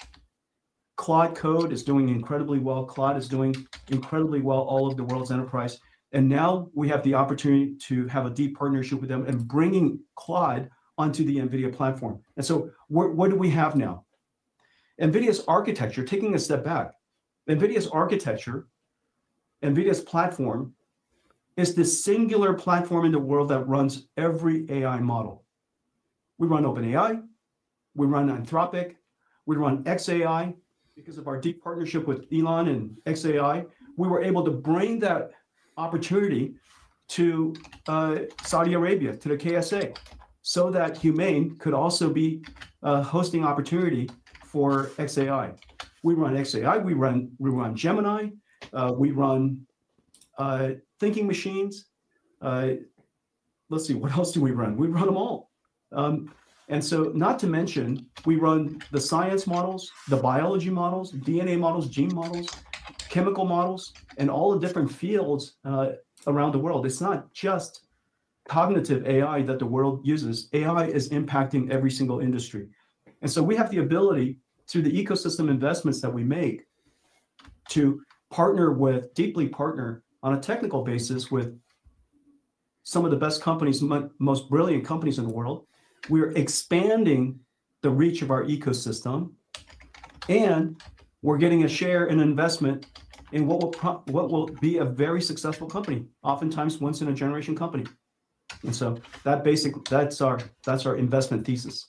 D: Claude Code is doing incredibly well. Claude is doing incredibly well all over the world's enterprise. And now we have the opportunity to have a deep partnership with them and bringing Claude onto the NVIDIA platform. And so what do we have now? NVIDIA's architecture, taking a step back, NVIDIA's architecture, NVIDIA's platform is the singular platform in the world that runs every AI model. We run OpenAI, we run Anthropic, we run xAI. Because of our deep partnership with Elon and xAI, we were able to bring that opportunity to Saudi Arabia, to the KSA, so that Humane could also be hosting opportunity for xAI. We run xAI, we run Gemini, we run thinking machines. Let's see, what else do we run? We run them all. And so not to mention, we run the science models, the biology models, DNA models, gene models, chemical models, and all the different fields around the world. It's not just cognitive AI that the world uses. AI is impacting every single industry. And so we have the ability, through the ecosystem investments that we make, to deeply partner on a technical basis with some of the best companies, most brilliant companies in the world. We're expanding the reach of our ecosystem, and we're getting a share and investment in what will be a very successful company, oftentimes once in a generation company. And so that's our investment thesis.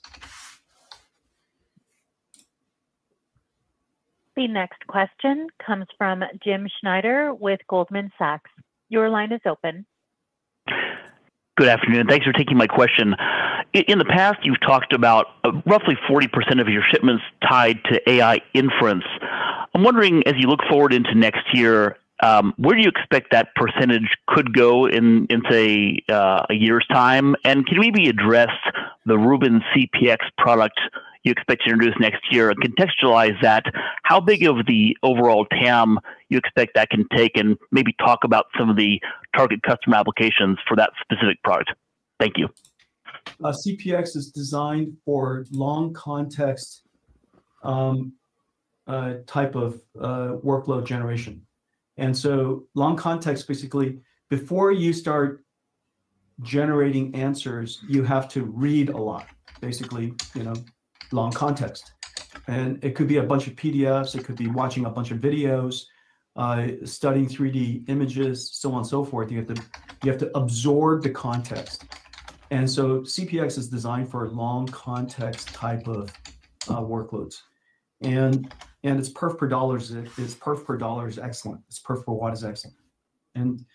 F: The next question comes from Jim Schneider with Goldman Sachs. Your line is open.
K: Good afternoon. Thanks for taking my question. In the past, you've talked about roughly 40% of your shipments tied to AI inference. I'm wondering, as you look forward into next year, where do you expect that percentage could go in say, a year's time? And can you maybe address the Rubin CPX product you expect to introduce next year and contextualize that? How big of the overall TAM you expect that can take, and maybe talk about some of the target customer applications for that specific product? Thank you.
D: CPX is designed for long context type of workload generation. And so long context, basically, before you start generating answers, you have to read a lot, basically, long context. And it could be a bunch of PDFs, it could be watching a bunch of videos, studying 3D images, so on and so forth. You have to absorb the context. And so CPX is designed for long context type of workloads. And its perf per dollar is excellent. Its perf per watt is excellent. And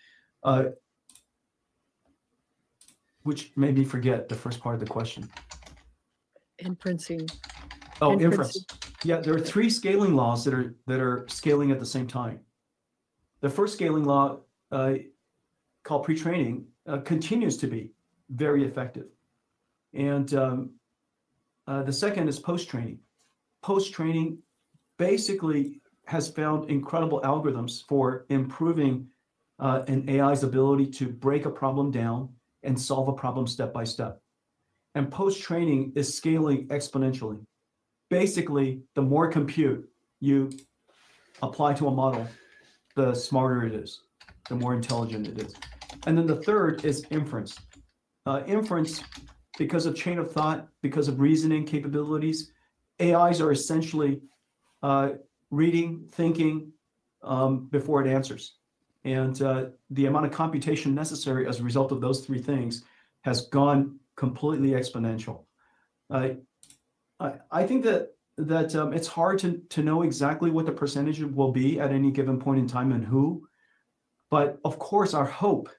D: which made me forget the first part of the question.
C: Inferencing.
D: Oh, inference. Yeah, there are 3 scaling laws that are scaling at the same time. The first scaling law, called pre-training, continues to be very effective. And the second is post-training. Post-training basically has found incredible algorithms for improving an AI's ability to break a problem down and solve a problem step by step. And post-training is scaling exponentially. Basically, the more compute you apply to a model, the smarter it is, the more intelligent it is. And then the third is inference. Inference, because of chain of thought, because of reasoning capabilities, AIs are essentially reading, thinking before it answers. And the amount of computation necessary as a result of those three things has gone completely exponential. I think that it's hard to know exactly what the percentage will be at any given point in time and who, but of course our hope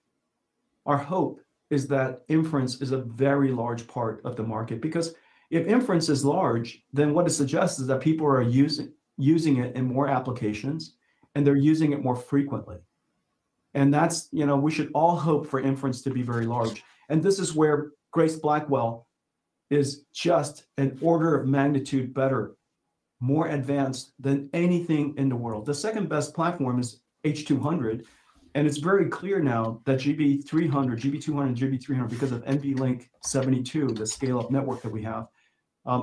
D: is that inference is a very large part of the market, because if inference is large, then what it suggests is that people are using it in more applications and they're using it more frequently. And that's, we should all hope for inference to be very large. And this is where Grace Blackwell is just an order of magnitude better, more advanced than anything in the world. The second best platform is H200. And it's very clear now that GB200, GB300, because of NVLink 72, the scale-up network that we have,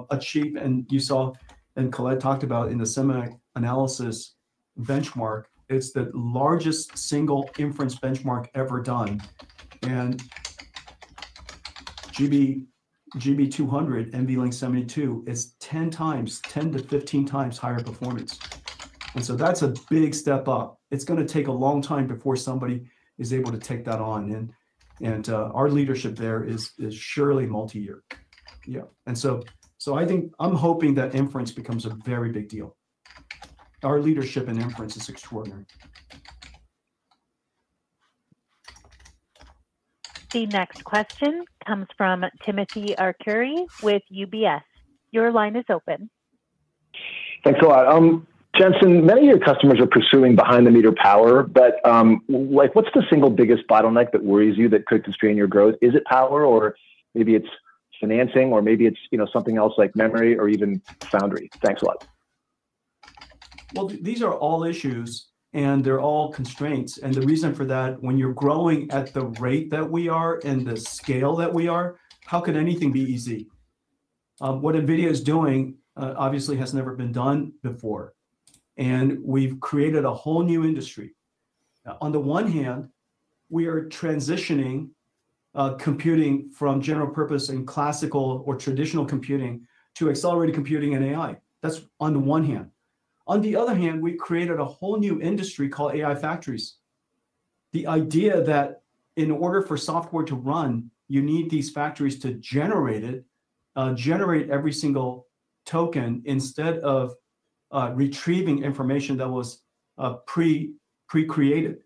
D: achieved, and you saw, and Colette talked about in the semi-analysis benchmark, it's the largest single inference benchmark ever done. And GB200, NVLink 72, is 10 to 15 times higher performance. And so that's a big step up. It's going to take a long time before somebody is able to take that on. And our leadership there is surely multi-year. Yeah. And so I'm hoping that inference becomes a very big deal. Our leadership in inference is extraordinary.
F: The next question comes from Timothy Arcuri with UBS. Your line is open.
L: Thanks a lot. Jensen, many of your customers are pursuing behind-the-meter power, but what's the single biggest bottleneck that worries you that could constrain your growth? Is it power, or maybe it's financing, or maybe it's something else like memory or even foundry? Thanks a lot.
D: Well, these are all issues, and they're all constraints. And the reason for that, when you're growing at the rate that we are and the scale that we are, how could anything be easy? What Nvidia is doing obviously has never been done before. And we've created a whole new industry. On the one hand, we are transitioning computing from general purpose and classical or traditional computing to accelerated computing and AI. That's on the one hand. On the other hand, we created a whole new industry called AI factories. The idea that in order for software to run, you need these factories to generate every single token instead of retrieving information that was pre-created.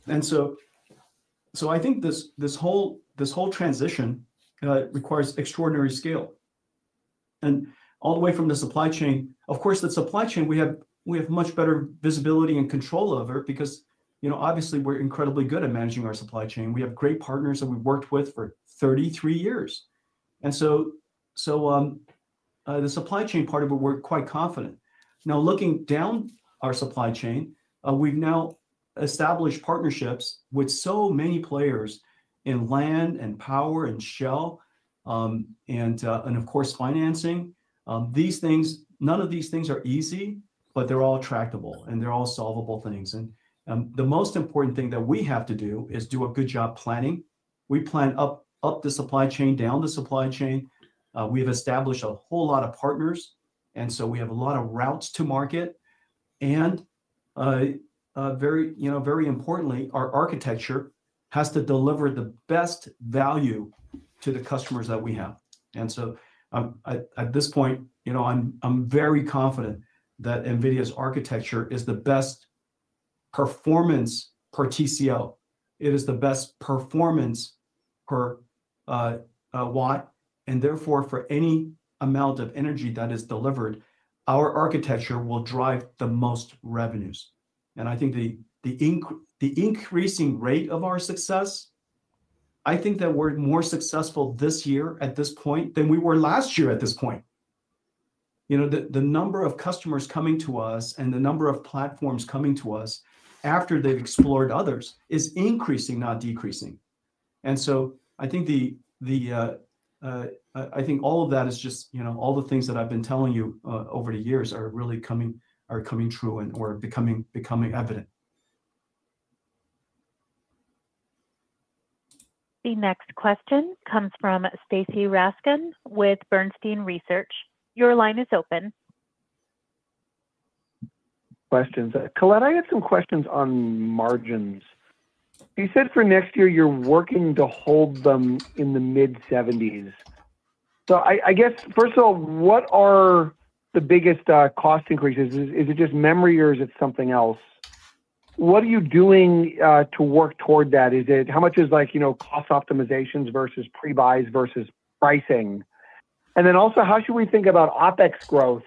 D: And so I think this whole transition requires extraordinary scale. And all the way from the supply chain, of course, the supply chain, we have much better visibility and control over it because, obviously we're incredibly good at managing our supply chain. We have great partners that we've worked with for 33 years. And so the supply chain part of it, we're quite confident. Now, looking down our supply chain, we've now established partnerships with so many players in land and power and shell, and of course, financing. These things, none of these things are easy, but they're all tractable and they're all solvable things. And the most important thing that we have to do is do a good job planning. We plan up the supply chain, down the supply chain. We have established a whole lot of partners. And so we have a lot of routes to market, and very importantly, our architecture has to deliver the best value to the customers that we have. And so at this point, I'm very confident that NVIDIA's architecture is the best performance per TCO. It is the best performance per watt, and therefore for any amount of energy that is delivered, our architecture will drive the most revenues. And I think the increasing rate of our success I think that we're more successful this year at this point than we were last year at this point. You know, the number of customers coming to us and the number of platforms coming to us after they've explored others is increasing, not decreasing. And so I think I think all of that is just, you know, all the things that I've been telling you over the years are really coming true and or becoming evident.
F: The next question comes from Stacy Raskin with Bernstein Research. Your line is open.
M: Questions. Colette, I had some questions on margins. You said for next year you're working to hold them in the mid-70s. So I guess, first of all, what are the biggest cost increases? Is it just memory or is it something else? What are you doing to work toward that? Is it, how much is like, you know, cost optimizations versus pre-buys versus pricing? And then also, how should we think about OpEx growth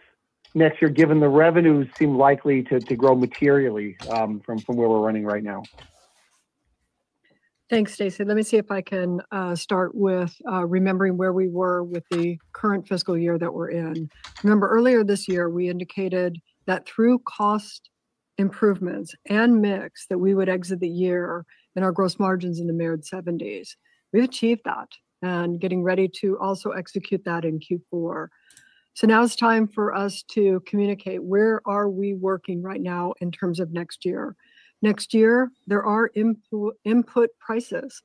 M: next year, given the revenues seem likely to grow materially from where we're running right now?
C: Thanks, Stacey. Let me see if I can start with remembering where we were with the current fiscal year that we're in. Remember, earlier this year, we indicated that through cost improvements and mix that we would exit the year in our gross margins in the mid-70s. We've achieved that and getting ready to also execute that in Q4. So now it's time for us to communicate where are we working right now in terms of next year. Next year, there are input prices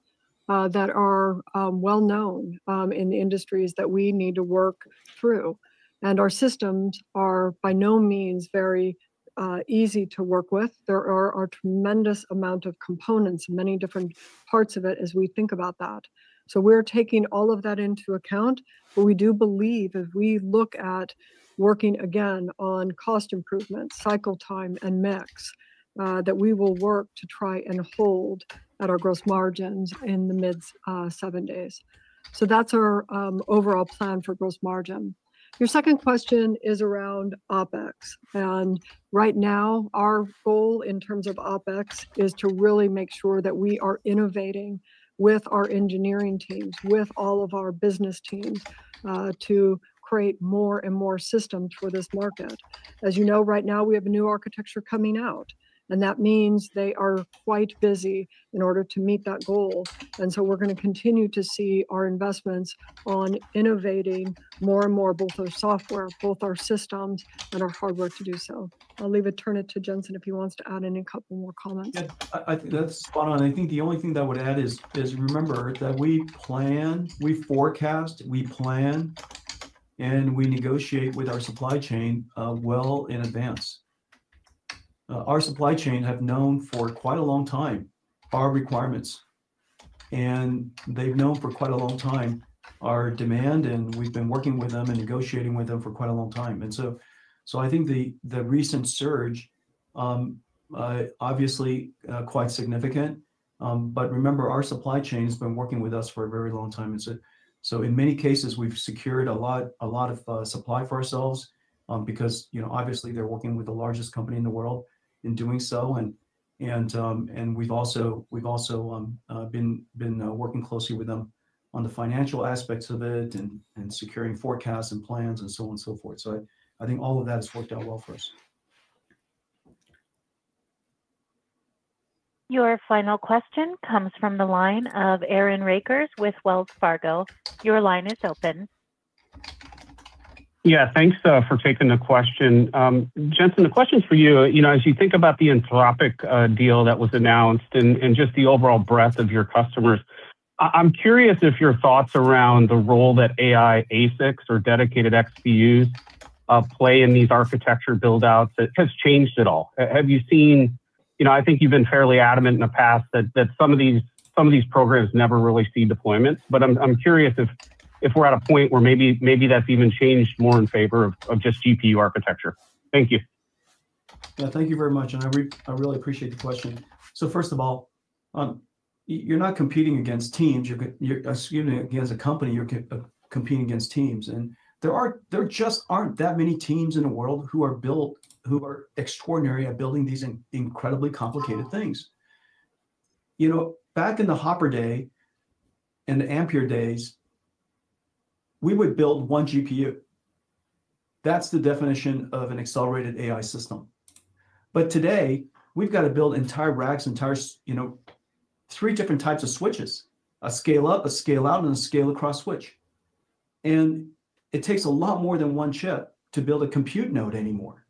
C: that are well known in the industries that we need to work through. And our systems are by no means very easy to work with. There are a tremendous amount of components, many different parts of it as we think about that. So we're taking all of that into account, but we do believe if we look at working again on cost improvement, cycle time, and mix, that we will work to try and hold at our gross margins in the mid-70s. So that's our overall plan for gross margin. Your second question is around OpEx. And right now, our goal in terms of OpEx is to really make sure that we are innovating with our engineering teams, with all of our business teams, to create more and more systems for this market. As you know, right now we have a new architecture coming out, and that means they are quite busy in order to meet that goal. And so we're going to continue to see our investments on innovating more and more, both our software, both our systems, and our hardware to do so. I'll turn it to Jensen if he wants to add in a couple more comments.
D: Yeah, I think that's spot on. I think the only thing that I would add is remember that we plan, we forecast, we plan, and we negotiate with our supply chain well in advance. Our supply chain have known for quite a long time our requirements, and they've known for quite a long time our demand, and we've been working with them and negotiating with them for quite a long time. And so I think the recent surge, obviously quite significant, but remember our supply chain has been working with us for a very long time, and so in many cases we've secured a lot of supply for ourselves because obviously they're working with the largest company in the world in doing so, and we've also been working closely with them on the financial aspects of it and securing forecasts and plans and so on and so forth. So I think all of that has worked out well for us.
F: Your final question comes from the line of Aaron Rakers with Wells Fargo. Your line is open.
N: Yeah, thanks for taking the question. Jensen, the question's for you. As you think about the Anthropic deal that was announced and just the overall breadth of your customers, I'm curious if your thoughts around the role that AI ASICs or dedicated XPUs play in these architecture build-outs has changed at all. Have you seen, I think you've been fairly adamant in the past that some of these programs never really see deployments, but I'm curious if we're at a point where maybe that's even changed more in favor of just GPU architecture. Thank you.
D: Yeah, thank you very much, and I really appreciate the question. So first of all, you're not competing against teams. You're against a company. You're competing against teams, and there just aren't that many teams in the world who are extraordinary at building these incredibly complicated things. Back in the Hopper day, in the Ampere days, we would build one GPU. That's the definition of an accelerated AI system. But today, we've got to build entire racks, three different types of switches: a scale up, a scale out, and a scale across switch. And it takes a lot more than one chip to build a compute node anymore.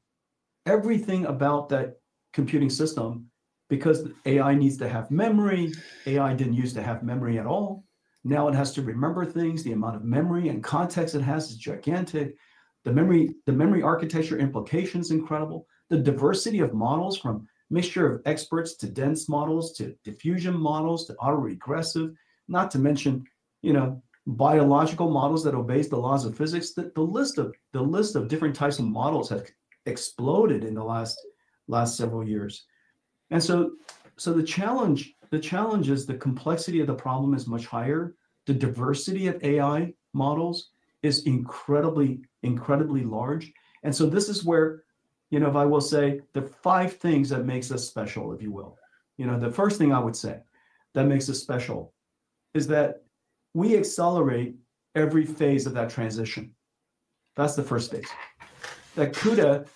D: Everything about that computing system, because AI needs to have memory, AI didn't used to have memory at all. Now it has to remember things. The amount of memory and context it has is gigantic. The memory architecture implication is incredible. The diversity of models, from mixture of experts to dense models to diffusion models to autoregressive, not to mention, biological models that obeys the laws of physics. The list of different types of models have exploded in the last several years. And so the challenge is the complexity of the problem is much higher. The diversity of AI models is incredibly large. And so this is where, if I will say, the 5 things that makes us special, if you will. The first thing I would say that makes us special is that we accelerate every phase of that transition. That's the first phase. That CUDA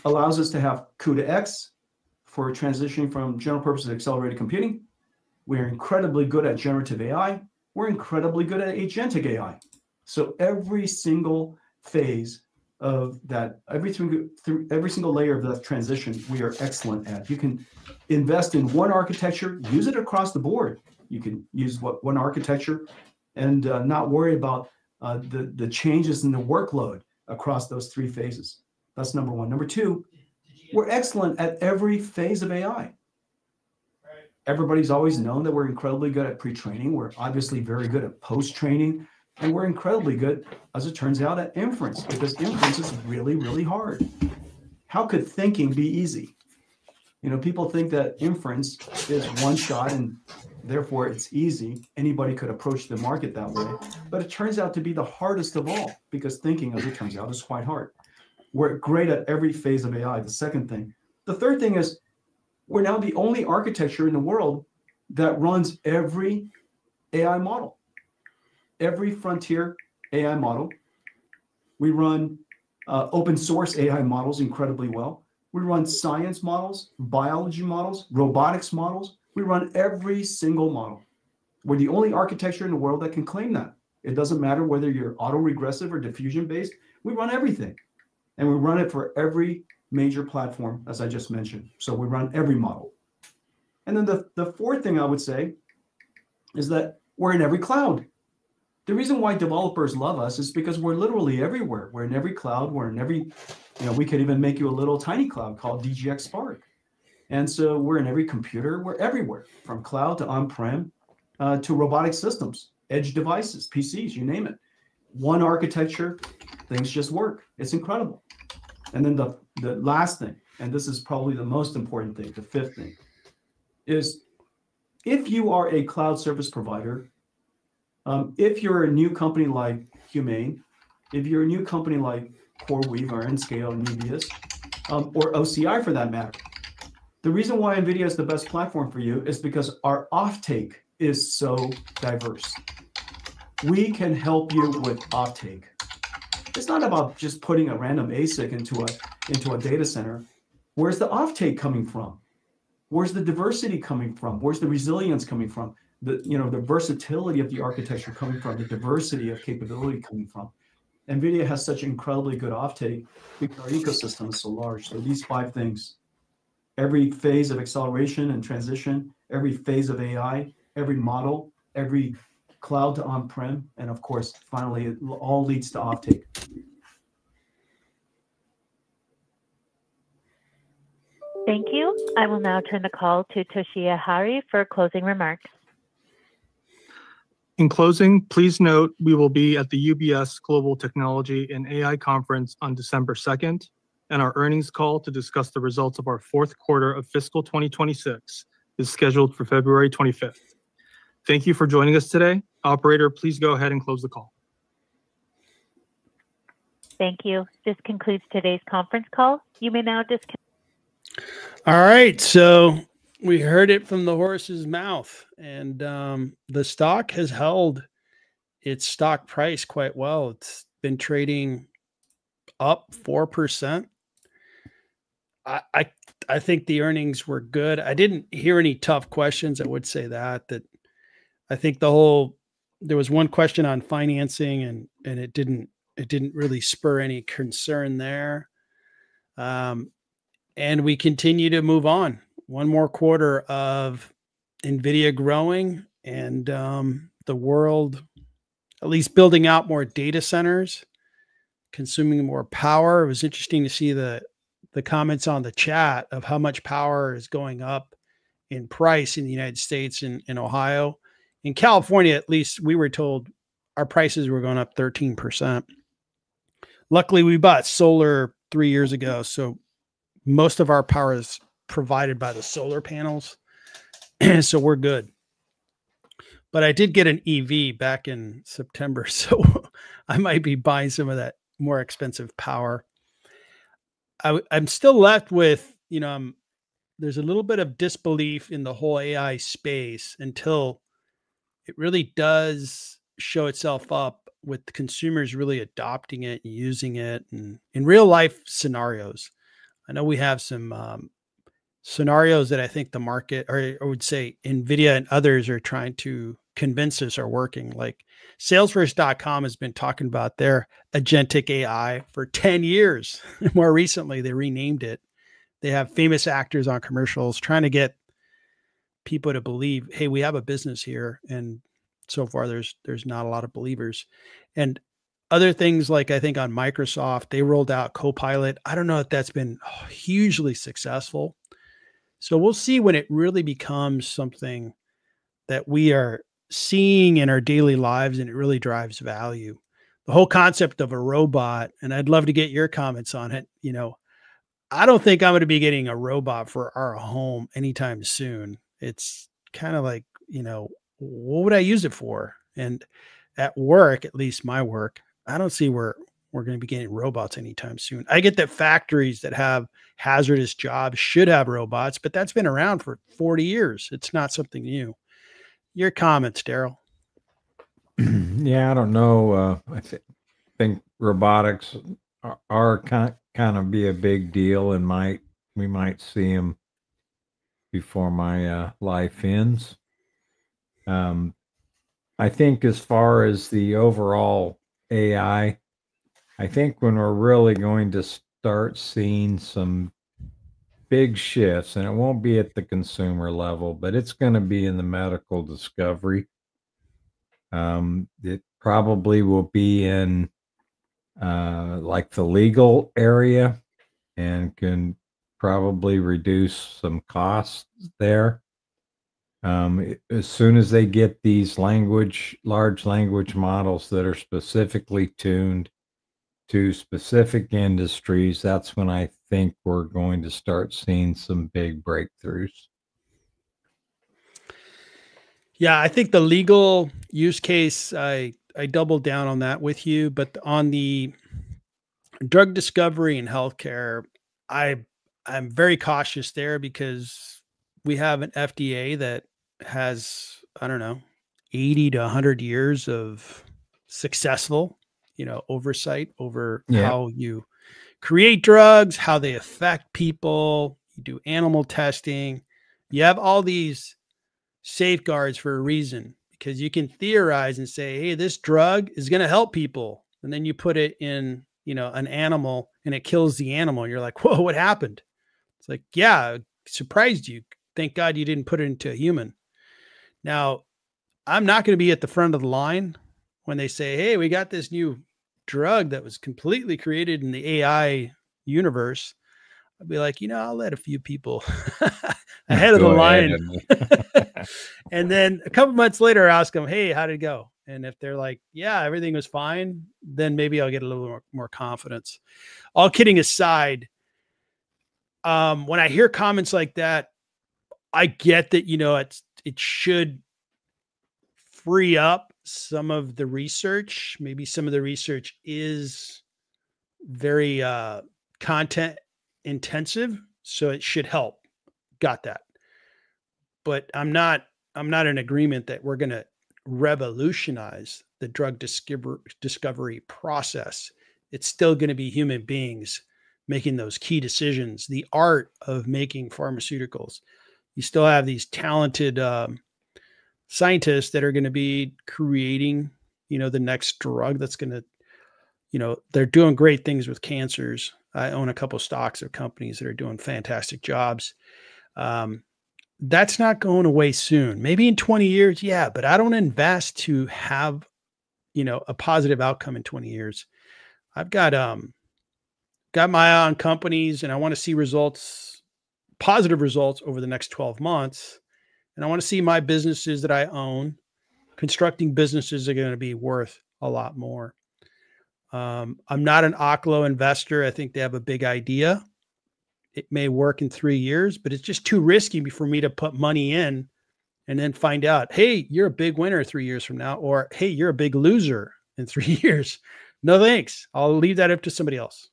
D: allows us to have CUDA X for transitioning from general purpose accelerated computing. We're incredibly good at generative AI. We're incredibly good at agentic AI. So every single phase of that, every single layer of that transition, we are excellent at. You can invest in one architecture, use it across the board. You can use one architecture and not worry about the changes in the workload across those 3 phases. That's number 1. Number 2, we're excellent at every phase of AI. Everybody's always known that we're incredibly good at pre-training. We're obviously very good at post-training. And we're incredibly good, as it turns out, at inference, because inference is really, really hard. How could thinking be easy? People think that inference is one shot and therefore it's easy. Anybody could approach the market that way. But it turns out to be the hardest of all, because thinking, as it turns out, is quite hard. We're great at every phase of AI, the second thing. The third thing is we're now the only architecture in the world that runs every AI model. Every frontier AI model. We run open source AI models incredibly well. We run science models, biology models, robotics models. We run every single model. We're the only architecture in the world that can claim that. It doesn't matter whether you're autoregressive or diffusion based. We run everything. And we run it for every major platform, as I just mentioned. So we run every model. And then the fourth thing I would say is that we're in every cloud. The reason why developers love us is because we're literally everywhere. We're in every cloud. We're in every, we could even make you a little tiny cloud called DGX Spark. And so we're in every computer. We're everywhere, from cloud to on-prem to robotic systems, edge devices, PCs, you name it. One architecture, things just work. It's incredible. And then the last thing, and this is probably the most important thing, the fifth thing, is if you are a cloud service provider, if you're a new company like Humane, if you're a new company like CoreWeave or Nscale or Nebius, or OCI for that matter, the reason why NVIDIA is the best platform for you is because our offtake is so diverse. We can help you with offtake. It's not about just putting a random ASIC into a data center. Where's the offtake coming from? Where's the diversity coming from? Where's the resilience coming from? The versatility of the architecture coming from, the diversity of capability coming from. NVIDIA has such incredibly good offtake because our ecosystem is so large. So these 5 things, every phase of acceleration and transition, every phase of AI, every model, every cloud to on-prem, and of course, finally, it all leads to offtake.
F: Thank you. I will now turn the call to Toshiya Hari for closing remarks.
E: In closing, please note we will be at the UBS Global Technology and AI Conference on December 2nd, and our earnings call to discuss the results of our 4th quarter of fiscal 2026 is scheduled for February 25th. Thank you for joining us today. Operator, please go ahead and close the call.
F: Thank you. This concludes today's conference call. You may now disconnect.
A: All right. So We heard it from the horse's mouth, and the stock has held its stock price quite well. It's been trading up 4%. I, I I think the earnings were good. I didn't hear any tough questions. I would say that I think there was one question on financing, and it didn't really spur any concern there. Um, and we continue to move on. One more quarter of Nvidia growing, and the world at least building out more data centers, consuming more power. It was interesting to see the comments on the chat of how much power is going up in price in the United States and in Ohio. In California, at least we were told our prices were going up 13%. Luckily, we bought solar 3 years ago, so most of our power is provided by the solar panels. So we're good. But I did get an EV back in September, so I might be buying some of that more expensive power. I'm still left with, there's a little bit of disbelief in the whole AI space until it really does show itself up with consumers really adopting it and using it and in real life scenarios. I know we have some scenarios that I think the market, or I would say Nvidia and others, are trying to convince us are working. Like Salesforce.com has been talking about their agentic AI for 10 years. More recently, they renamed it. They have famous actors on commercials trying to get people to believe, hey, we have a business here. And so far, there's not a lot of believers. And other things like I think on Microsoft, they rolled out Copilot. I don't know if that's been hugely successful. So we'll see when it really becomes something that we are seeing in our daily lives and it really drives value. The whole concept of a robot, and I'd love to get your comments on it. I don't think I'm going to be getting a robot for our home anytime soon. It's kind of like, what would I use it for? And at work, at least my work, I don't see where we're going to be getting robots anytime soon. I get that factories that have hazardous jobs should have robots, but that's been around for 40 years. It's not something new. Your comments, Daryl?
B: Yeah, I don't know. I think robotics are kind of be a big deal, and we might see them before my life ends. I think as far as the overall AI, I think when we're really going to start seeing some big shifts, and it won't be at the consumer level, but it's going to be in the medical discovery. It probably will be in like the legal area and can probably reduce some costs there. As soon as they get these large language models that are specifically tuned to specific industries, that's when I think we're going to start seeing some big breakthroughs.
A: Yeah, I think the legal use case, I doubled down on that with you, but on the drug discovery and healthcare, I'm very cautious there because we have an FDA that has, I don't know, 80 to 100 years of successful, oversight over how you create drugs, how they affect people, you do animal testing. You have all these safeguards for a reason because you can theorize and say, hey, this drug is going to help people. And then you put it in, an animal and it kills the animal. You're like, whoa, what happened? It's like, yeah, surprised you. Thank God you didn't put it into a human. Now, I'm not going to be at the front of the line when they say, hey, we got this new drug that was completely created in the AI universe. I'll be like, I'll let a few people ahead of the line. And then a couple months later, ask them, hey, how did it go? And if they're like, yeah, everything was fine, then maybe I'll get a little more confidence. All kidding aside, when I hear comments like that, I get that, it should free up some of the research. Maybe some of the research is very content intensive, so it should help. Got that. but I'm not in agreement that we're going to revolutionize the drug discovery process. It's still going to be human beings making those key decisions, the art of making pharmaceuticals. You still have these talented scientists that are going to be creating, the next drug that's going to, they're doing great things with cancers. I own a couple of stocks of companies that are doing fantastic jobs. That's not going away soon. Maybe in 20 years, yeah, but I don't invest to have, a positive outcome in 20 years. I've got my eye on companies, and I want to see results, positive results over the next 12 months. And I want to see my businesses that I own, constructing businesses, are going to be worth a lot more. I'm not an Oklo investor. I think they have a big idea. It may work in 3 years, but it's just too risky for me to put money in and then find out, hey, you're a big winner 3 years from now, or hey, you're a big loser in 3 years. No, thanks. I'll leave that up to somebody else.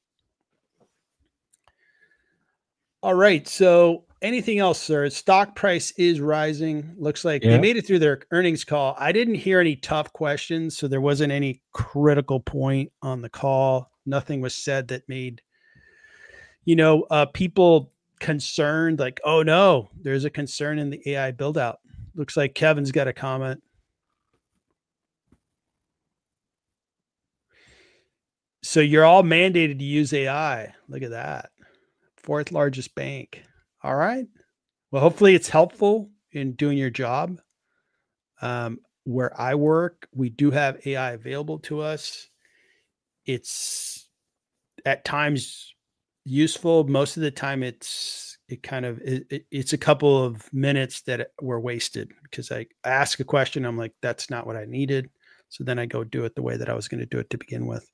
A: All right. So anything else, sir? Stock price is rising. Looks like they made it through their earnings call. I didn't hear any tough questions, so there wasn't any critical point on the call. Nothing was said that made, people concerned, like, oh no, there's a concern in the AI build out. Looks like Kevin's got a comment. So you're all mandated to use AI. Look at that. 4th largest bank. All right. Well, hopefully it's helpful in doing your job. Where I work, we do have AI available to us. It's at times useful. Most of the time it's a couple of minutes that were wasted because I ask a question. I'm like, that's not what I needed. So then I go do it the way that I was going to do it to begin with.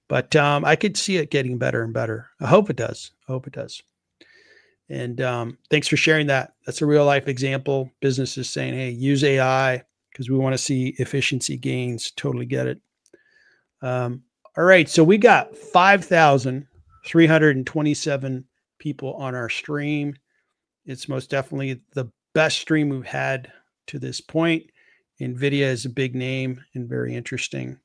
A: But I could see it getting better and better. I hope it does. And thanks for sharing that. That's a real life example. Businesses saying, hey, use AI because we want to see efficiency gains. Totally get it. All right. So we got 5,327 people on our stream. It's most definitely the best stream we've had to this point. Nvidia is a big name and very interesting.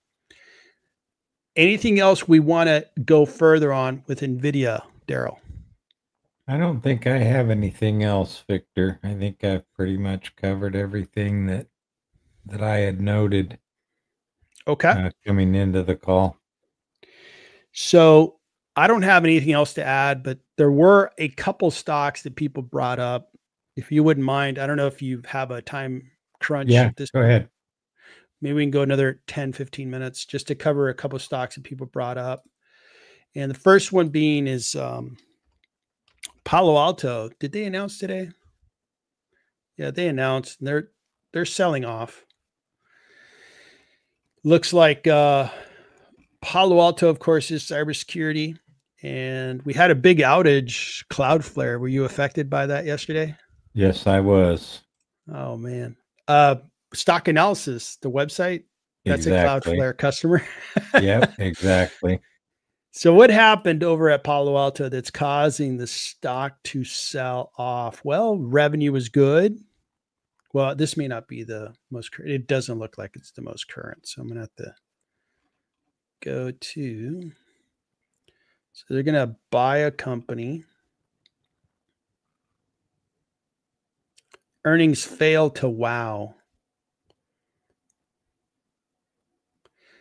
A: Anything else we want to go further on with Nvidia, Daryl?
B: I don't think I have anything else, Victor. I think I've pretty much covered everything that I had noted.
A: Okay.
B: Coming into the call.
A: So I don't have anything else to add, but there were a couple stocks that people brought up. If you wouldn't mind, I don't know if you have a time crunch.
B: Yeah,
A: at this
B: go
A: point.
B: ahead.
A: Maybe we can go another 10, 15 minutes just to cover a couple of stocks that people brought up. And the first one being is Palo Alto. Did they announce today? Yeah, they announced they're selling off. Looks like Palo Alto, of course, is cybersecurity. And we had a big outage, Cloudflare. Were you affected by that yesterday?
B: Yes, I was.
A: Oh, man. Stock Analysis, the website, that's
B: exactly.
A: a Cloudflare customer.
B: Yep, exactly.
A: So what happened over at Palo Alto that's causing the stock to sell off? Well, revenue was good. Well, this may not be the most current. It doesn't look like it's the most current. So I'm going to have to go to. So they're going to buy a company. Earnings failed to wow.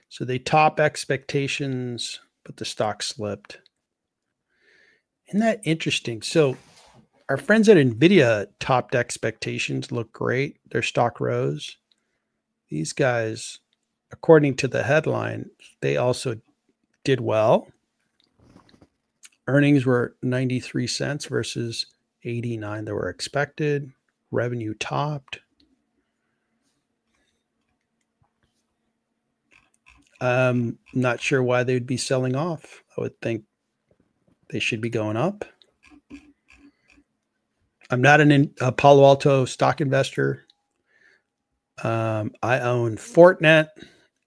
A: So they top expectations, but the stock slipped. Isn't that interesting? So our friends at Nvidia topped expectations, look great. Their stock rose. These guys, according to the headline, they also did well. Earnings were 93 cents versus 89 that were expected. Revenue topped. Not sure why they would be selling off. I would think they should be going up. I'm not a Palo Alto stock investor. I own Fortinet,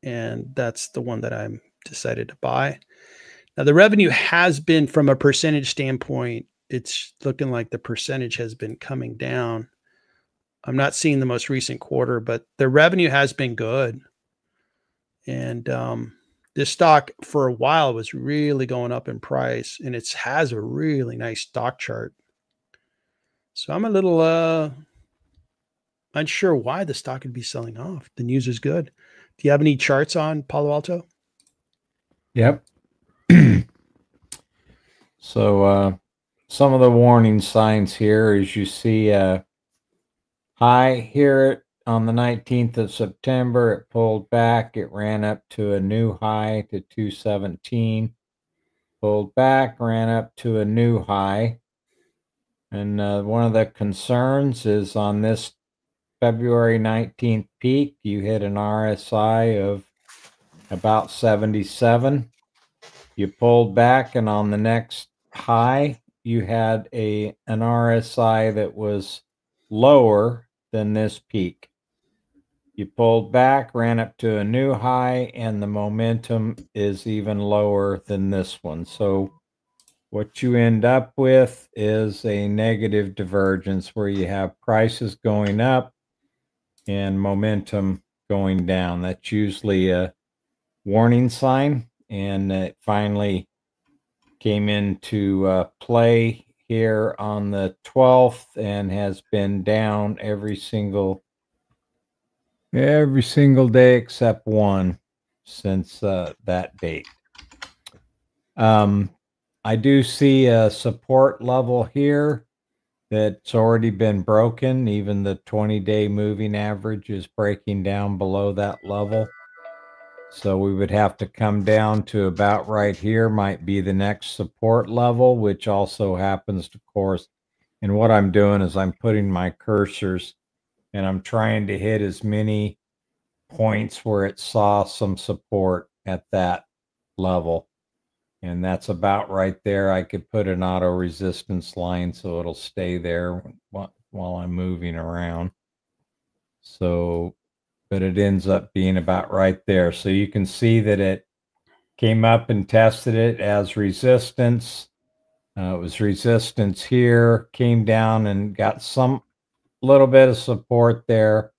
A: and that's the one that I'm decided to buy. Now, the revenue has been, from a percentage standpoint, it's looking like the percentage has been coming down. I'm not seeing the most recent quarter, but the revenue has been good. And this stock for a while was really going up in price, and it has a really nice stock chart. So I'm a little unsure why the stock would be selling off. The news is good. Do you have any charts on Palo Alto?
B: Yep. So some of the warning signs here is you see a high here on the 19th of September. It pulled back. It ran up to a new high to 217. Pulled back, ran up to a new high. And one of the concerns is on this February 19th peak, you hit an RSI of about 77. You pulled back, and on the next high, you had an RSI that was lower than this peak. You pulled back, ran up to a new high, and the momentum is even lower than this one. So what you end up with is a negative divergence where you have prices going up and momentum going down. That's usually a warning sign, and it finally came into play here on the 12th and has been down every single day except one since that date. I do see a support level here that's already been broken. Even the 20-day moving average is breaking down below that level. So we would have to come down to about right here, might be the next support level, which also happens, of course. And what I'm doing is I'm putting my cursors and I'm trying to hit as many points where it saw some support at that level. And that's about right there. I could put an auto resistance line so it'll stay there while I'm moving around. So, but it ends up being about right there. So you can see that it came up and tested it as resistance. It was resistance here, came down and got some little bit of support there,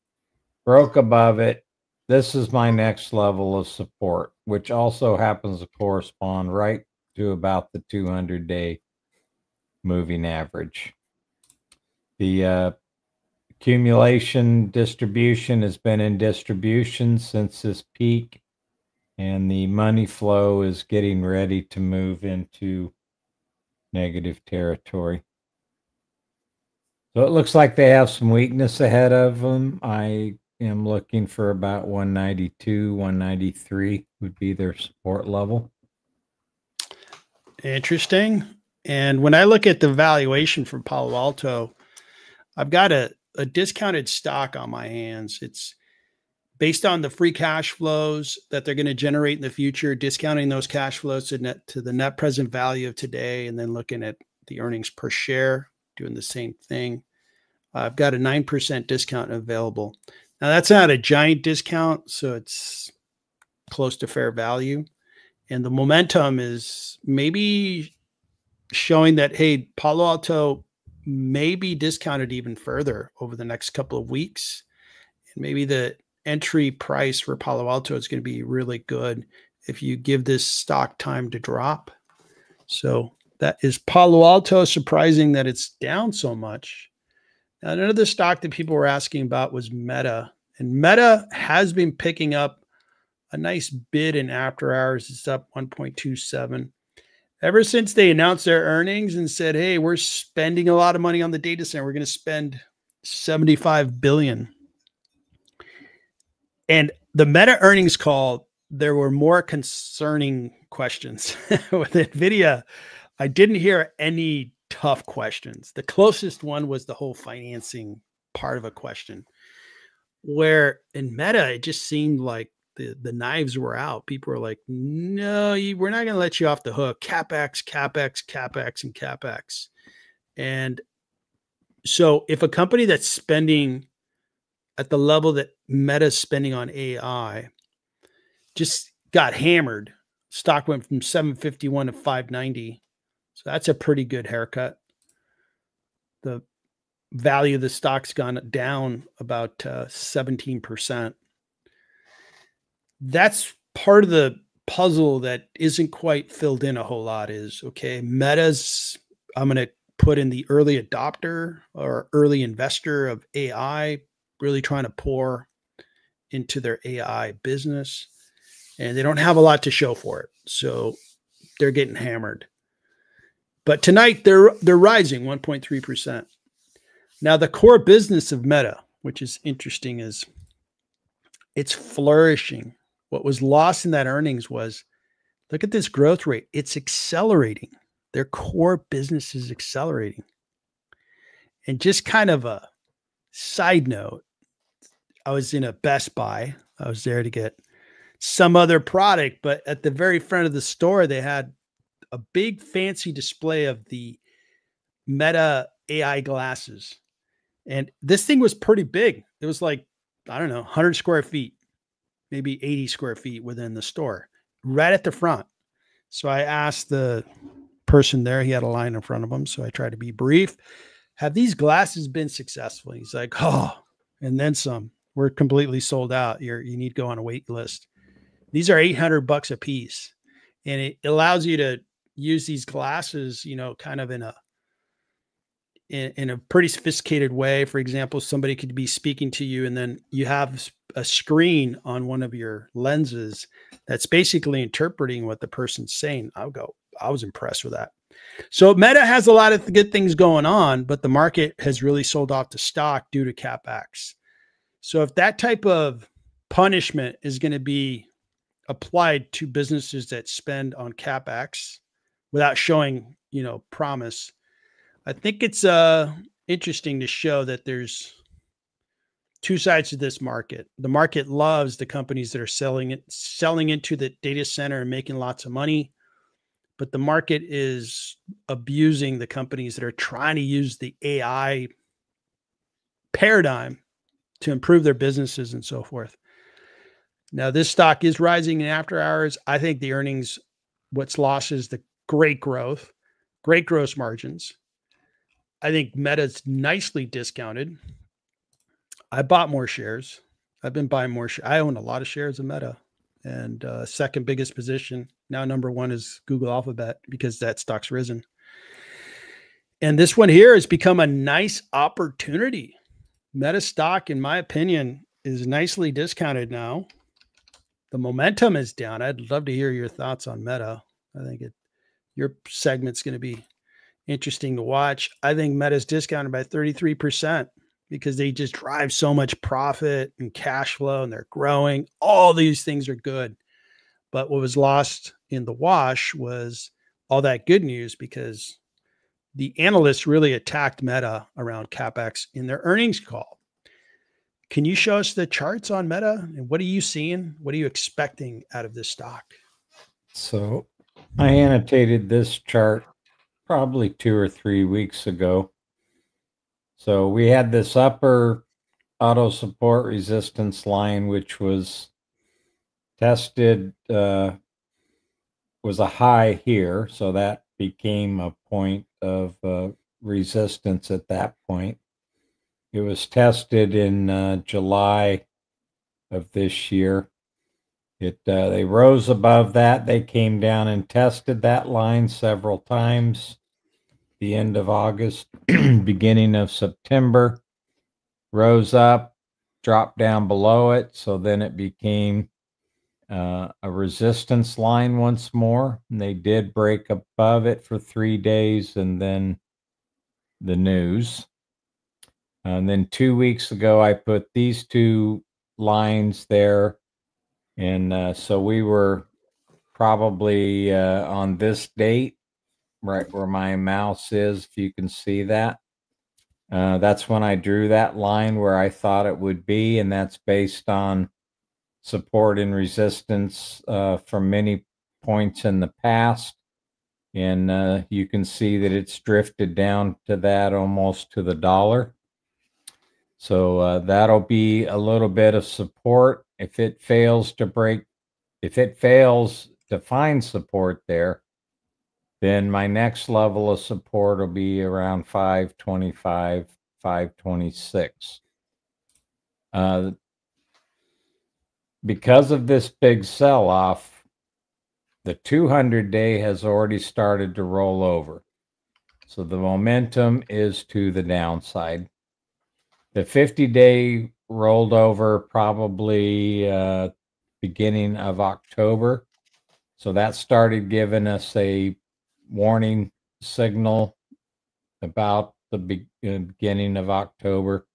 B: broke above it. This is my next level of support, which also happens to correspond right to about the 200-day moving average. The accumulation distribution has been in distribution since this peak, and the money flow is getting ready to move into negative territory. So it looks like they have some weakness ahead of them. I am looking for about 192, 193 would be their support level.
A: Interesting. And when I look at the valuation for Palo Alto, I've got a discounted stock on my hands. It's based on the free cash flows that they're going to generate in the future, discounting those cash flows to the net present value of today, and then looking at the earnings per share, doing the same thing. I've got a 9% discount available. Now, that's not a giant discount, so it's close to fair value. And the momentum is maybe showing that, hey, Palo Alto may be discounted even further over the next couple of weeks. And maybe the entry price for Palo Alto is going to be really good if you give this stock time to drop. So that is Palo Alto. Surprising that it's down so much. Now, another stock that people were asking about was Meta. And Meta has been picking up a nice bid in after hours. It's up 1.27. Ever since they announced their earnings and said, hey, we're spending a lot of money on the data center. We're going to spend $75 billion. And the Meta earnings call, there were more concerning questions. With Nvidia, I didn't hear any tough questions. The closest one was the whole financing part of a question, where in Meta, it just seemed like the knives were out. People were like, no, we're not going to let you off the hook. CapEx, CapEx, CapEx, and CapEx. And so if a company that's spending at the level that Meta's spending on AI just got hammered, stock went from 751 to 590. So that's a pretty good haircut. The value of the stock's gone down about 17%. That's part of the puzzle that isn't quite filled in a whole lot is, okay, Meta's, I'm going to put in the early adopter or early investor of AI, really trying to pour into their AI business. And they don't have a lot to show for it. So they're getting hammered. But tonight they're rising 1.3%. Now the core business of Meta, which is interesting, is it's flourishing. What was lost in that earnings was, look at this growth rate. It's accelerating. Their core business is accelerating. And just kind of a side note, I was in a Best Buy. I was there to get some other product, but at the very front of the store, they had a big fancy display of the Meta AI glasses. And this thing was pretty big. It was like, I don't know, 100 square feet, maybe 80 square feet within the store, right at the front. So I asked the person there, he had a line in front of him. So I tried to be brief. Have these glasses been successful? He's like, oh, and then some. We're completely sold out. You need to go on a wait list. These are $800 a piece. And it allows you to use these glasses, you know, kind of in a pretty sophisticated way. For example, somebody could be speaking to you and then you have a screen on one of your lenses that's basically interpreting what the person's saying. I was impressed with that. So Meta has a lot of good things going on, but the market has really sold off the stock due to CapEx. So if that type of punishment is going to be applied to businesses that spend on CapEx without showing, you know, promise, I think it's interesting to show that there's two sides to this market. The market loves the companies that are selling into the data center and making lots of money, but the market is abusing the companies that are trying to use the AI paradigm to improve their businesses and so forth. Now, this stock is rising in after hours. I think the earnings, what's lost is the great growth, great gross margins. I think Meta's nicely discounted. I bought more shares. I've been buying more shares. I own a lot of shares of Meta, and second biggest position. Now number one is Google Alphabet because that stock's risen. And this one here has become a nice opportunity. Meta stock, in my opinion, is nicely discounted now. The momentum is down. I'd love to hear your thoughts on Meta. I think your segment's going to be interesting to watch. I think Meta's discounted by 33% because they just drive so much profit and cash flow and they're growing. All these things are good. But what was lost in the wash was all that good news because the analysts really attacked Meta around CapEx in their earnings call. Can you show us the charts on Meta? And what are you seeing? What are you expecting out of this stock?
B: So I annotated this chart probably 2 or 3 weeks ago. So we had this upper auto support resistance line, which was tested, was a high here. So that became a point of resistance at that point. It was tested in July of this year. They rose above that. They came down and tested that line several times. The end of August, beginning of September, rose up, dropped down below it. So then it became a resistance line once more. And they did break above it for 3 days and then the news. And then 2 weeks ago, I put these two lines there. And so we were probably on this date, right where my mouse is, if you can see that. That's when I drew that line where I thought it would be, and that's based on support and resistance from many points in the past. And you can see that it's drifted down to that almost to the dollar. So that'll be a little bit of support. If it fails to find support there, then my next level of support will be around 525, 526. Because of this big sell-off, the 200-day has already started to roll over. So the momentum is to the downside. The 50-day rolled over probably beginning of October. So that started giving us a warning signal about the beginning of October.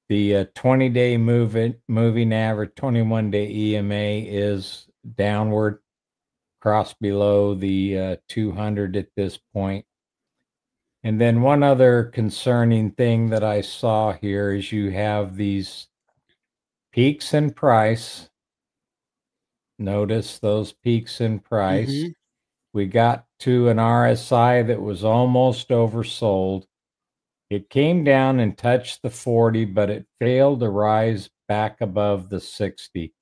B: The 20-day moving average, 21-day EMA is downward, crossed below the 200 at this point. And then one other concerning thing that I saw here is you have these peaks in price. Notice those peaks in price.
A: Mhm.
B: We got to an RSI that was almost oversold. It came down and touched the 40, but it failed to rise back above the 60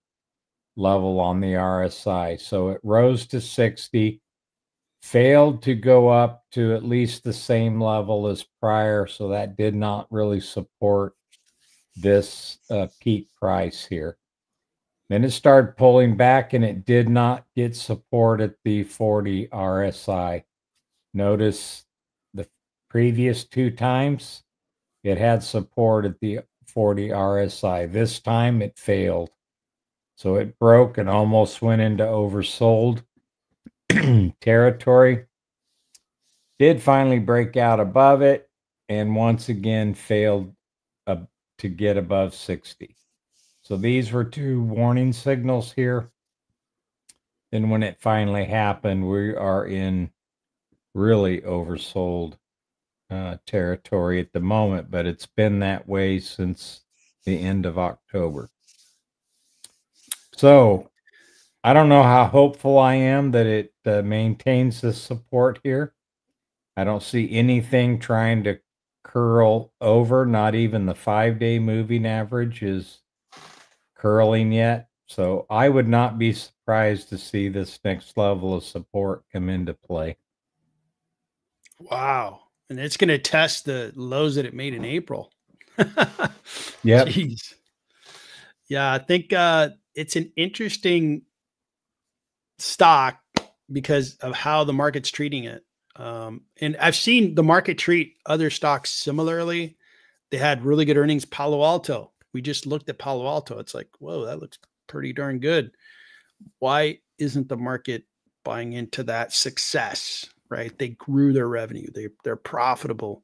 B: level on the RSI. So it rose to 60, failed to go up to at least the same level as prior. So that did not really support this peak price here. Then it started pulling back and it did not get support at the 40 RSI. Notice the previous two times it had support at the 40 RSI. This time it failed. So it broke and almost went into oversold territory. Did finally break out above it and once again failed to get above 60. So these were two warning signals here. Then when it finally happened, we are in really oversold territory at the moment, but it's been that way since the end of October. So I don't know how hopeful I am that it maintains this support here. I don't see anything trying to curl over. Not even the 5-day moving average is curling yet. So I would not be surprised to see this next level of support come into play.
A: Wow. And it's going to test the lows that it made in April.
B: Yep.
A: Jeez. Yeah, I think it's an interesting stock because of how the market's treating it. And I've seen the market treat other stocks similarly. They had really good earnings. Palo Alto. We just looked at Palo Alto. It's like, whoa, that looks pretty darn good. Why isn't the market buying into that success? Right? They grew their revenue. They're profitable.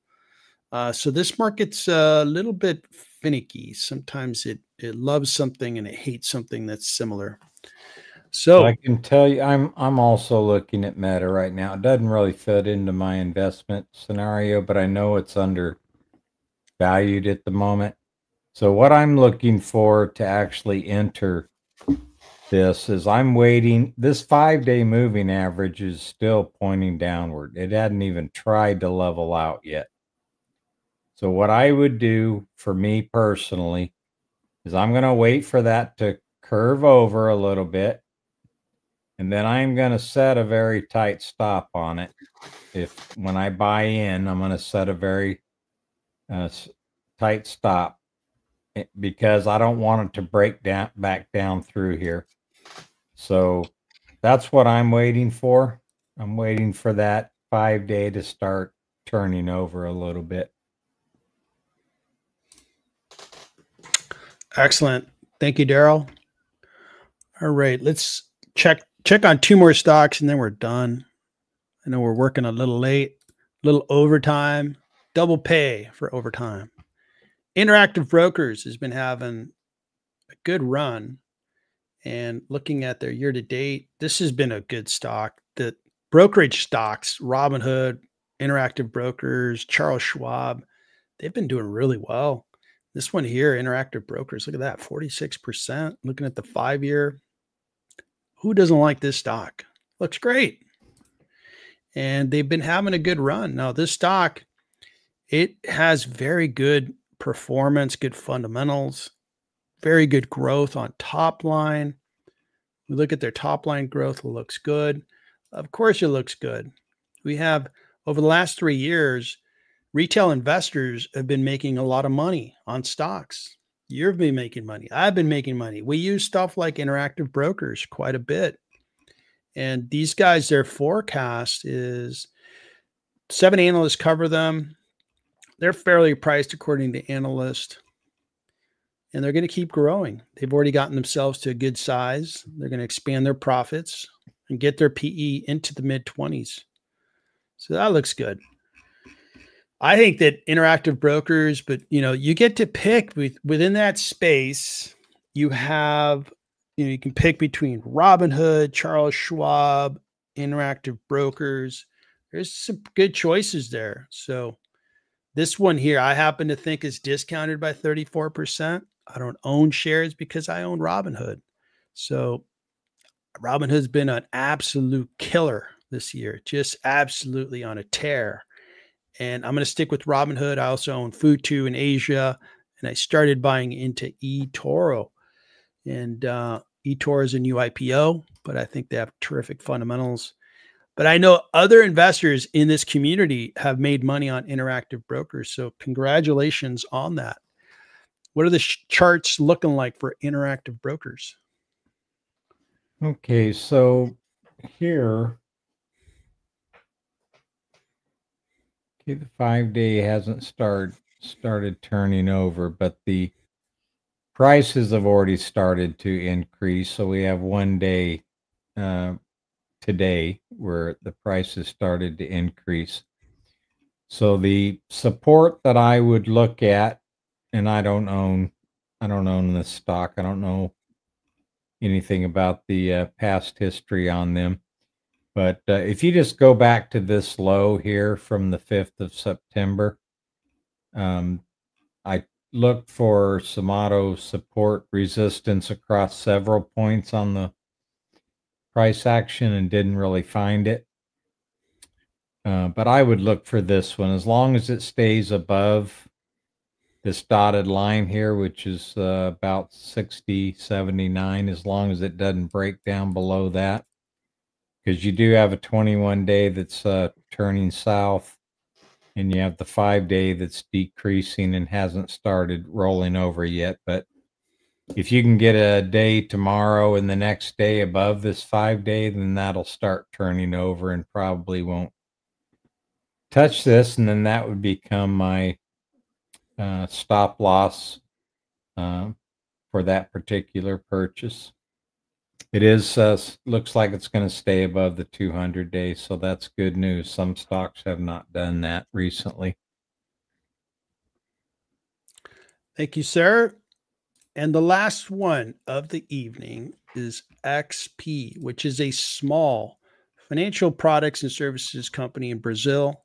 A: So this market's a little bit finicky. Sometimes it loves something and it hates something that's similar. So
B: I can tell you, I'm also looking at Meta right now. It doesn't really fit into my investment scenario, but I know it's undervalued at the moment. So what I'm looking for to actually enter this is I'm waiting. This 5-day moving average is still pointing downward. It hadn't even tried to level out yet. So what I would do for me personally is I'm going to wait for that to curve over a little bit. And then I'm going to set a very tight stop on it. If when I buy in, I'm going to set a very tight stop because I don't want it to break down back down through here. So that's what I'm waiting for. I'm waiting for that 5-day to start turning over a little bit.
A: excellent. Thank you, Daryl. All right, let's check on two more stocks and then we're done. I know we're working a little late, a little overtime, double pay for overtime. Interactive Brokers has been having a good run. And looking at their year to date, this has been a good stock. The brokerage stocks, Robinhood, Interactive Brokers, Charles Schwab, they've been doing really well. This one here, Interactive Brokers, look at that, 46%. Looking at the 5-year, who doesn't like this stock? Looks great. And they've been having a good run. Now, this stock, it has very good performance, good fundamentals, very good growth on top line. We look at their top line growth, it looks good. Of course, it looks good. We have over the last 3 years, retail investors have been making a lot of money on stocks. You've been making money. I've been making money. We use stuff like Interactive Brokers quite a bit. And these guys, their forecast is 7 analysts cover them. They're fairly priced according to analysts. And they're going to keep growing. They've already gotten themselves to a good size. They're going to expand their profits and get their PE into the mid 20s. So that looks good. I think that Interactive Brokers, but you get to pick within that space. You have, you can pick between Robinhood, Charles Schwab, Interactive Brokers. There's some good choices there. So this one here, I happen to think is discounted by 34%. I don't own shares because I own Robinhood. So Robinhood's been an absolute killer this year, just absolutely on a tear. And I'm going to stick with Robinhood. I also own Futu in Asia, and I started buying into eToro. And eToro is a new IPO, but I think they have terrific fundamentals. But I know other investors in this community have made money on Interactive Brokers. So congratulations on that. What are the charts looking like for Interactive Brokers?
B: Okay, so here, okay, the 5-day hasn't started turning over, but the prices have already started to increase. So we have 1 day today where the prices started to increase. So the support that I would look at, and I don't own this stock. I don't know anything about the past history on them. But if you just go back to this low here from the 5th of September, I looked for some auto support resistance across several points on the price action and didn't really find it. But I would look for this one as long as it stays above this dotted line here, which is about 60.79, as long as it doesn't break down below that, because you do have a 21-day that's turning south, and you have the 5-day that's decreasing and hasn't started rolling over yet. But if you can get a day tomorrow and the next day above this 5-day, then that'll start turning over and probably won't touch this, and then that would become my stop loss for that particular purchase. It is looks like it's going to stay above the 200 days, so that's good news. Some stocks have not done that recently.
A: Thank you, sir. And the last one of the evening is XP, which is a small financial products and services company in Brazil.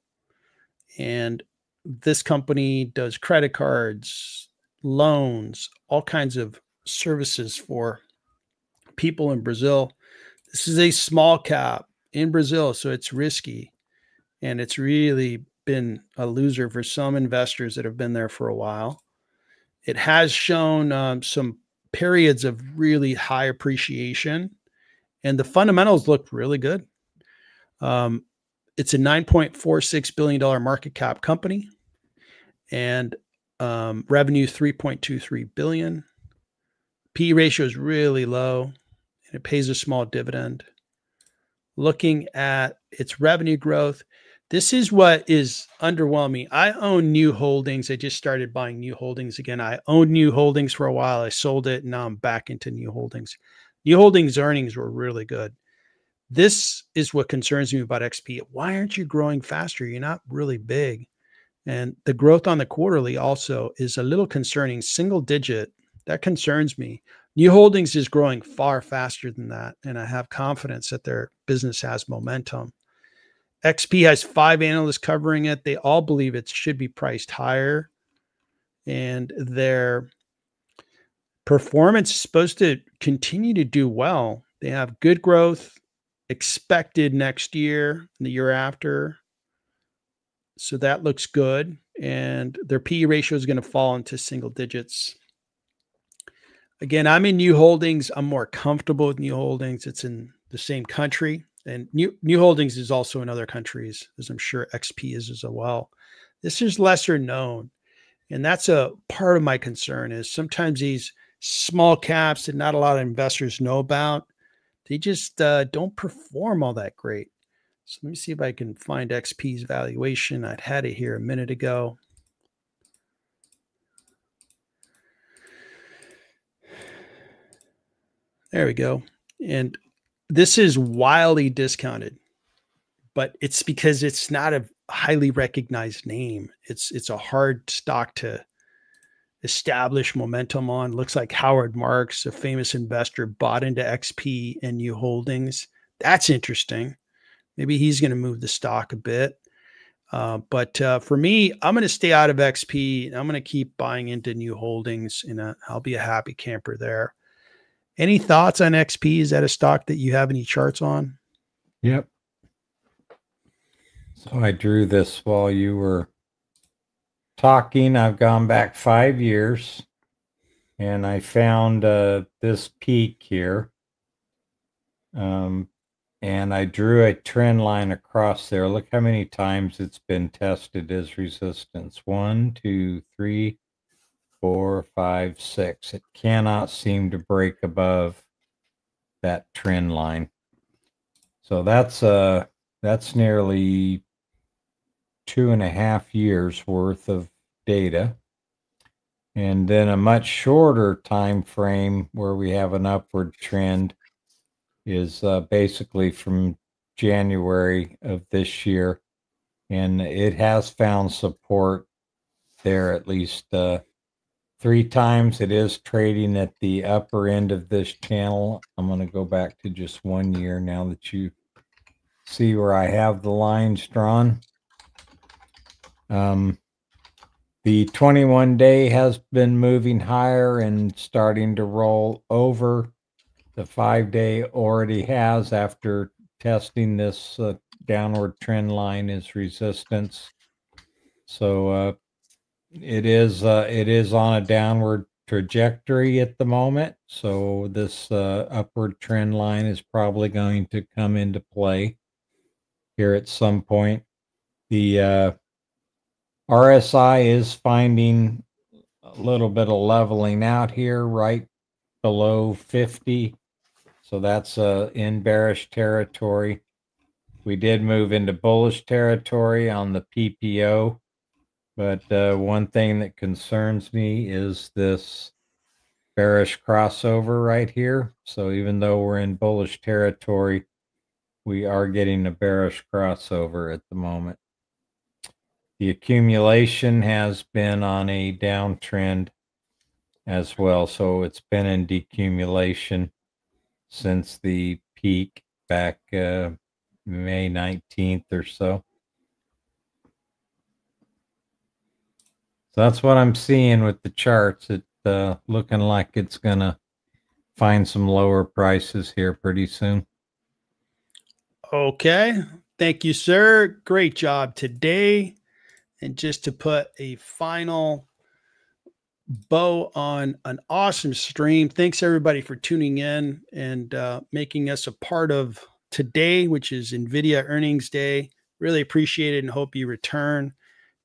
A: And this company does credit cards, loans, all kinds of services for people in Brazil. This is a small cap in Brazil, so it's risky. And it's really been a loser for some investors that have been there for a while. It has shown some periods of really high appreciation, and the fundamentals look really good. It's a $9.46 billion market cap company, and revenue $3.23 billion. PE ratio is really low, and it pays a small dividend. Looking at its revenue growth, this is what is underwhelming. I own New Holdings. I just started buying New Holdings again. I owned New Holdings for a while. I sold it, and now I'm back into New Holdings. New Holdings earnings were really good. This is what concerns me about XP. Why aren't you growing faster? You're not really big. And the growth on the quarterly also is a little concerning. Single digit, that concerns me. New Holdings is growing far faster than that, and I have confidence that their business has momentum. XP has 5 analysts covering it. They all believe it should be priced higher, and their performance is supposed to continue to do well. They have good growth expected next year and the year after. So that looks good. And their PE ratio is going to fall into single digits. Again, I'm in New Holdings. I'm more comfortable with New Holdings. It's in the same country. And New Holdings is also in other countries, as I'm sure XP is as well. This is lesser known. And that's a part of my concern is sometimes these small caps that not a lot of investors know about, they just don't perform all that great. So let me see if I can find XP's valuation. I'd had it here a minute ago. There we go. And this is wildly discounted, but it's because it's not a highly recognized name. It's a hard stock to establish momentum on. Looks like Howard Marks, a famous investor, bought into XP and new holdings. That's interesting. Maybe he's going to move the stock a bit. But for me, I'm going to stay out of XP. I'm going to keep buying into new holdings, and I'll be a happy camper there. Any thoughts on XP? Is that a stock that you have any charts on?
B: Yep. So I drew this while you were talking. I've gone back 5 years, and I found this peak here. And I drew a trend line across there. Look how many times it's been tested as resistance. 1, 2, 3, 4, 5, 6. It cannot seem to break above that trend line. So that's nearly 2.5 years worth of data. And then a much shorter time frame where we have an upward trend is basically from January of this year, and it has found support there at least 3 times. It is trading at the upper end of this channel. I'm going to go back to just 1 year now that you see where I have the lines drawn. The 21-day has been moving higher and starting to roll over. The 5-day already has, after testing this downward trend line, as resistance. So it is on a downward trajectory at the moment. So this upward trend line is probably going to come into play here at some point. The RSI is finding a little bit of leveling out here right below 50. So that's in bearish territory. We did move into bullish territory on the PPO, but one thing that concerns me is this bearish crossover right here. So even though we're in bullish territory, we are getting a bearish crossover at the moment. The accumulation has been on a downtrend as well. So it's been in decumulation since the peak back May 19th or so. So that's what I'm seeing with the charts. It's looking like it's going to find some lower prices here pretty soon.
A: Okay. Thank you, sir. Great job today. And just to put a final bow on an awesome stream, thanks everybody for tuning in and making us a part of today, which is Nvidia earnings day. Really appreciate it and hope you return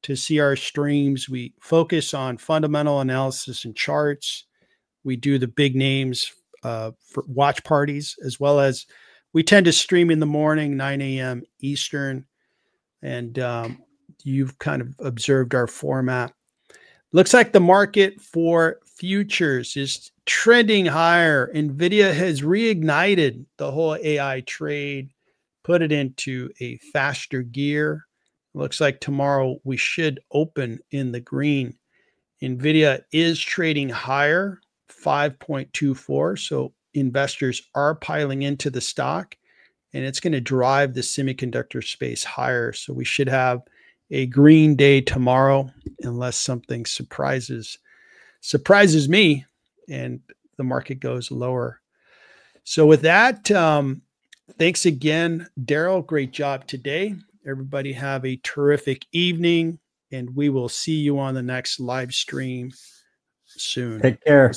A: to see our streams. We focus on fundamental analysis and charts. We do the big names for watch parties, as well as we tend to stream in the morning, 9 a.m. Eastern. And you've kind of observed our format. Looks like the market for futures is trending higher. Nvidia has reignited the whole AI trade, put it into a faster gear. Looks like tomorrow we should open in the green. Nvidia is trading higher, 5.24. So investors are piling into the stock, and it's going to drive the semiconductor space higher. So we should have a green day tomorrow, unless something surprises me and the market goes lower. So with that, thanks again, Daryl. Great job today. Everybody have a terrific evening, and we will see you on the next live stream soon.
B: Take care.